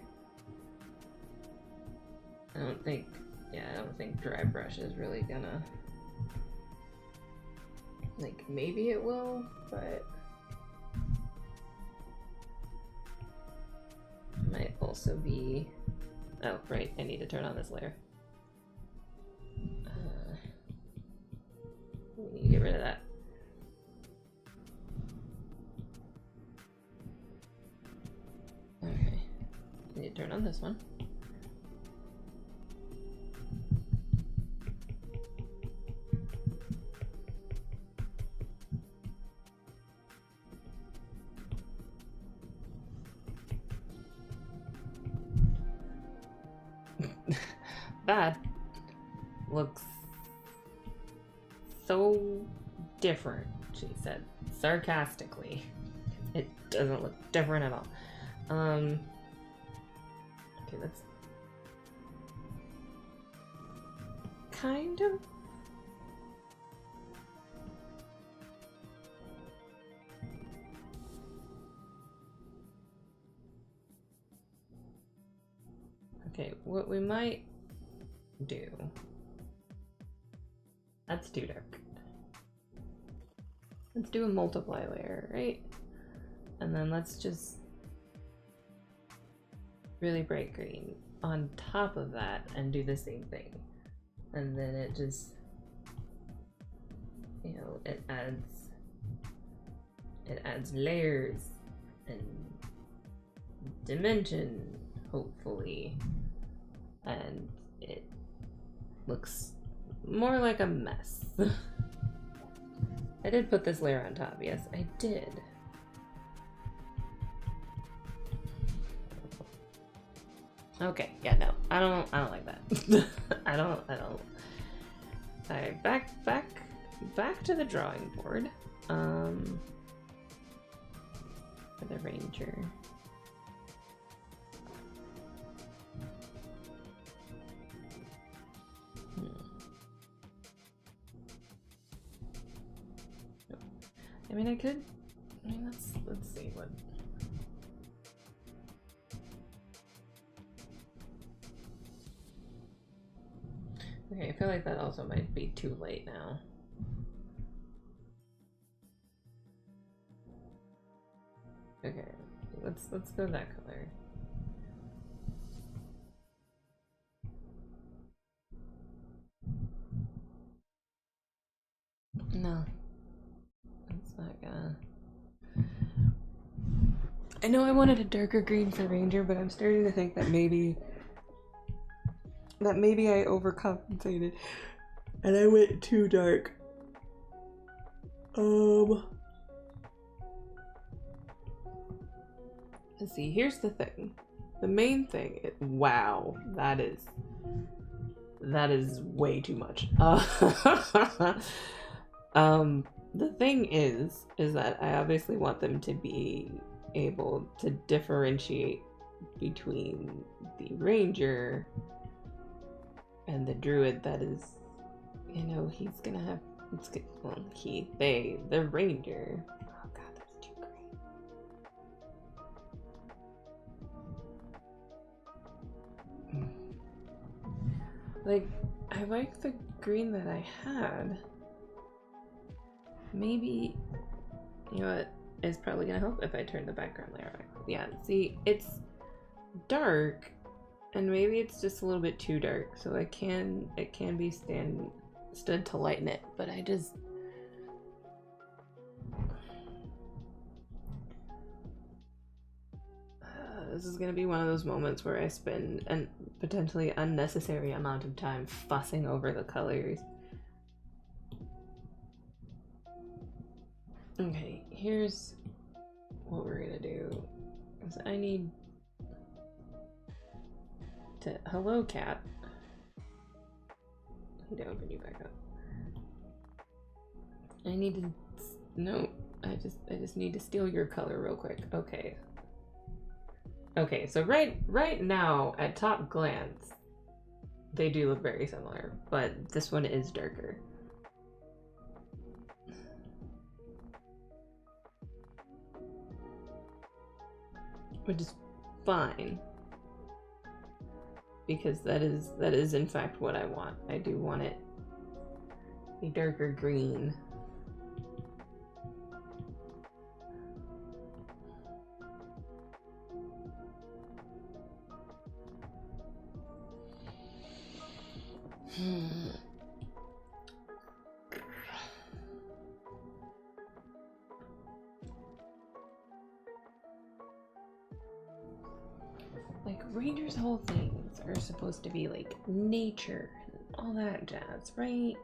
I don't think dry brush is really gonna, like, maybe it will, but it might also be, oh, right, I need to turn on this layer. We need to get rid of that. Okay, I need to turn on this one. That looks so different, she said sarcastically. It doesn't look different at all. Okay, that's kind of okay. What we might do, that's too dark. Let's do a multiply layer, right? And then let's just really bright green on top of that and do the same thing. And then it just, you know, it adds layers and dimension, hopefully. And it looks more like a mess. I did put this layer on top, yes, I did. Okay, yeah, no, I don't like that. I don't. Alright, back to the drawing board. For the ranger. I mean, let's see what. Okay, I feel like that also might be too late now. Okay, let's go that color. No. It's not gonna. I know I wanted a darker green for Ranger, but I'm starting to think that maybe I overcompensated and I went too dark. Let's see, here's the thing. The main thing is, wow, that is way too much. The thing is that I obviously want them to be able to differentiate between the ranger and the druid that is, you know, he's gonna have, well, the ranger. Oh god, that's too green. Like, I like the green that I had. maybe, you know what, it's probably gonna help if I turn the background layer back. Yeah, see, it's dark, and maybe it's just a little bit too dark, so it can be stood to lighten it, but I just... this is gonna be one of those moments where I spend a potentially unnecessary amount of time fussing over the colors. Okay, here's what we're gonna do. Is I need to... Hello, cat. I need to open you back up. I need to... No, I just need to steal your color real quick. Okay. Okay, so right now, at top glance, they do look very similar, but this one is darker. Which is fine, because that is in fact what I want. I do want it a darker green. Like, Ranger's whole things are supposed to be like nature and all that jazz, right?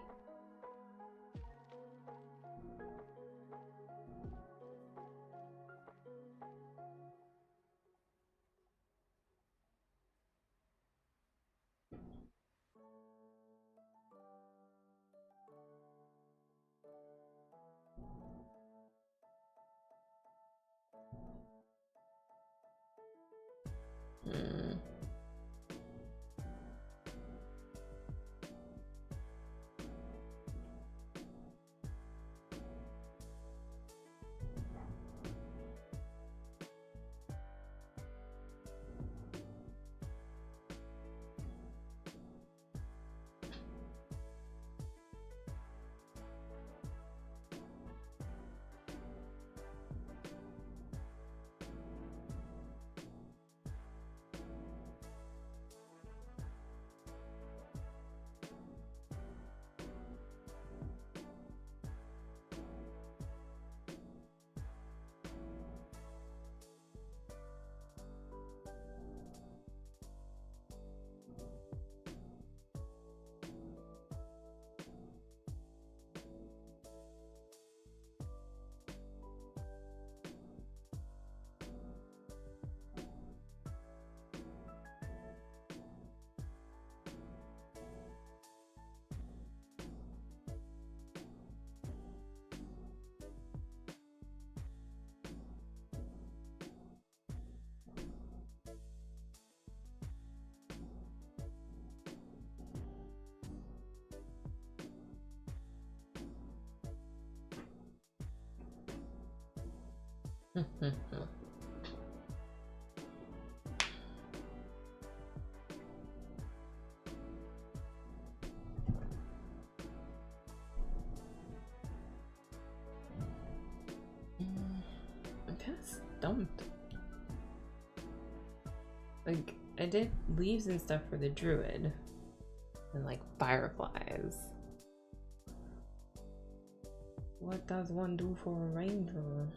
I'm kind of stumped. Like, I did leaves and stuff for the druid, and like fireflies. What does one do for a ranger?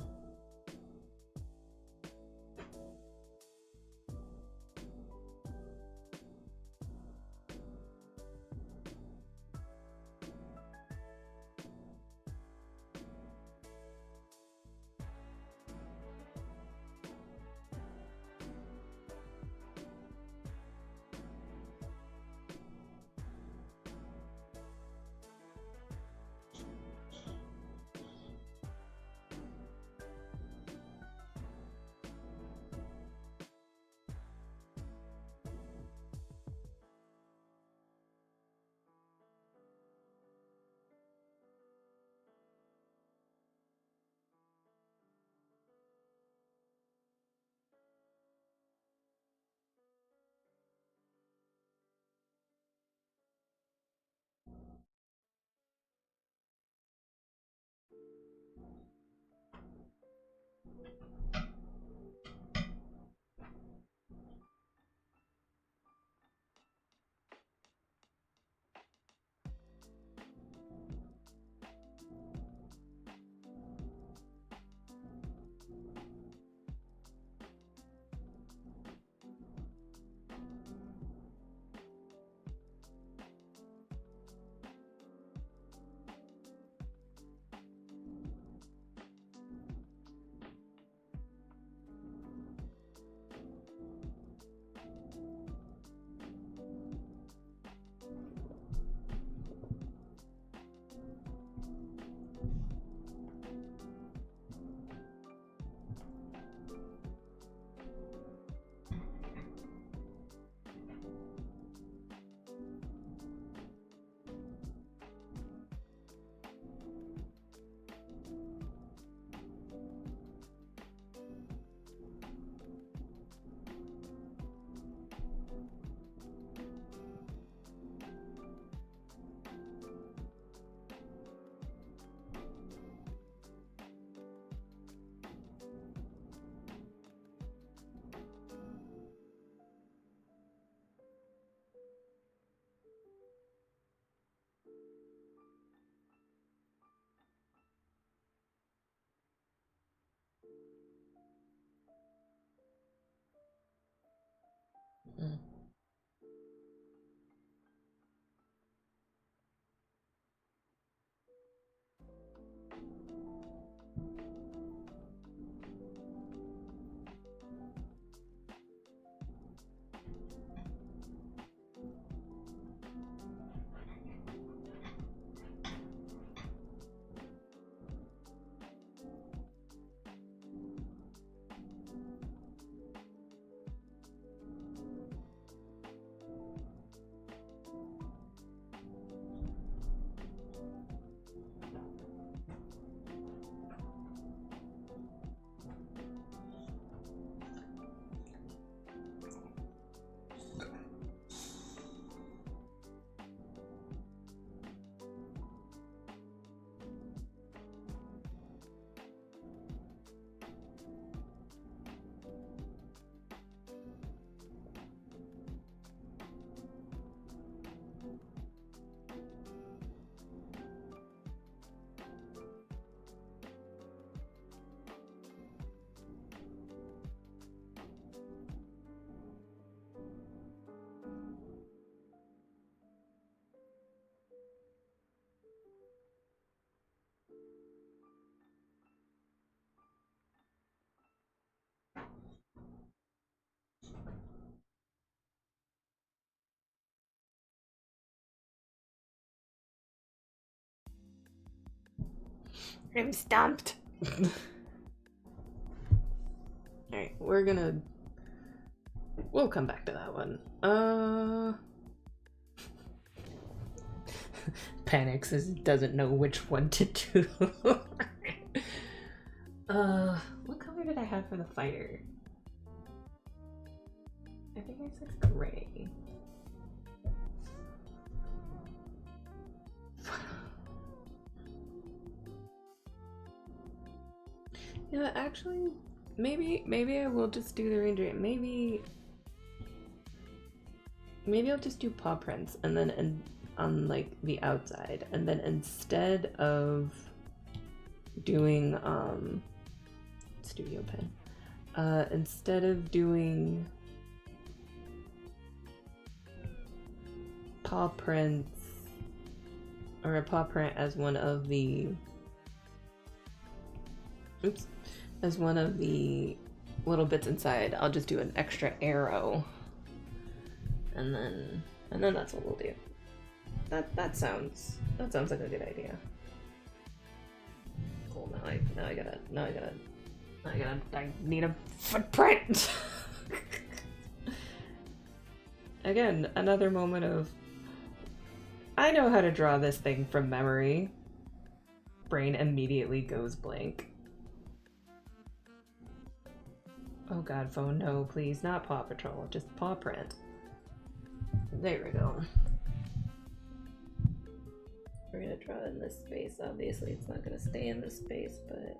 Mm. I'm stumped. Alright, we'll come back to that one. Panics as doesn't know which one to do. What color did I have for the fighter? I think I said gray. Yeah, actually, maybe I will just do the ranger. Maybe I'll just do paw prints and then on like the outside, and then instead of doing studio pen, instead of doing paw prints or a paw print as one of the little bits inside, I'll just do an extra arrow, and then that's what we'll do. That sounds like a good idea. Cool. I need a footprint. Again, another moment of I know how to draw this thing from memory. Brain immediately goes blank. Oh god, phone, no, please, not Paw Patrol, just paw print. There we go. We're gonna draw it in this space. Obviously, it's not gonna stay in this space, but...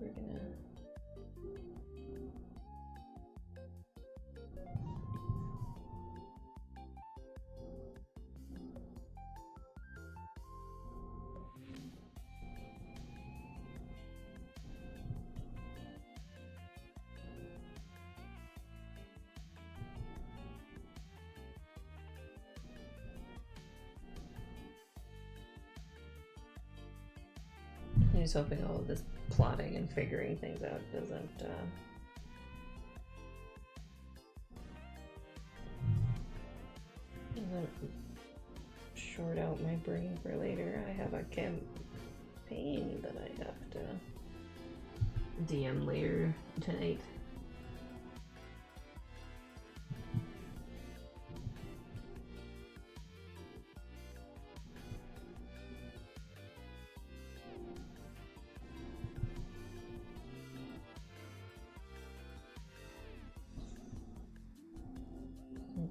We're gonna... I'm just hoping all of this plotting and figuring things out doesn't short out my brain for later. I have a campaign that I have to DM later tonight.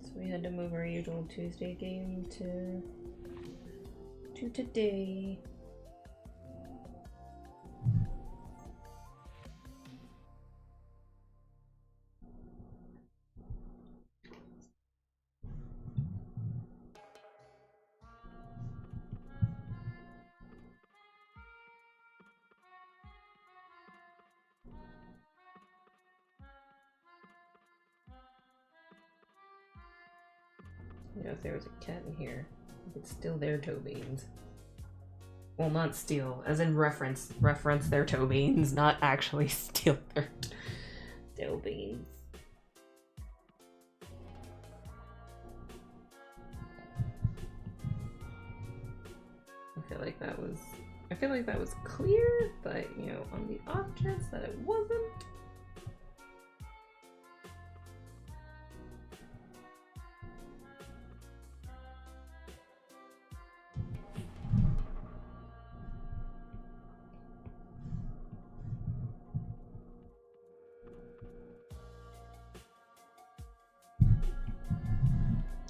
So we had to move our usual Tuesday game to today. if there was a cat in here. You could steal their toe beans. Well, not steal, as in reference their toe beans, not actually steal their toe beans. I feel like that was clear, but you know, on the off chance that it wasn't.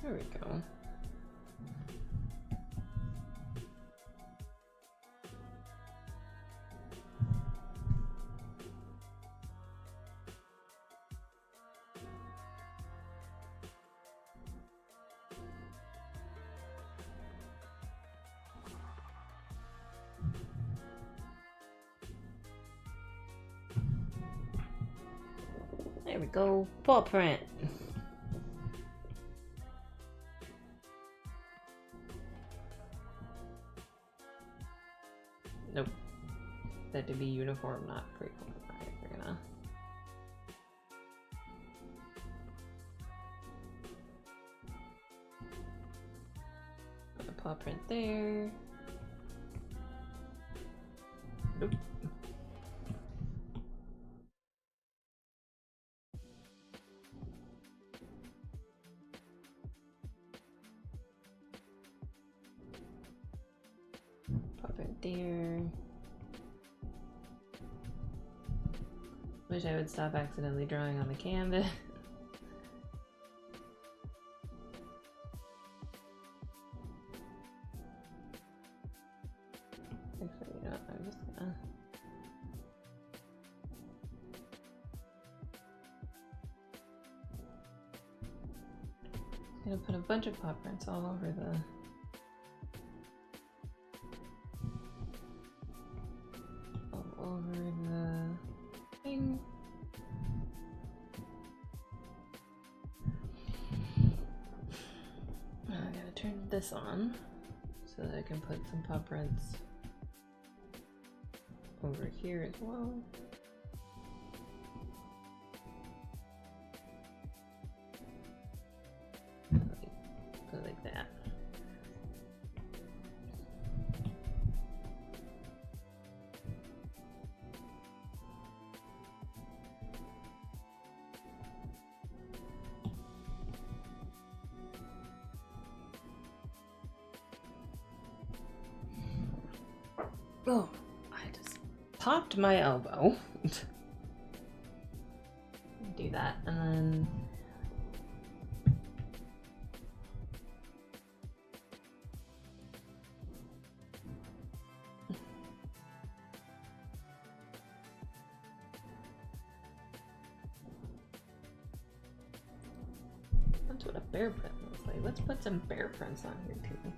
There we go. There we go. Paw print. Nope. That to be uniform, not frequent. Alright, we're gonna. Put a paw print there. Nope. Pop it there. Wish I would stop accidentally drawing on the canvas. Actually, you know what, I'm just gonna put a bunch of paw prints all over the thing. Now I gotta turn this on so that I can put some paw prints over here as well. Put it like that. Oh, I just popped my elbow. Do that, and then that's what a bear print looks like. Let's put some bear prints on here too.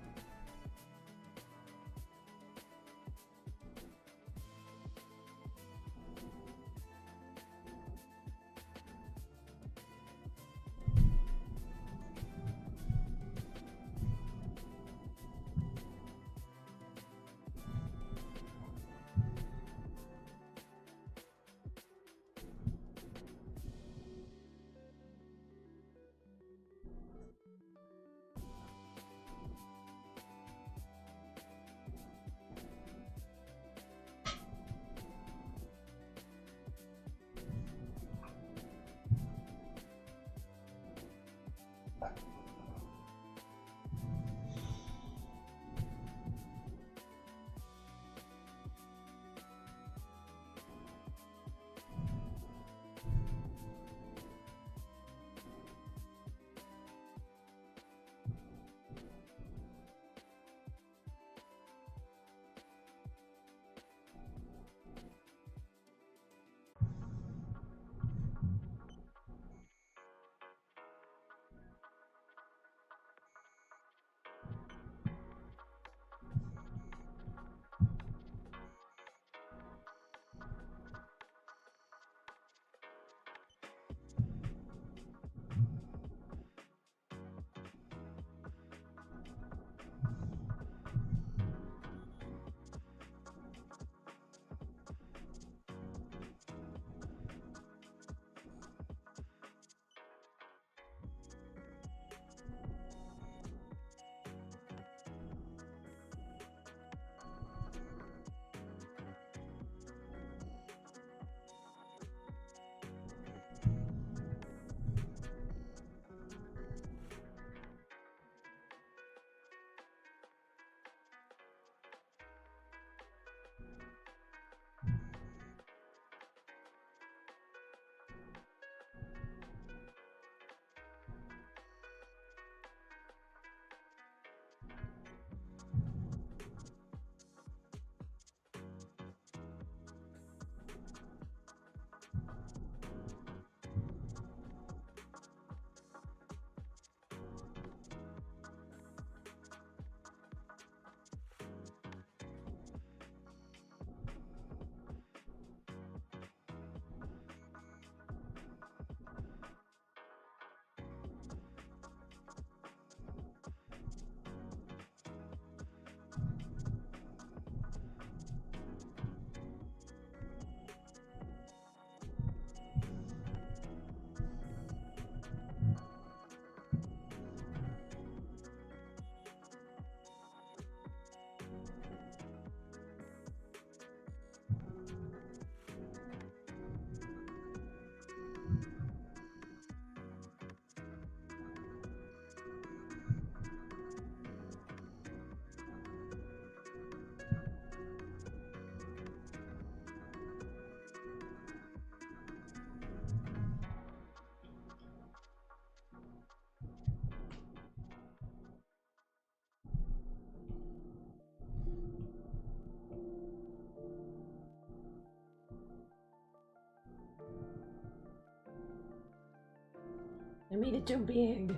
I made it too big.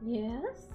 Yes?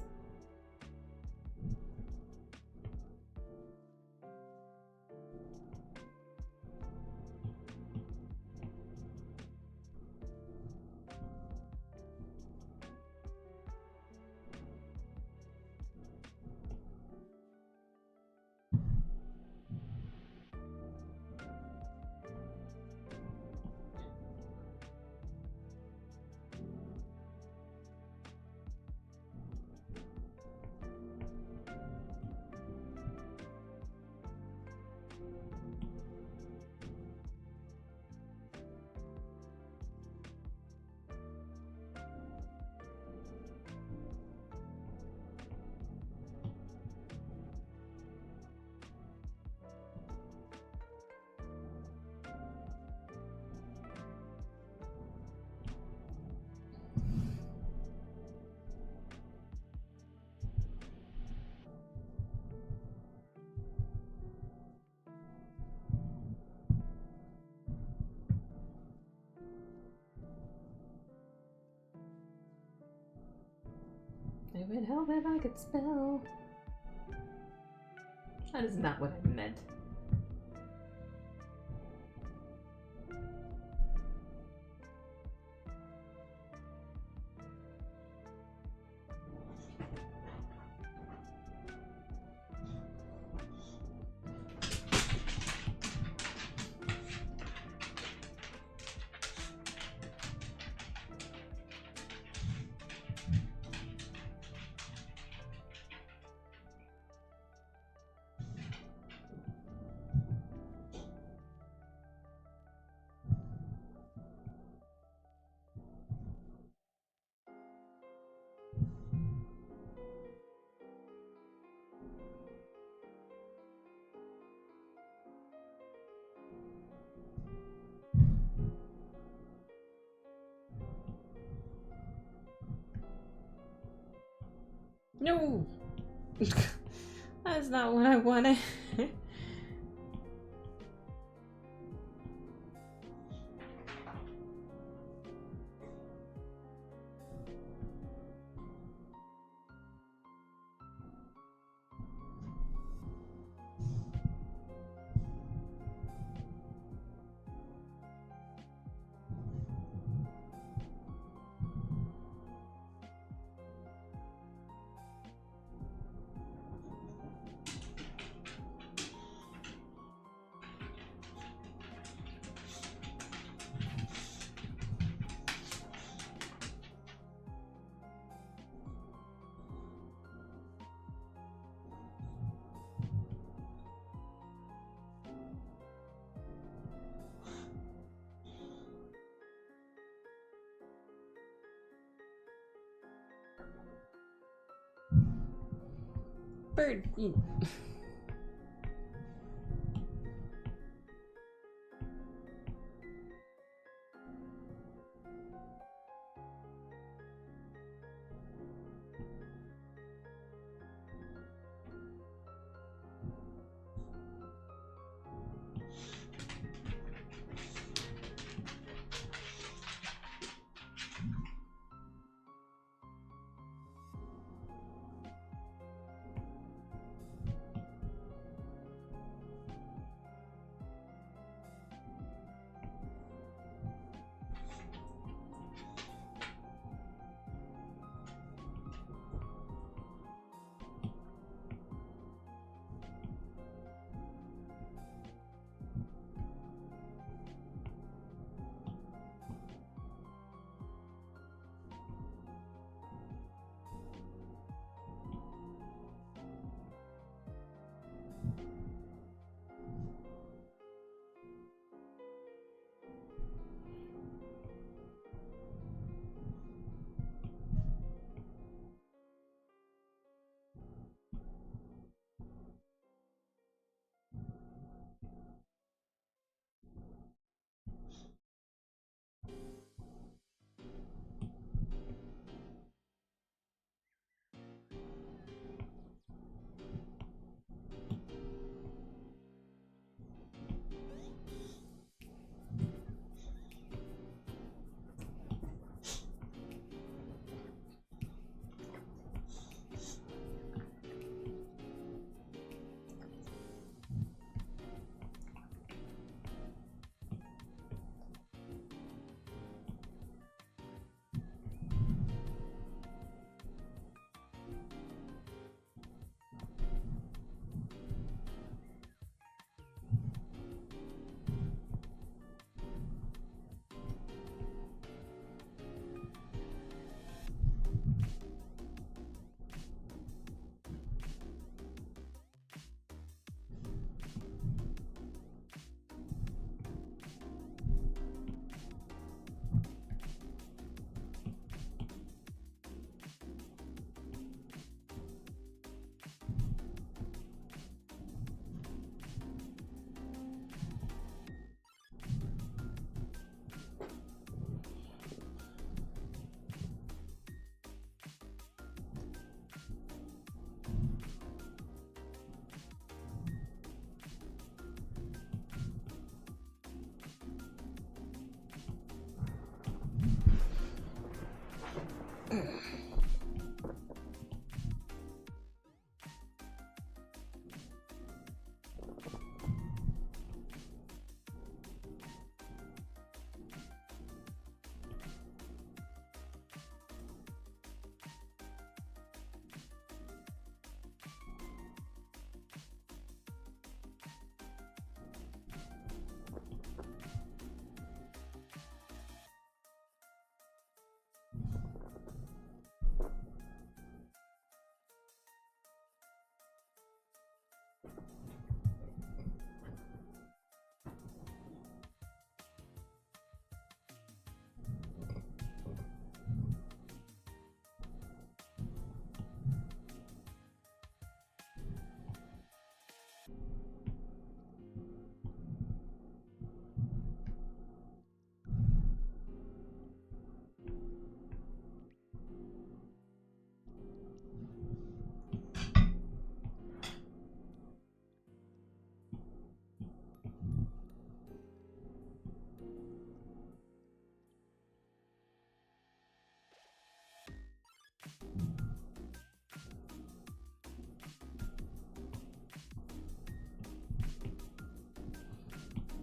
It would help if I could spell. That is not what I meant. No! That's not what I wanted. Bird.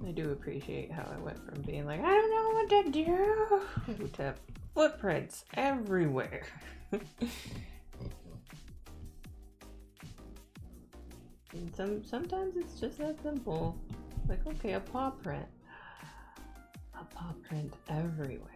I do appreciate how I went from being like, I don't know what to do, to footprints everywhere. And sometimes it's just that simple. Like, okay, a paw print. A paw print everywhere.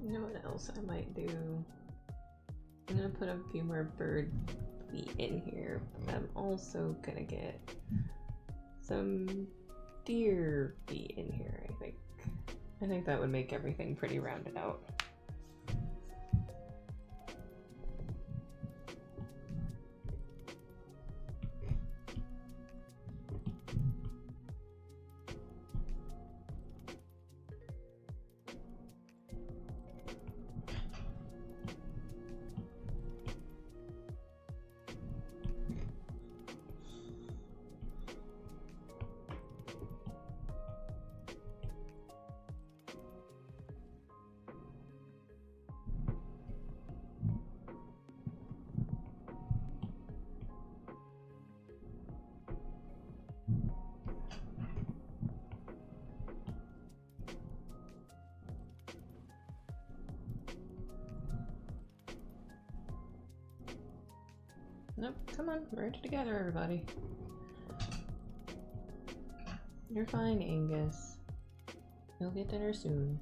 You know what else I might do? I'm gonna put a few more bird feet in here, but I'm also gonna get some deer feet in here, I think. I think that would make everything pretty rounded out. Nope, come on, merge it together, everybody. You're fine, Angus. You'll get dinner soon.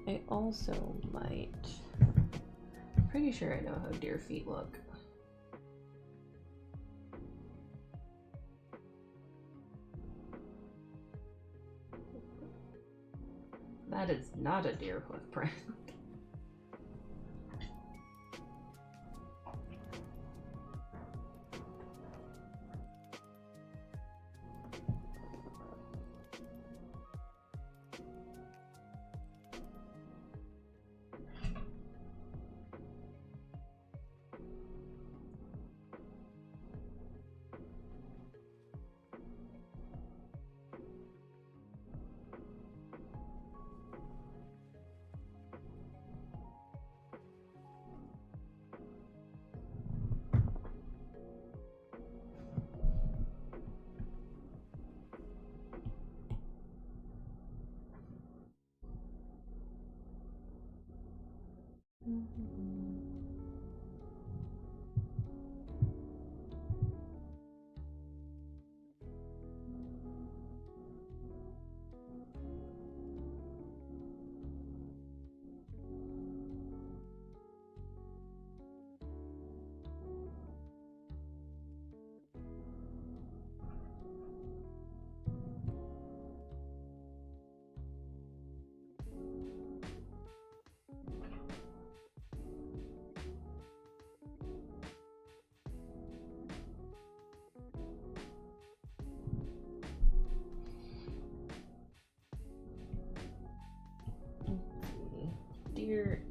I also might... Pretty sure I know how deer feet look. That is not a deer hoof print.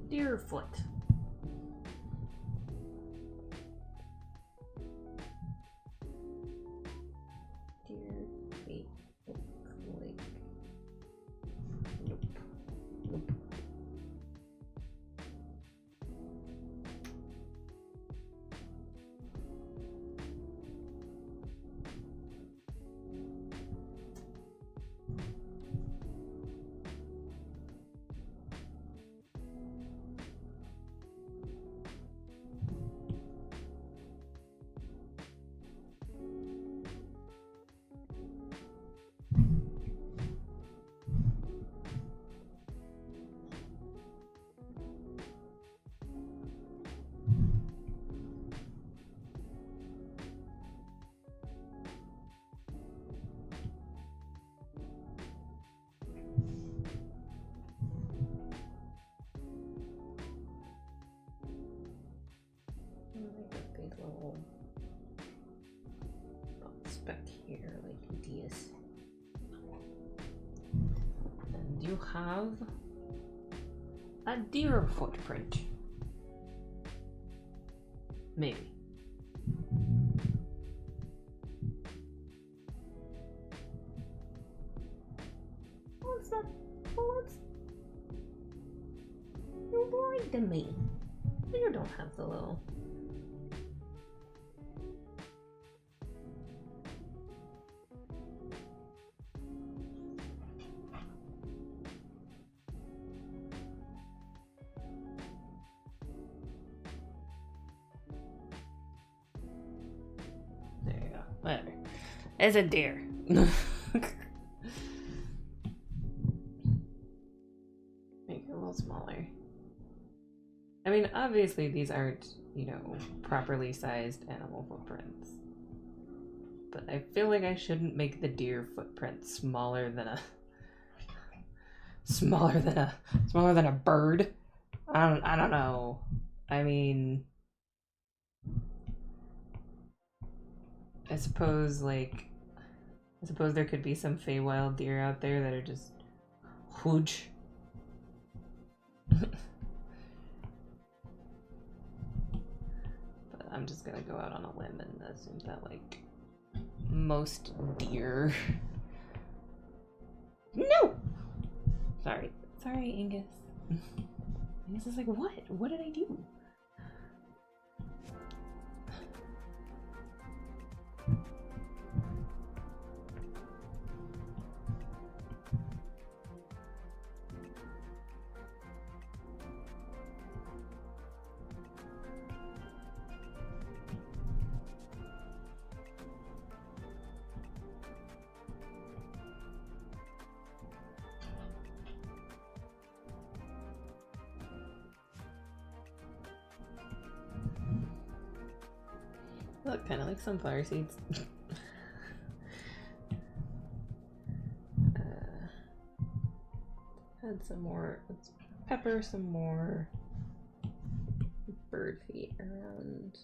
deer foot. Deer feet look like. Nope. Nope. These little speck here, like this. And you have a deer footprint. Maybe. What's that? What's... You're blind to me. You don't have the little... Whatever. It's a deer. Make it a little smaller. I mean, obviously these aren't, you know, properly sized animal footprints. But I feel like I shouldn't make the deer footprint smaller than a bird. I don't know. I mean, I suppose there could be some Feywild deer out there that are just huge. But I'm just gonna go out on a limb and assume that, like, most deer... No! Sorry, Angus. Angus is like, what? What did I do? Look, kind of like sunflower seeds. Add some more, let's pepper some more bird feet around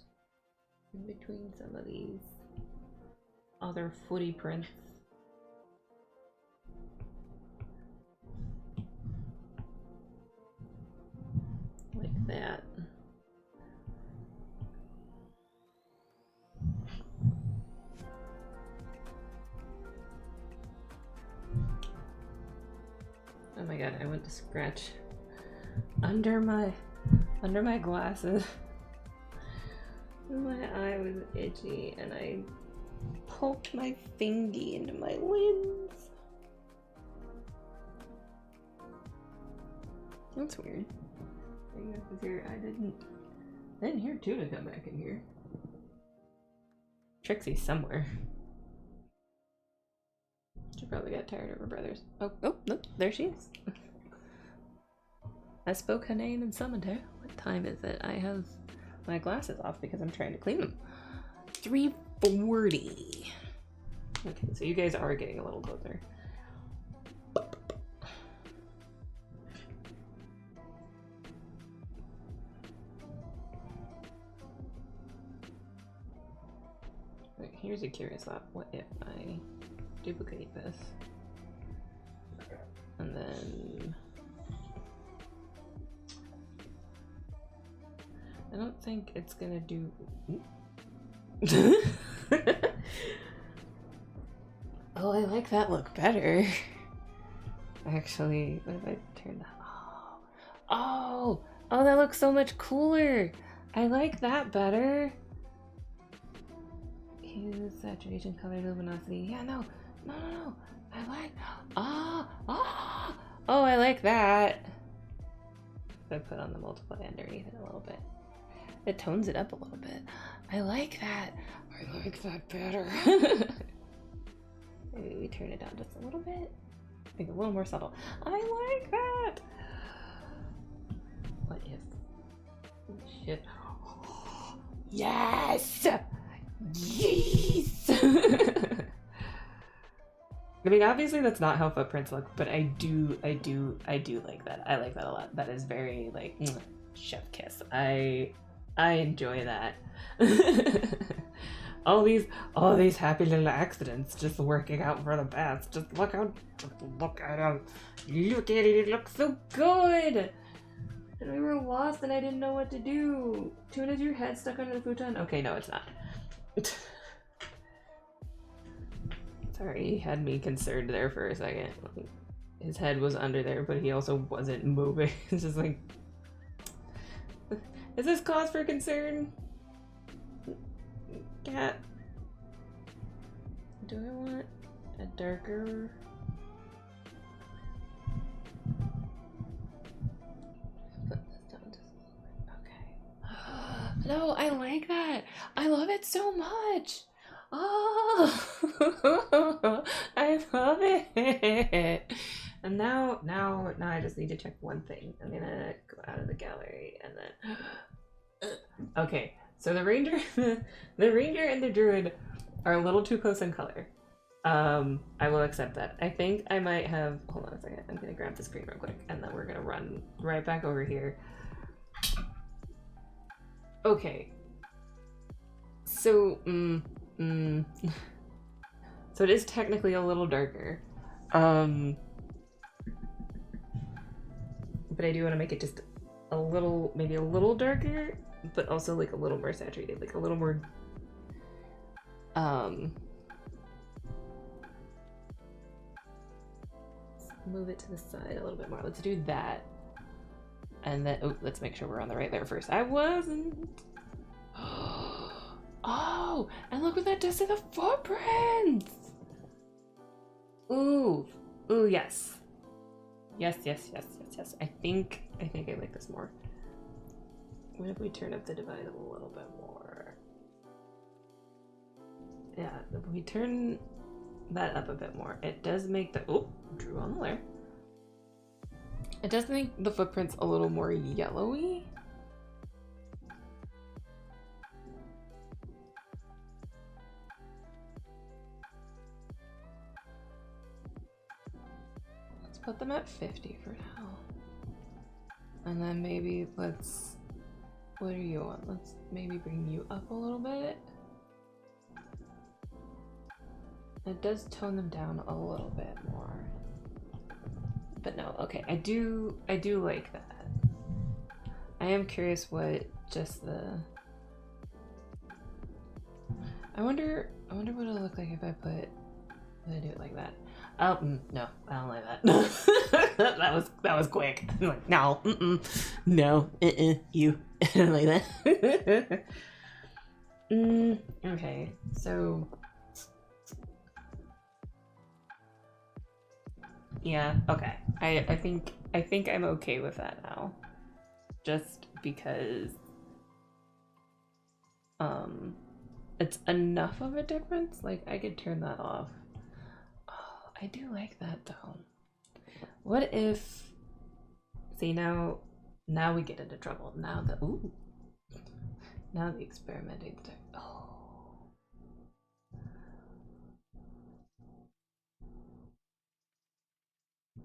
in between some of these other footy prints. Like that. Oh my god, I went to scratch under my glasses. My eye was itchy and I poked my fingy into my lens. That's weird. I didn't hear Tuna come back in here. Trixie's somewhere. She probably got tired of her brothers. Oh, nope, there she is. I spoke her name and summoned her. What time is it? I have my glasses off because I'm trying to clean them. 3:40. Okay, so you guys are getting a little closer. Right, here's a curious thought. What if I duplicate this and then I don't think it's gonna do. Oh, I like that look better. Actually, what if I turn that? Oh, that looks so much cooler. I like that better. Hue, saturation, color, luminosity. Yeah, no. I like. Oh, I like that. If I put on the multiply underneath it a little bit, it tones it up a little bit. I like that. I like that better. Maybe we turn it down just a little bit. Make it a little more subtle. I like that. What if? Shit. Yes! Yes! I mean, obviously that's not how footprints look, but I do like that. I like that a lot. That is very like chef kiss. I enjoy that. all these happy little accidents just working out for the best. Just look at him. Look at it. It looks so good. And we were lost and I didn't know what to do. Tuna, is your head stuck under the futon? Okay, no, it's not. Sorry, he had me concerned there for a second. His head was under there, but he also wasn't moving. It's just like, is this cause for concern? Cat. Do I want a darker? Put this down just a little bit. Okay. No, I like that. I love it so much. Oh, I love it. And now I just need to check one thing. I'm gonna go out of the gallery and then. Okay, so the ranger, and the druid are a little too close in color. I will accept that. I think I might have. Hold on a second. I'm gonna grab the screen real quick, and then we're gonna run right back over here. Okay. So, so it is technically a little darker. But I do want to make it just a little, maybe a little darker, but also like a little more saturated, like a little more, move it to the side a little bit more. Let's do that. And then, oh, let's make sure we're on the right there first. I wasn't. Oh, and look what that does to the footprints. Ooh, yes. Yes. I think I like this more. What if we turn up the divide a little bit more? Yeah, if we turn that up a bit more, it does make the, oh, drew on the layer. It does make the footprints a little more yellowy. Let's put them at 50 for now. And then maybe let's, what do you want? Let's maybe bring you up a little bit. It does tone them down a little bit more. But no, okay, I do like that. I am curious what just the, I wonder what it'll look like if I do it like that. Oh, no, I don't like that. that was quick. I'm like, no, no, you, I don't like that. Okay, so, yeah, okay. I think I'm okay with that now, just because, it's enough of a difference. Like, I could turn that off. I do like that though. What if, see, now we get into trouble. Now the experimenting thing. Oh,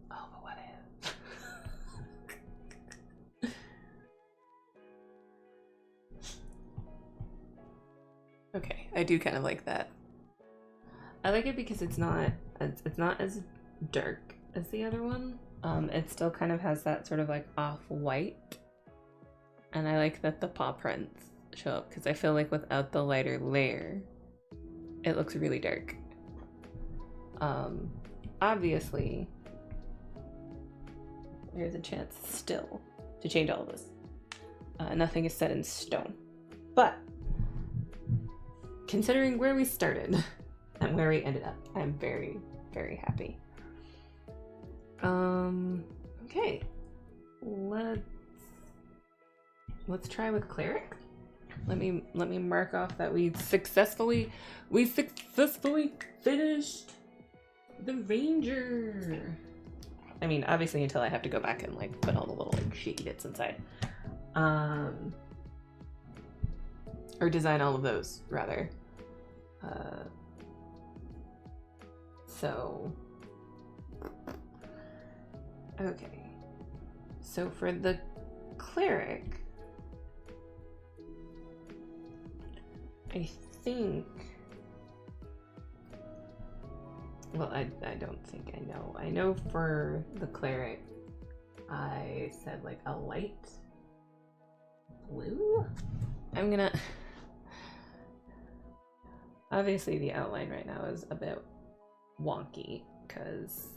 but what if? Okay, I do kind of like that. I like it because it's not as dark as the other one. It still kind of has that sort of like off-white And I like that the paw prints show up because I feel like without the lighter layer, it looks really dark. Obviously, there's a chance still to change all of this. Nothing is set in stone. But considering where we started and where we ended up, I'm very, very happy. Okay. Let's try with cleric. Let me mark off that we successfully finished the ranger. I mean, obviously until I have to go back and like put all the little like shaky bits inside. Or design all of those rather. So okay. So for the cleric, I think, well, I don't think I know. I know for the cleric, I said like a light blue? I'm gonna, obviously the outline right now is a bit wonky because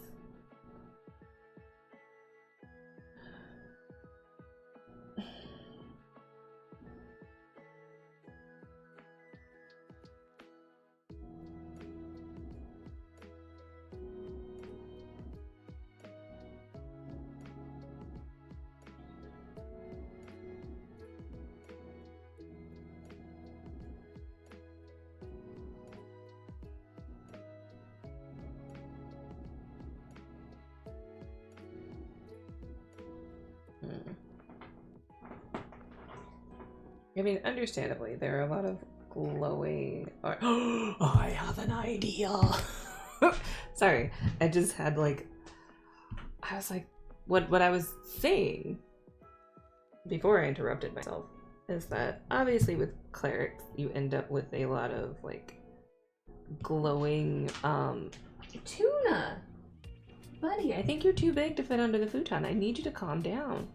I mean, understandably, there are a lot of glowing. Oh, I have an idea. Sorry, I just had like, I was like, what I was saying before I interrupted myself is that obviously with clerics, you end up with a lot of like glowing. Tuna, buddy, I think you're too big to fit under the futon. I need you to calm down.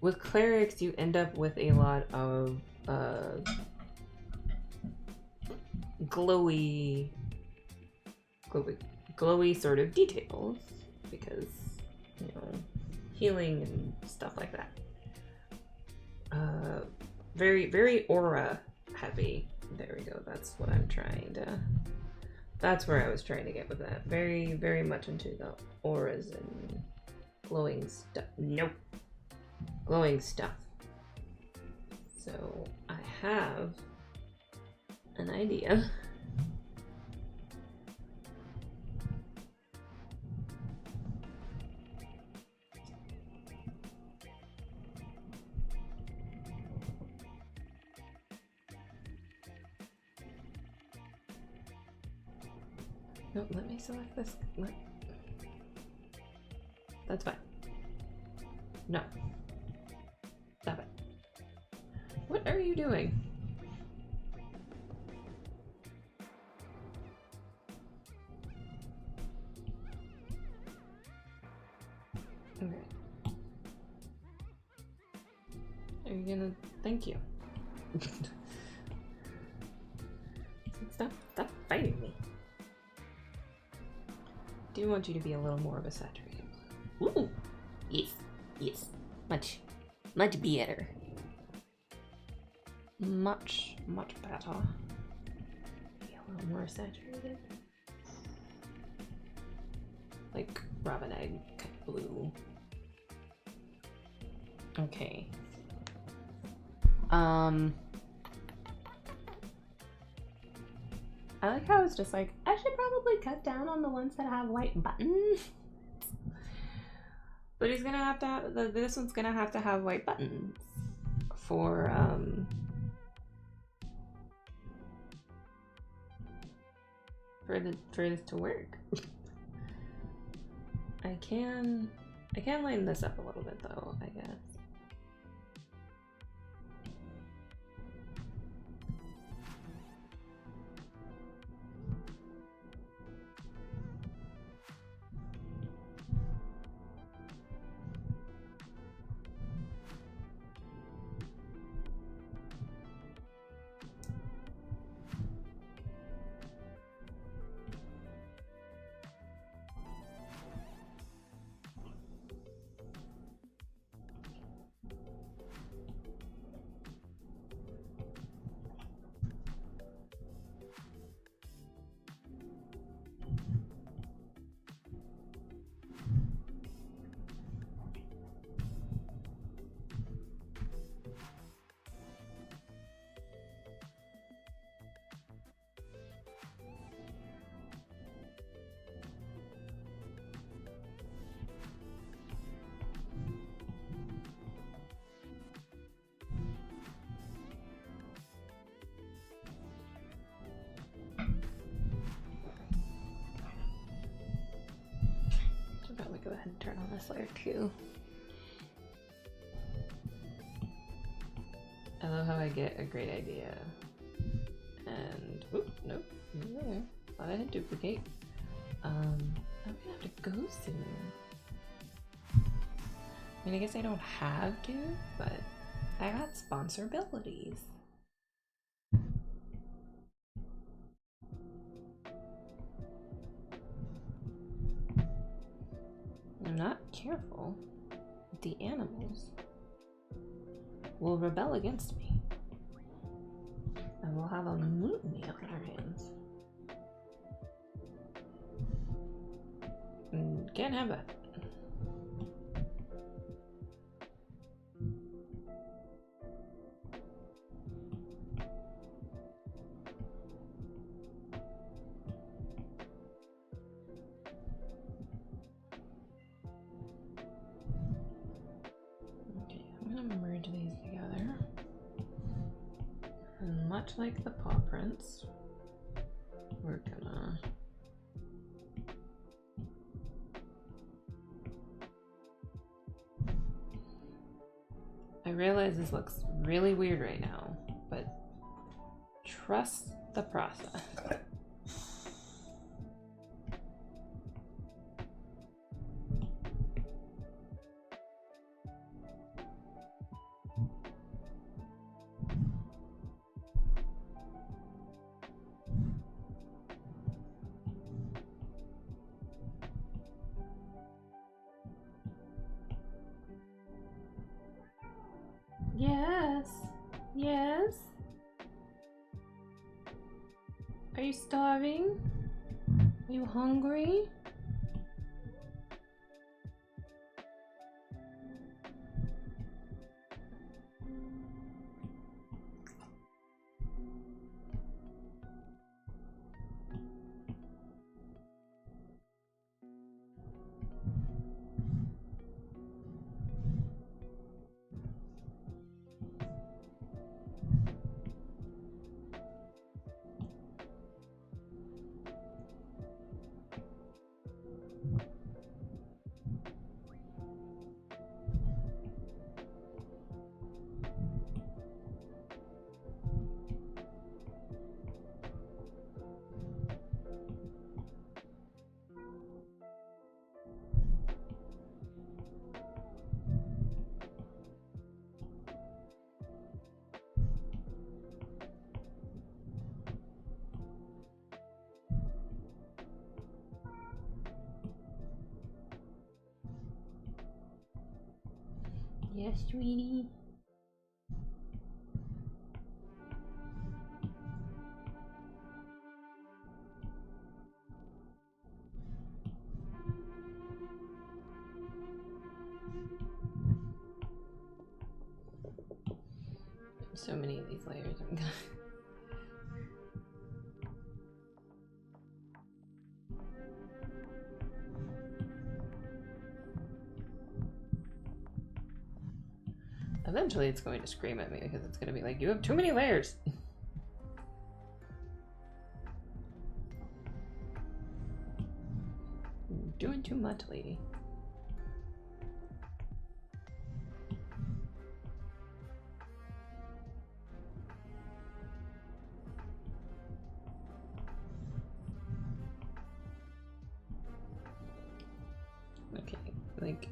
With clerics, you end up with a lot of glowy sort of details because, you know, healing and stuff like that. Very, very aura heavy. There we go. That's what I'm trying to. That's where I was trying to get with that. Very, very much into the auras and glowing stuff. Nope. Glowing stuff. So I have an idea. No, let me select this. That's fine. No. Stop it. What are you doing? Okay. Are you gonna... Thank you. Stop fighting me. I do want you to be a little more of a saturated. Ooh! Yes. Much better. Much better. Be a little more saturated. Like robin egg blue. Okay. I like how it's just like, I should probably cut down on the ones that have white buttons. But he's gonna have to have, this one's gonna have to have white buttons for this to work. I can lighten this up a little bit though, I guess. go ahead and turn on this layer too. I love how I get a great idea. And, oop, nope, not there. Thought I had duplicate. I'm gonna have to go soon. I mean, I guess I don't have to, but I got sponsorabilities. I'm not careful. The animals will rebel against me. And we'll have a mutiny on our hands. Can't have that. Okay, I'm gonna merge these together. And much like the paw prints, we're gonna I realize this looks really weird right now, but trust the process. Yes. Yes. Are you starving? Are you hungry? Yes, sweetie. So many of these layers. I'm gonna Eventually it's going to scream at me because it's going to be like, you have too many layers. You're doing too much, lady. Okay, like...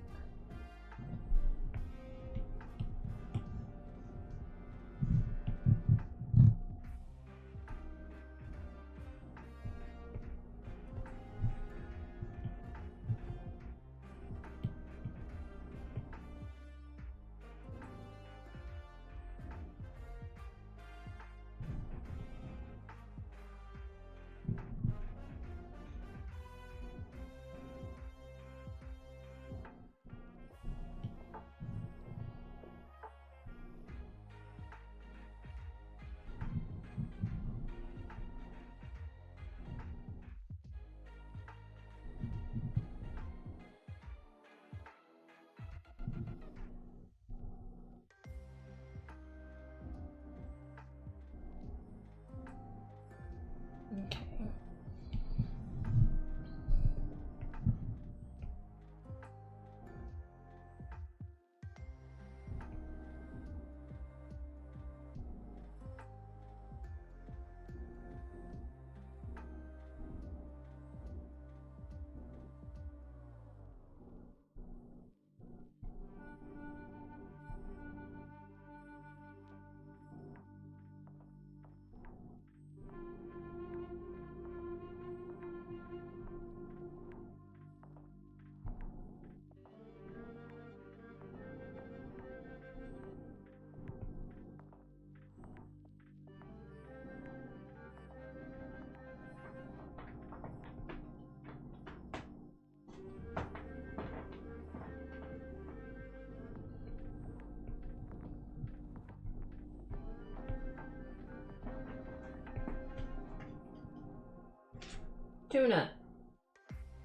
Tuna.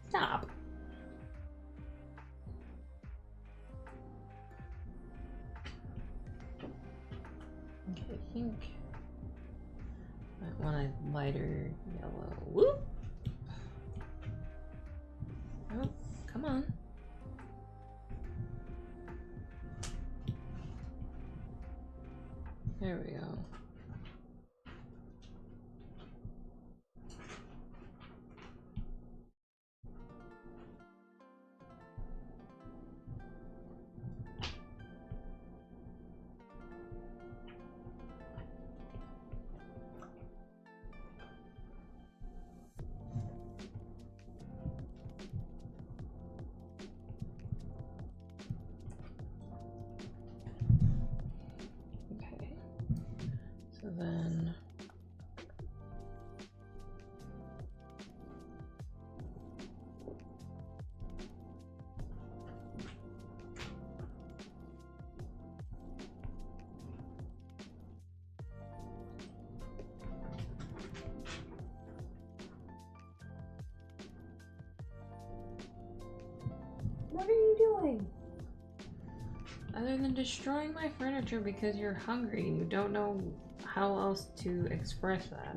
Stop. Okay, I think I want a lighter yellow. Whoop! Oh, come on. There we go. Okay. So then What are you doing? other than destroying my furniture because you're hungry and you don't know how else to express that.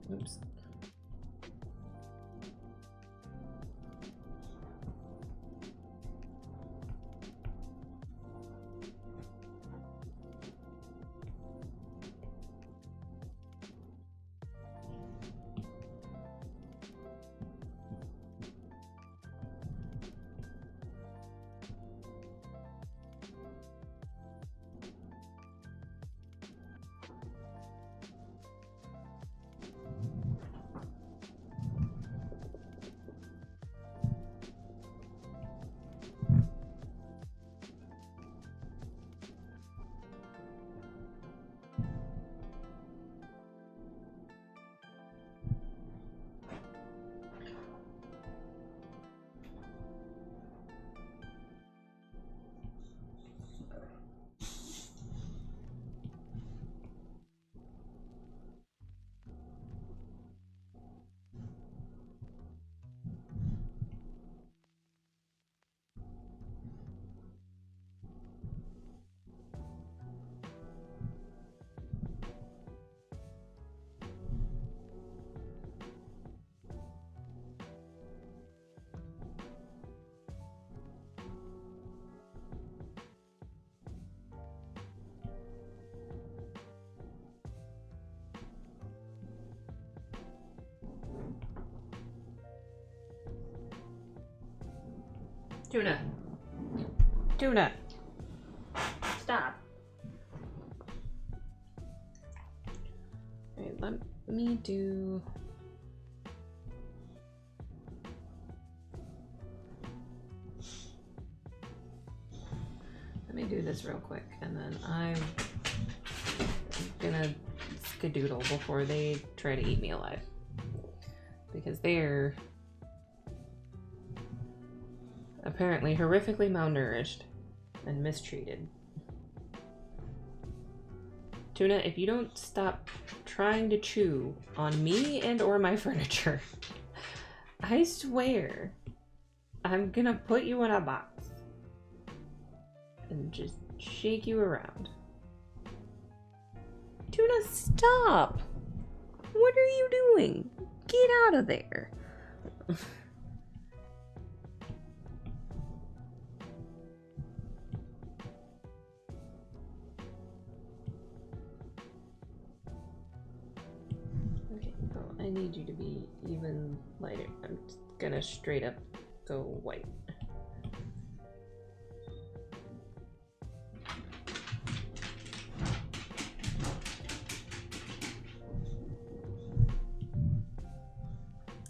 Oops. Tuna. Tuna. Stop. Alright, let me do. Let me do this real quick, and then I'm gonna skedoodle before they try to eat me alive. Because they're apparently horrifically malnourished and mistreated. Tuna, if you don't stop trying to chew on me and or my furniture, I swear I'm gonna put you in a box and just shake you around. Tuna, stop! What are you doing? Get out of there. I need you to be even lighter. I'm just gonna straight up go white.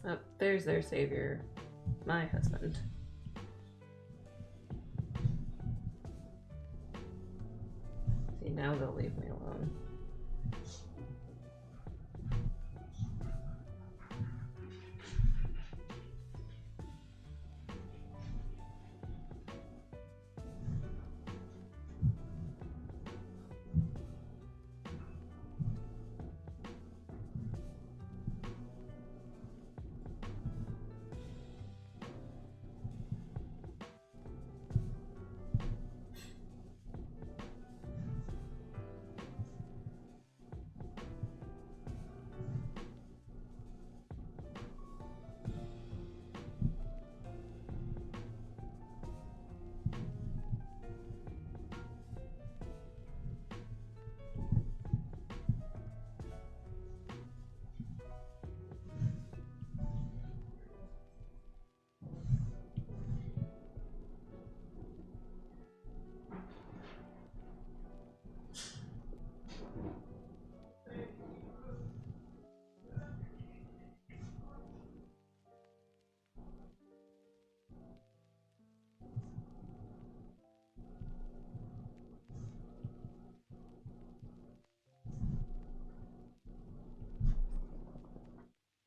Oh, there's their savior, my husband. See, now they'll leave me alone.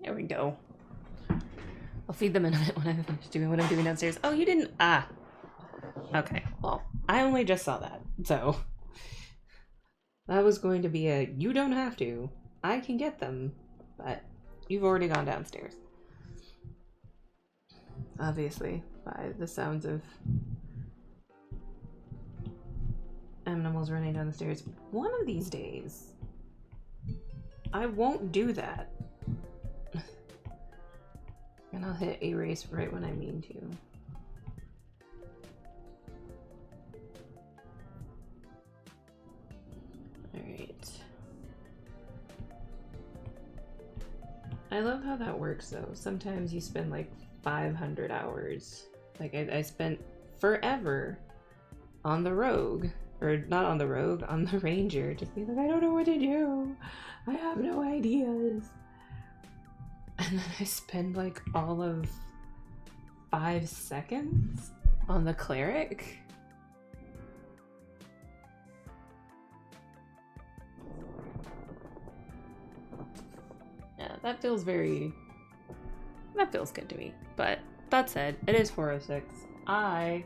There we go. I'll feed them in a minute when I finish doing what I'm doing downstairs. Oh, you didn't? Ah. Okay, well, I only just saw that, so... That was going to be a, you don't have to. I can get them, but you've already gone downstairs. Obviously, by the sounds of animals running down the stairs. One of these days, I won't do that. And I'll hit erase right when I mean to. Alright. I love how that works though. Sometimes you spend like 500 hours. Like I spent forever on the rogue. Or not on the rogue, on the ranger. Just being like, I don't know what to do. I have no ideas. And then I spend like all of 5 seconds on the cleric. Yeah, that feels good to me. But that said, it is 4:06. I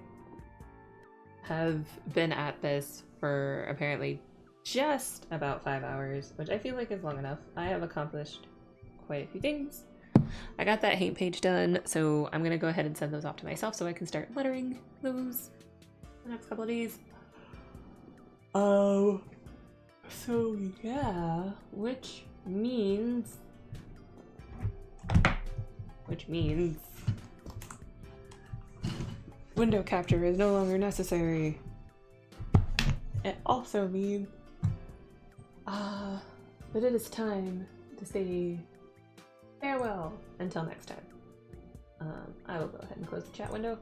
have been at this for apparently just about 5 hours, which I feel like is long enough. I have accomplished quite a few things. I got that hate page done, so I'm gonna go ahead and send those off to myself so I can start lettering those the next couple of days. So yeah, which means window capture is no longer necessary. It also means that it is time to say farewell until next time. I will go ahead and close the chat window,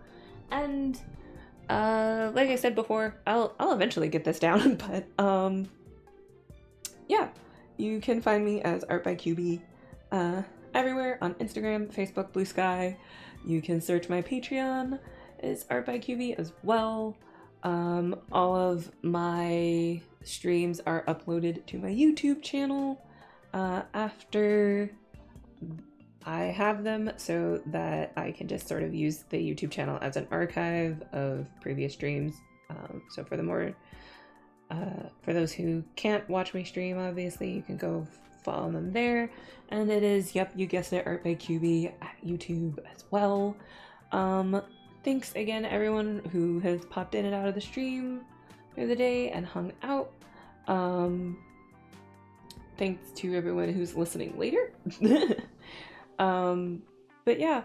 and like I said before, I'll eventually get this down, but yeah, you can find me as Art by QB everywhere on Instagram, Facebook, Blue Sky. You can search my Patreon is Art by QB as well. All of my streams are uploaded to my YouTube channel after I have them, so that I can just sort of use the YouTube channel as an archive of previous streams. So for those who can't watch me stream, obviously, you can go follow them there. And it is, yep, you guessed it, Art by QB at YouTube as well. Thanks again, everyone who has popped in and out of the stream through the day and hung out. Thanks to everyone who's listening later. But yeah,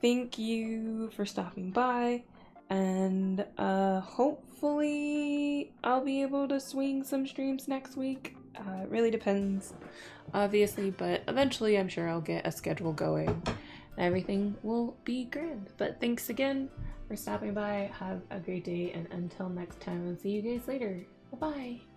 thank you for stopping by, and hopefully I'll be able to swing some streams next week. It really depends, obviously, but eventually I'm sure I'll get a schedule going and everything will be grand. But thanks again for stopping by. Have a great day, and until next time, I'll see you guys later. Bye-bye.